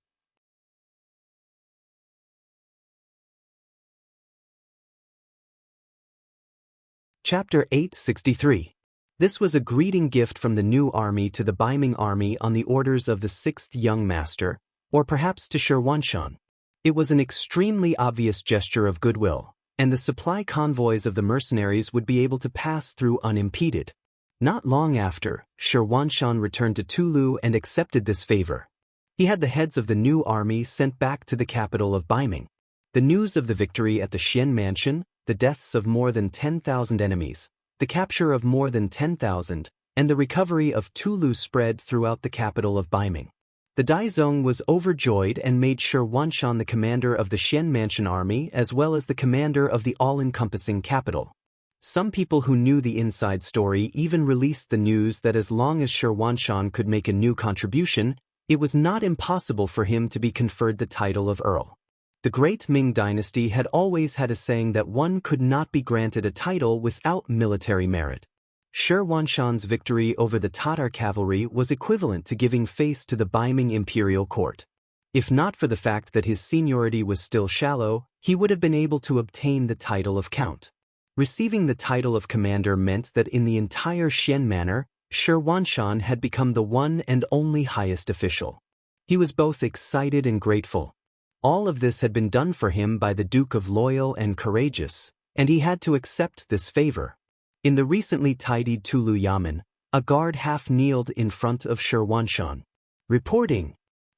Chapter 863. This was a greeting gift from the new army to the Baiming army on the orders of the 6th young master, or perhaps to Shi Wanshan. It was an extremely obvious gesture of goodwill, and the supply convoys of the mercenaries would be able to pass through unimpeded. Not long after, Xianxia returned to Tulu and accepted this favor. He had the heads of the new army sent back to the capital of Baiming. The news of the victory at the Xian mansion, the deaths of more than 10,000 enemies, the capture of more than 10,000, and the recovery of Tulu spread throughout the capital of Baiming. The Daizong was overjoyed and made Xianxia the commander of the Xian mansion army as well as the commander of the all-encompassing capital. Some people who knew the inside story even released the news that as long as Xianxia could make a new contribution, it was not impossible for him to be conferred the title of Earl. The great Ming dynasty had always had a saying that one could not be granted a title without military merit. Xianxia's victory over the Tatar cavalry was equivalent to giving face to the Baiming imperial court. If not for the fact that his seniority was still shallow, he would have been able to obtain the title of count. Receiving the title of commander meant that in the entire Xian manor, Xianxia had become the one and only highest official. He was both excited and grateful. All of this had been done for him by the Duke of Loyal and Courageous, and he had to accept this favor. In the recently tidied Tulu Yamen, a guard half-kneeled in front of Xianxia. Reporting,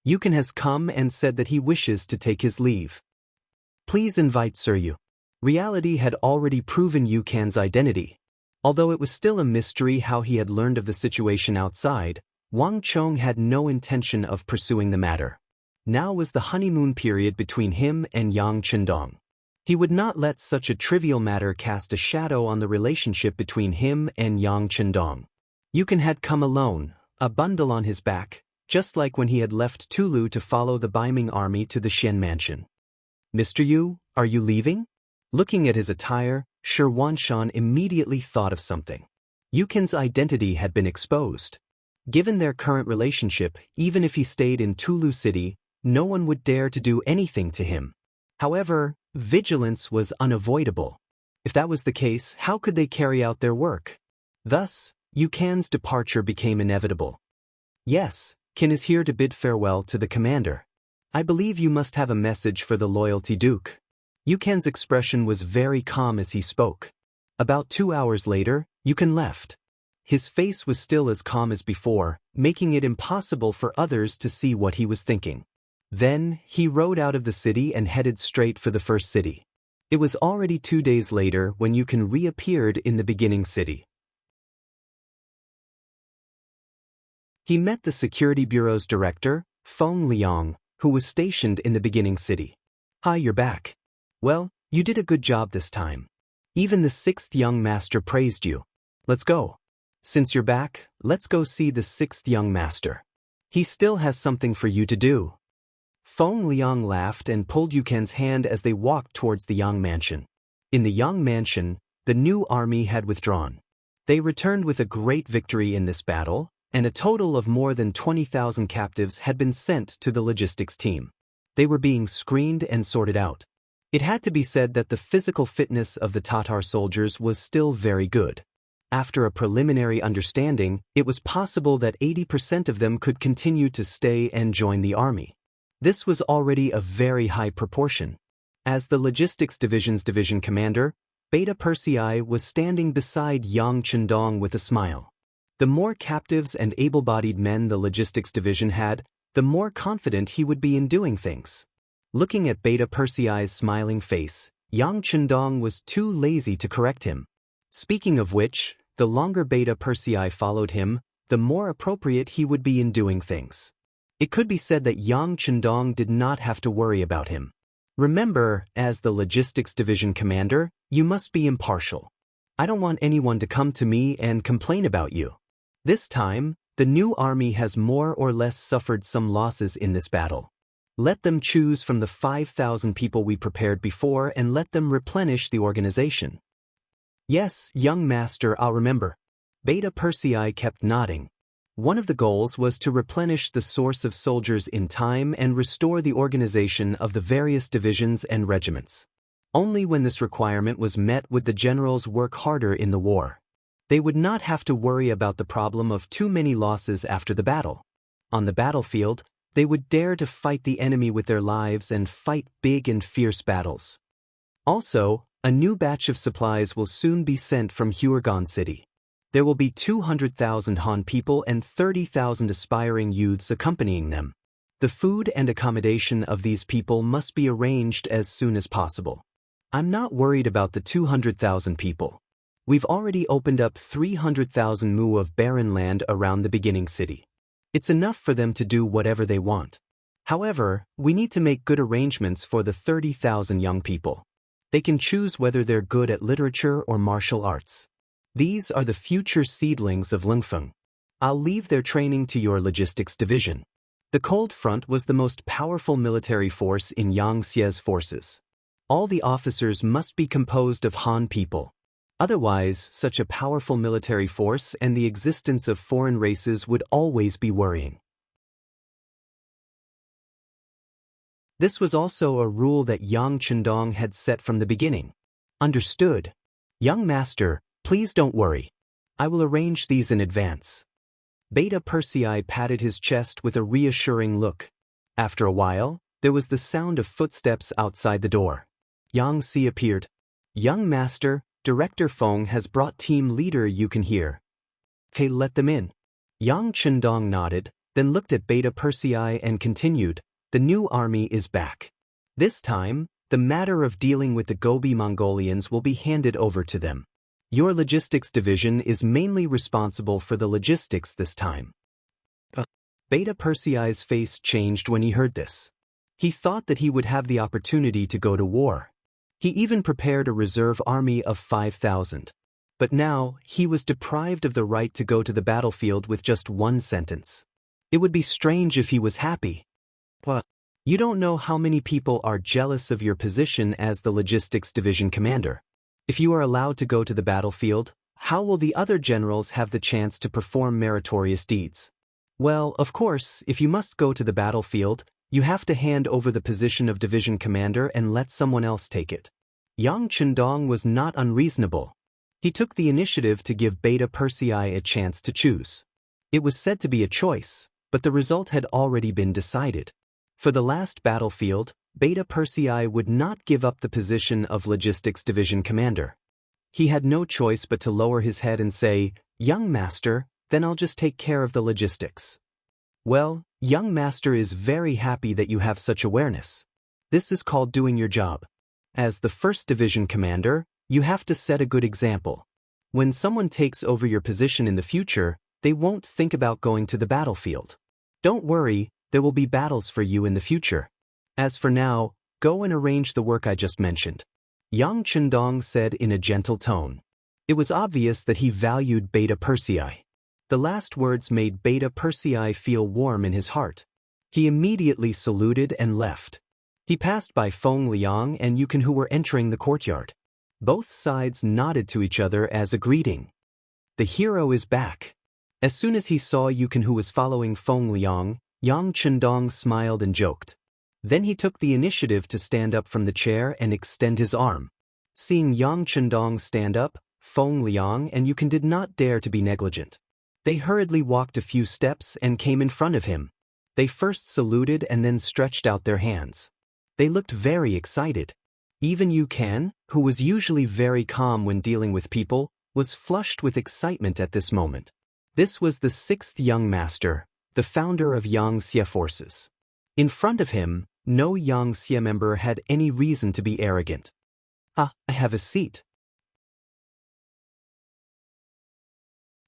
Yukan has come and said that he wishes to take his leave. Please invite Sir Yu. Reality had already proven Yukan's identity. Although it was still a mystery how he had learned of the situation outside, Wang Chong had no intention of pursuing the matter. Now was the honeymoon period between him and Yang Chendong. He would not let such a trivial matter cast a shadow on the relationship between him and Yang Chendong. Yukan had come alone, a bundle on his back, just like when he had left Tulu to follow the Baiming army to the Xian mansion. Mr. Yu, are you leaving? Looking at his attire, Xianxia immediately thought of something. Yukan's identity had been exposed. Given their current relationship, even if he stayed in Tulu City, no one would dare to do anything to him. However, vigilance was unavoidable. If that was the case, how could they carry out their work? Thus, Yukan's departure became inevitable. Yes, Qin is here to bid farewell to the commander. I believe you must have a message for the loyalty Duke. Yukan's expression was very calm as he spoke. About 2 hours later, Yukan left. His face was still as calm as before, making it impossible for others to see what he was thinking. Then, he rode out of the city and headed straight for the first city. It was already 2 days later when Yukan reappeared in the beginning city. He met the Security Bureau's director, Feng Liang, who was stationed in the beginning city. Hi, you're back. Well, you did a good job this time. Even the 6th young master praised you. Let's go. Since you're back, let's go see the 6th young master. He still has something for you to do. Feng Liang laughed and pulled Yukan's hand as they walked towards the Yang mansion. In the Yang mansion, the new army had withdrawn. They returned with a great victory in this battle, and a total of more than 20,000 captives had been sent to the logistics team. They were being screened and sorted out. It had to be said that the physical fitness of the Tatar soldiers was still very good. After a preliminary understanding, it was possible that 80% of them could continue to stay and join the army. This was already a very high proportion. As the Logistics Division's division commander, Beta Persei was standing beside Yang Chendong with a smile. The more captives and able-bodied men the Logistics Division had, the more confident he would be in doing things. Looking at Beta Persei's smiling face, Yang Chendong was too lazy to correct him. Speaking of which, the longer Beta Persei followed him, the more appropriate he would be in doing things. It could be said that Yang Chendong did not have to worry about him. Remember, as the Logistics Division commander, you must be impartial. I don't want anyone to come to me and complain about you. This time, the new army has more or less suffered some losses in this battle. Let them choose from the 5,000 people we prepared before and let them replenish the organization. Yes, young master, I'll remember. Beta Persei kept nodding. One of the goals was to replenish the source of soldiers in time and restore the organization of the various divisions and regiments. Only when this requirement was met would the generals work harder in the war. They would not have to worry about the problem of too many losses after the battle. On the battlefield, they would dare to fight the enemy with their lives and fight big and fierce battles. Also, A new batch of supplies will soon be sent from Huergon City. There will be 200,000 Han people and 30,000 aspiring youths accompanying them. The food and accommodation of these people must be arranged as soon as possible. I'm not worried about the 200,000 people. We've already opened up 300,000 mu of barren land around the beginning city. It's enough for them to do whatever they want. However, we need to make good arrangements for the 30,000 young people. They can choose whether they're good at literature or martial arts. These are the future seedlings of Lingfeng. I'll leave their training to your logistics division. The Cold Front was the most powerful military force in Xianxia's forces. All the officers must be composed of Han people. Otherwise, such a powerful military force and the existence of foreign races would always be worrying. This was also a rule that Yang Chendong had set from the beginning. Understood. Young master, please don't worry. I will arrange these in advance. Beta Persei patted his chest with a reassuring look. After a while, there was the sound of footsteps outside the door. Yang Si appeared. Young master, Director Feng has brought team leader you can hear. Okay, let them in. Yang Chendong nodded, then looked at Beta Persei and continued, the new army is back. This time, the matter of dealing with the Gobi Mongolians will be handed over to them. Your logistics division is mainly responsible for the logistics this time. Beta Persei's face changed when he heard this. He thought that he would have the opportunity to go to war. He even prepared a reserve army of 5,000. But now, he was deprived of the right to go to the battlefield with just one sentence. It would be strange if he was happy. But you don't know how many people are jealous of your position as the logistics division commander. If you are allowed to go to the battlefield, how will the other generals have the chance to perform meritorious deeds? Well, of course, if you must go to the battlefield, you have to hand over the position of division commander and let someone else take it. Yang Chendong was not unreasonable. He took the initiative to give Beta Persei a chance to choose. It was said to be a choice, but the result had already been decided. For the last battlefield, Beta Persei would not give up the position of Logistics Division Commander. He had no choice but to lower his head and say, Young Master, then I'll just take care of the logistics. Well, Young Master is very happy that you have such awareness. This is called doing your job. As the First Division Commander, you have to set a good example. When someone takes over your position in the future, they won't think about going to the battlefield. Don't worry, there will be battles for you in the future. As for now, go and arrange the work I just mentioned. Yang Chendong said in a gentle tone. It was obvious that he valued Beta Persei. The last words made Beta Persei feel warm in his heart. He immediately saluted and left. He passed by Feng Liang and Yukin who were entering the courtyard. Both sides nodded to each other as a greeting. The hero is back. As soon as he saw Yukin who was following Feng Liang, Yang Chendong smiled and joked. Then he took the initiative to stand up from the chair and extend his arm. Seeing Yang Chendong stand up, Feng Liang and Yukin did not dare to be negligent. They hurriedly walked a few steps and came in front of him. They first saluted and then stretched out their hands. They looked very excited. Even Yukan, who was usually very calm when dealing with people, was flushed with excitement at this moment. This was the sixth young master, the founder of Xianxia forces. In front of him, no Xianxia member had any reason to be arrogant. I have a seat.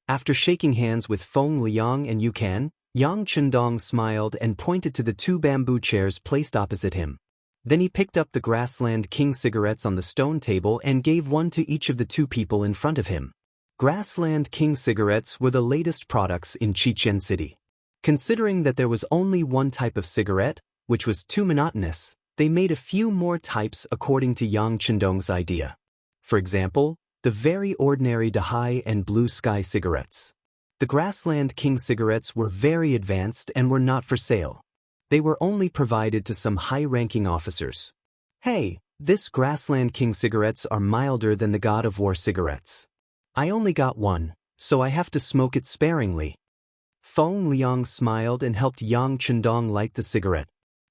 After shaking hands with Feng Liang and Yukan, Yang Chendong smiled and pointed to the two bamboo chairs placed opposite him. Then he picked up the Grassland King cigarettes on the stone table and gave one to each of the two people in front of him. Grassland King cigarettes were the latest products in Chichen City. Considering that there was only one type of cigarette, which was too monotonous, they made a few more types according to Yang Chendong's idea. For example, the very ordinary Dahai and Blue Sky cigarettes. The Grassland King cigarettes were very advanced and were not for sale. They were only provided to some high-ranking officers. Hey, this Grassland King cigarettes are milder than the God of War cigarettes. I only got one, so I have to smoke it sparingly. Feng Liang smiled and helped Yang Chendong light the cigarette.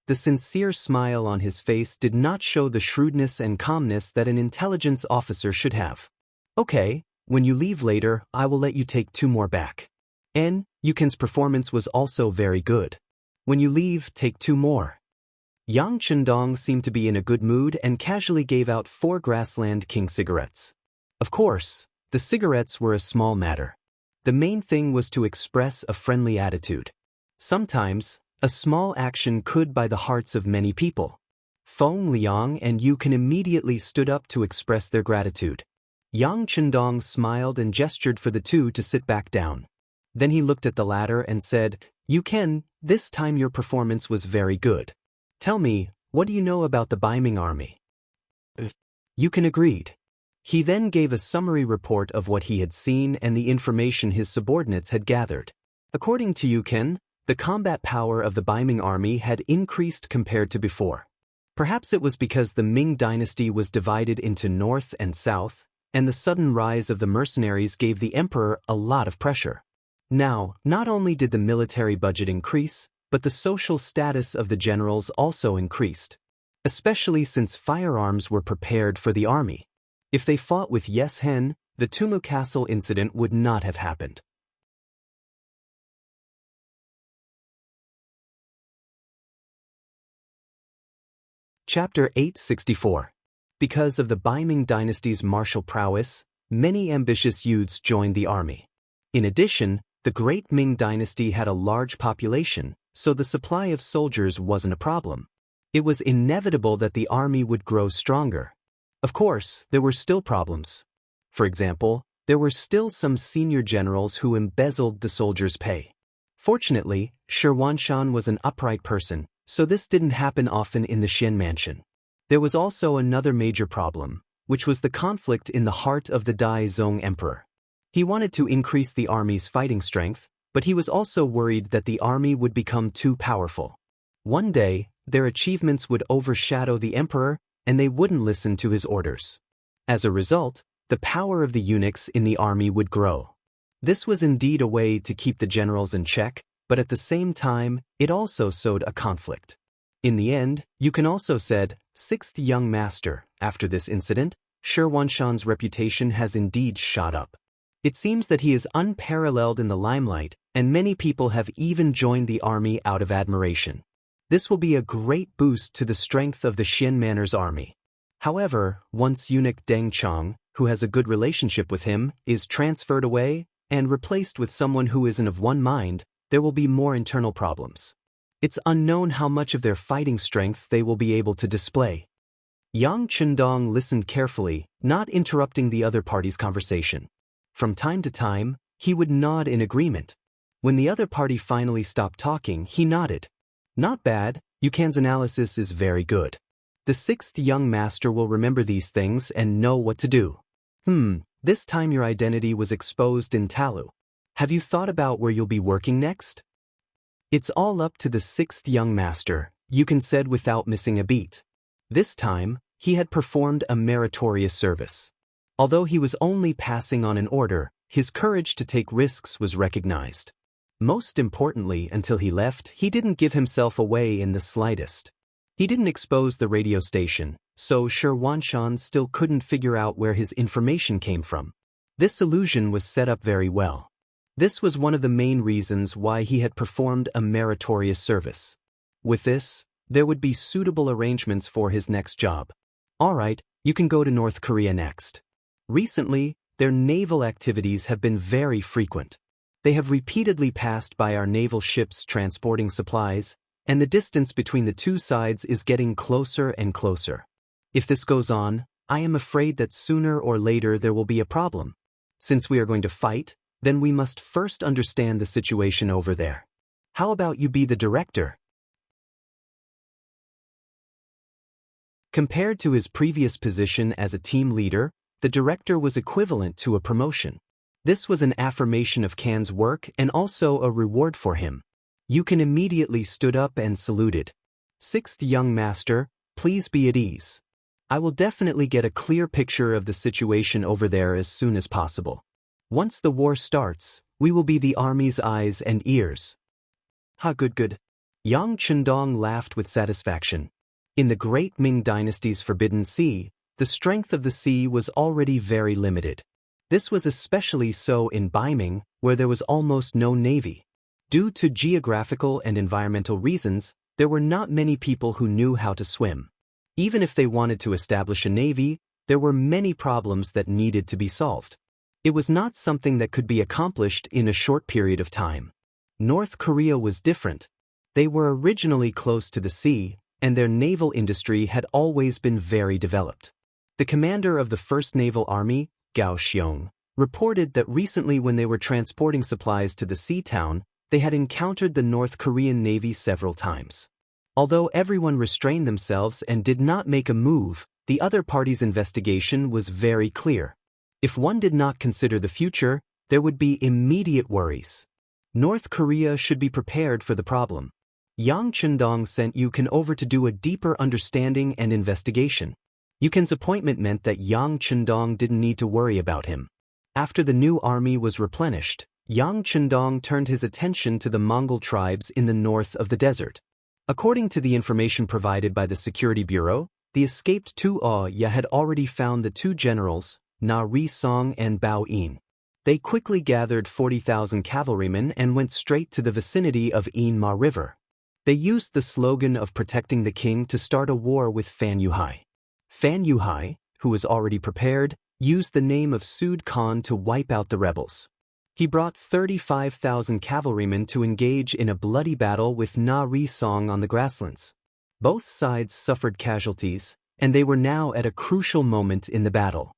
The sincere smile on his face did not show the shrewdness and calmness that an intelligence officer should have. Okay, when you leave later, I will let you take 2 more back. And Yukin's performance was also very good. When you leave, take 2 more. Yang Chendong seemed to be in a good mood and casually gave out 4 Grassland King cigarettes. Of course, the cigarettes were a small matter. The main thing was to express a friendly attitude. Sometimes, a small action could buy the hearts of many people. Feng Liang and Yukin immediately stood up to express their gratitude. Yang Chendong smiled and gestured for the 2 to sit back down. Then he looked at the latter and said, "Yukin, this time your performance was very good. Tell me, what do you know about the Baiming army?" Yukin agreed. He then gave a summary report of what he had seen and the information his subordinates had gathered. According to Yukin, the combat power of the Baiming army had increased compared to before. Perhaps it was because the Ming dynasty was divided into north and south, and the sudden rise of the mercenaries gave the emperor a lot of pressure. Now, not only did the military budget increase, but the social status of the generals also increased, especially since firearms were prepared for the army. If they fought with Yes Hen, the Tumu Castle incident would not have happened. Chapter 864. Because of the Baiming dynasty's martial prowess, many ambitious youths joined the army. In addition, the Great Ming dynasty had a large population, so the supply of soldiers wasn't a problem. It was inevitable that the army would grow stronger. Of course, there were still problems. For example, there were still some senior generals who embezzled the soldiers' pay. Fortunately, Shi Wanshan was an upright person, so this didn't happen often in the Xian mansion. There was also another major problem, which was the conflict in the heart of the Dai Zong emperor. He wanted to increase the army's fighting strength, but he was also worried that the army would become too powerful. One day, their achievements would overshadow the emperor, and they wouldn't listen to his orders. As a result, the power of the eunuchs in the army would grow. This was indeed a way to keep the generals in check, but at the same time, it also sowed a conflict. In the end, Yukin also said, "Sixth young master, after this incident, Shi Wanshan's reputation has indeed shot up. It seems that he is unparalleled in the limelight, and many people have even joined the army out of admiration. This will be a great boost to the strength of the Xian Manor's army." However, once eunuch Deng Chong, who has a good relationship with him, is transferred away and replaced with someone who isn't of one mind, there will be more internal problems. It's unknown how much of their fighting strength they will be able to display. Yang Chendong listened carefully, not interrupting the other party's conversation. From time to time, he would nod in agreement. When the other party finally stopped talking, he nodded. "Not bad, Yukan's analysis is very good. The 6th young master will remember these things and know what to do. This time your identity was exposed in Talu. Have you thought about where you'll be working next?" "It's all up to the 6th young master," Yukin said without missing a beat. This time, he had performed a meritorious service. Although he was only passing on an order, his courage to take risks was recognized. Most importantly, until he left, he didn't give himself away in the slightest. He didn't expose the radio station, so Shi Wanshan still couldn't figure out where his information came from. This illusion was set up very well. This was one of the main reasons why he had performed a meritorious service. With this, there would be suitable arrangements for his next job. Alright, you can go to North Korea next. Recently, their naval activities have been very frequent. They have repeatedly passed by our naval ships transporting supplies, and the distance between the two sides is getting closer and closer. If this goes on, I am afraid that sooner or later there will be a problem. Since we are going to fight, then we must first understand the situation over there. How about you be the director?" Compared to his previous position as a team leader, the director was equivalent to a promotion. This was an affirmation of Kan's work and also a reward for him. Yukin immediately stood up and saluted. "6th young master, please be at ease. I will definitely get a clear picture of the situation over there as soon as possible. Once the war starts, we will be the army's eyes and ears." "Ha, good. Yang Chendong laughed with satisfaction. In the Great Ming Dynasty's Forbidden Sea, the strength of the sea was already very limited. This was especially so in Baiming, where there was almost no navy. Due to geographical and environmental reasons, there were not many people who knew how to swim. Even if they wanted to establish a navy, there were many problems that needed to be solved. It was not something that could be accomplished in a short period of time. North Korea was different. They were originally close to the sea, and their naval industry had always been very developed. The commander of the First Naval Army, Gao Xiong, reported that recently when they were transporting supplies to the sea town, they had encountered the North Korean Navy several times. Although everyone restrained themselves and did not make a move, the other party's investigation was very clear. If one did not consider the future, there would be immediate worries. North Korea should be prepared for the problem. Yang Chendong sent Yukin over to do a deeper understanding and investigation. Yukin's appointment meant that Yang Chendong didn't need to worry about him. After the new army was replenished, Yang Chendong turned his attention to the Mongol tribes in the north of the desert. According to the information provided by the Security Bureau, the escaped Tuoya had already found the two generals, Na Ri-song and Bao Yin. They quickly gathered 40,000 cavalrymen and went straight to the vicinity of Ma River. They used the slogan of protecting the king to start a war with Fan Yuhai. Fan Yuhai, who was already prepared, used the name of Sud Khan to wipe out the rebels. He brought 35,000 cavalrymen to engage in a bloody battle with Na Ri-song on the grasslands. Both sides suffered casualties, and they were now at a crucial moment in the battle.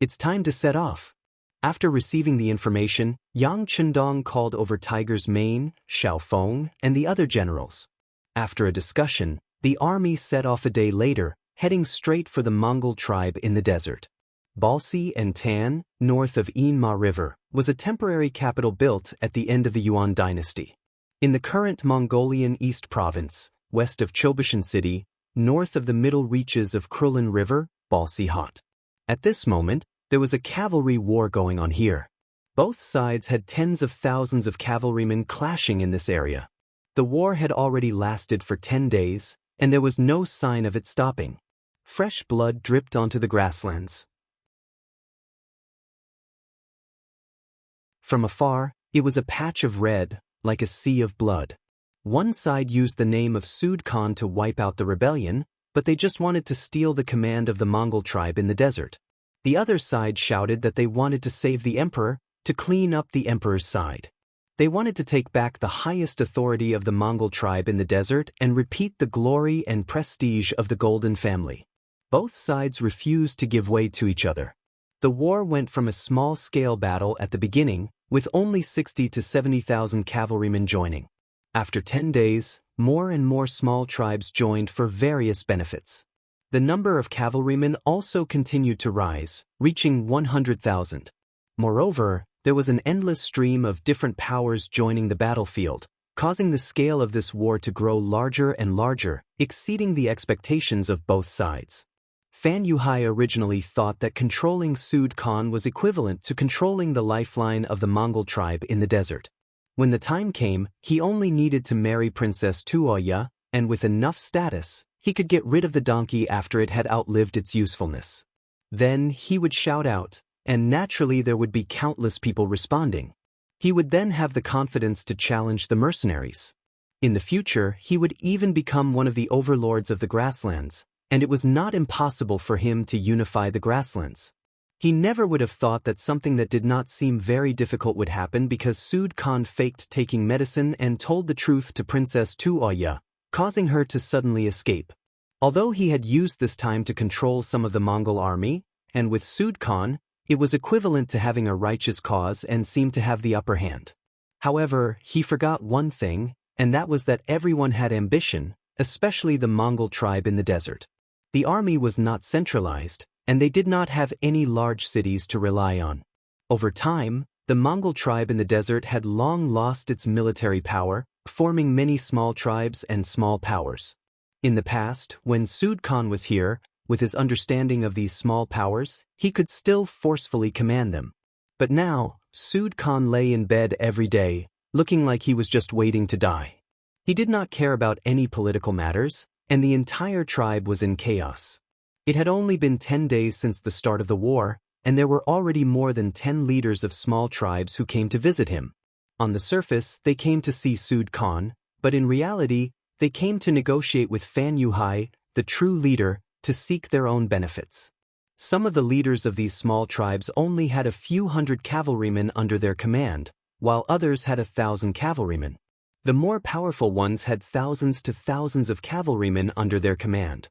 It's time to set off. After receiving the information, Yang Chendong called over Tiger's Mane, Xiaofeng, and the other generals. After a discussion, the army set off a day later, heading straight for the Mongol tribe in the desert. Balsi and Tan, north of Ma River, was a temporary capital built at the end of the Yuan dynasty. In the current Mongolian East Province, west of Chobishan City, north of the middle reaches of Krulin River, Balsi Hot. At this moment, there was a cavalry war going on here. Both sides had tens of thousands of cavalrymen clashing in this area. The war had already lasted for 10 days, and there was no sign of it stopping. Fresh blood dripped onto the grasslands. From afar, it was a patch of red, like a sea of blood. One side used the name of Sud Khan to wipe out the rebellion, but they just wanted to steal the command of the Mongol tribe in the desert. The other side shouted that they wanted to save the emperor, to clean up the emperor's side. They wanted to take back the highest authority of the Mongol tribe in the desert and repeat the glory and prestige of the Golden family. Both sides refused to give way to each other. The war went from a small-scale battle at the beginning, with only 60 to 70,000 cavalrymen joining. After 10 days, more and more small tribes joined for various benefits. The number of cavalrymen also continued to rise, reaching 100,000. Moreover, there was an endless stream of different powers joining the battlefield, causing the scale of this war to grow larger and larger, exceeding the expectations of both sides. Fan Yuhai originally thought that controlling Sud Khan was equivalent to controlling the lifeline of the Mongol tribe in the desert. When the time came, he only needed to marry Princess Tuoya, and with enough status, he could get rid of the donkey after it had outlived its usefulness. Then he would shout out, and naturally there would be countless people responding. He would then have the confidence to challenge the mercenaries. In the future, he would even become one of the overlords of the grasslands, and it was not impossible for him to unify the grasslands. He never would have thought that something that did not seem very difficult would happen because Sud Khan faked taking medicine and told the truth to Princess Tuoya, causing her to suddenly escape. Although he had used this time to control some of the Mongol army, and with Sud Khan, it was equivalent to having a righteous cause and seemed to have the upper hand. However, he forgot one thing, and that was that everyone had ambition, especially the Mongol tribe in the desert. The army was not centralized, and they did not have any large cities to rely on. Over time, the Mongol tribe in the desert had long lost its military power, forming many small tribes and small powers. In the past, when Sud Khan was here, with his understanding of these small powers, he could still forcefully command them. But now, Sud Khan lay in bed every day, looking like he was just waiting to die. He did not care about any political matters, and the entire tribe was in chaos. It had only been 10 days since the start of the war, and there were already more than 10 leaders of small tribes who came to visit him. On the surface, they came to see Sud Khan, but in reality, they came to negotiate with Fan Yuhai, the true leader, to seek their own benefits. Some of the leaders of these small tribes only had a few hundred cavalrymen under their command, while others had 1,000 cavalrymen. The more powerful ones had thousands to thousands of cavalrymen under their command.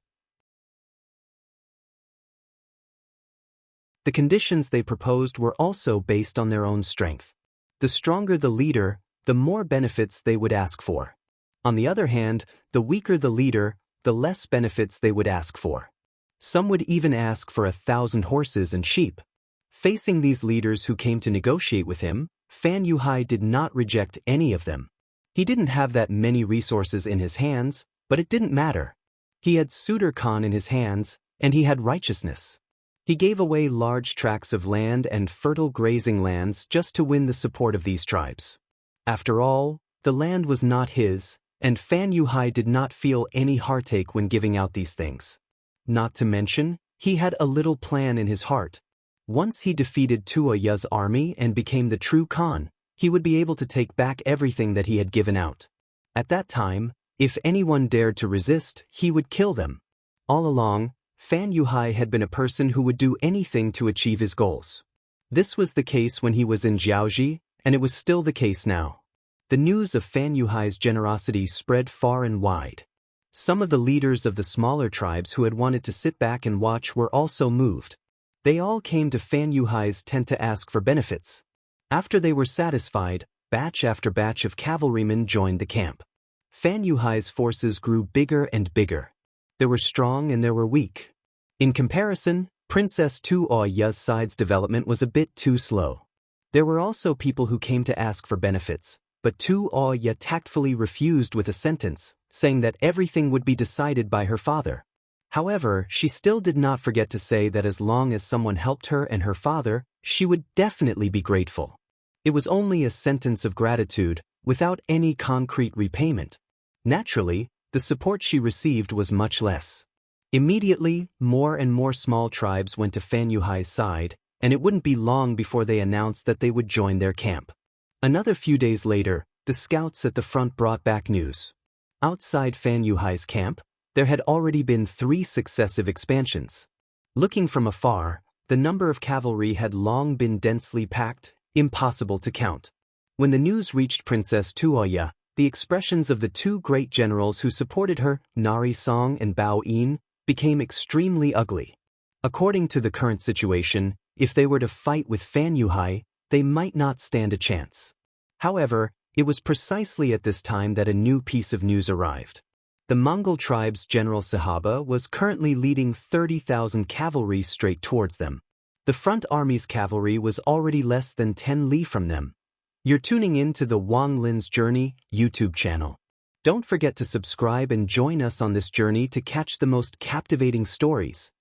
The conditions they proposed were also based on their own strength. The stronger the leader, the more benefits they would ask for. On the other hand, the weaker the leader, the less benefits they would ask for. Some would even ask for 1,000 horses and sheep. Facing these leaders who came to negotiate with him, Fan Yuhai did not reject any of them. He didn't have that many resources in his hands, but it didn't matter. He had Suder Khan in his hands, and he had righteousness. He gave away large tracts of land and fertile grazing lands just to win the support of these tribes. After all, the land was not his, and Fan Yuhai did not feel any heartache when giving out these things. Not to mention, he had a little plan in his heart. Once he defeated Tuoya's army and became the true Khan, he would be able to take back everything that he had given out. At that time, if anyone dared to resist, he would kill them. All along, Fan Yuhai had been a person who would do anything to achieve his goals. This was the case when he was in Jiaoji, and it was still the case now. The news of Fan Yuhai's generosity spread far and wide. Some of the leaders of the smaller tribes who had wanted to sit back and watch were also moved. They all came to Fan Yuhai's tent to ask for benefits. After they were satisfied, batch after batch of cavalrymen joined the camp. Fan Yuhai's forces grew bigger and bigger. There were strong and there were weak. In comparison, Princess Tuoya's side's development was a bit too slow. There were also people who came to ask for benefits, but Tuoya tactfully refused with a sentence, saying that everything would be decided by her father. However, she still did not forget to say that as long as someone helped her and her father, she would definitely be grateful. It was only a sentence of gratitude, without any concrete repayment. Naturally, the support she received was much less. Immediately, more and more small tribes went to Fan Yuhai's side, and it wouldn't be long before they announced that they would join their camp. Another few days later, the scouts at the front brought back news. Outside Fan Yuhai's camp, there had already been 3 successive expansions. Looking from afar, the number of cavalry had long been densely packed, impossible to count. When the news reached Princess Tuoya, the expressions of the 2 great generals who supported her, Nari Song and Bao Yin, became extremely ugly. According to the current situation, if they were to fight with Fan Yuhai, they might not stand a chance. However, it was precisely at this time that a new piece of news arrived. The Mongol tribe's General Sahaba was currently leading 30,000 cavalry straight towards them. The front army's cavalry was already less than 10 li from them. You're tuning in to the Wang Lin's Journey YouTube channel. Don't forget to subscribe and join us on this journey to catch the most captivating stories.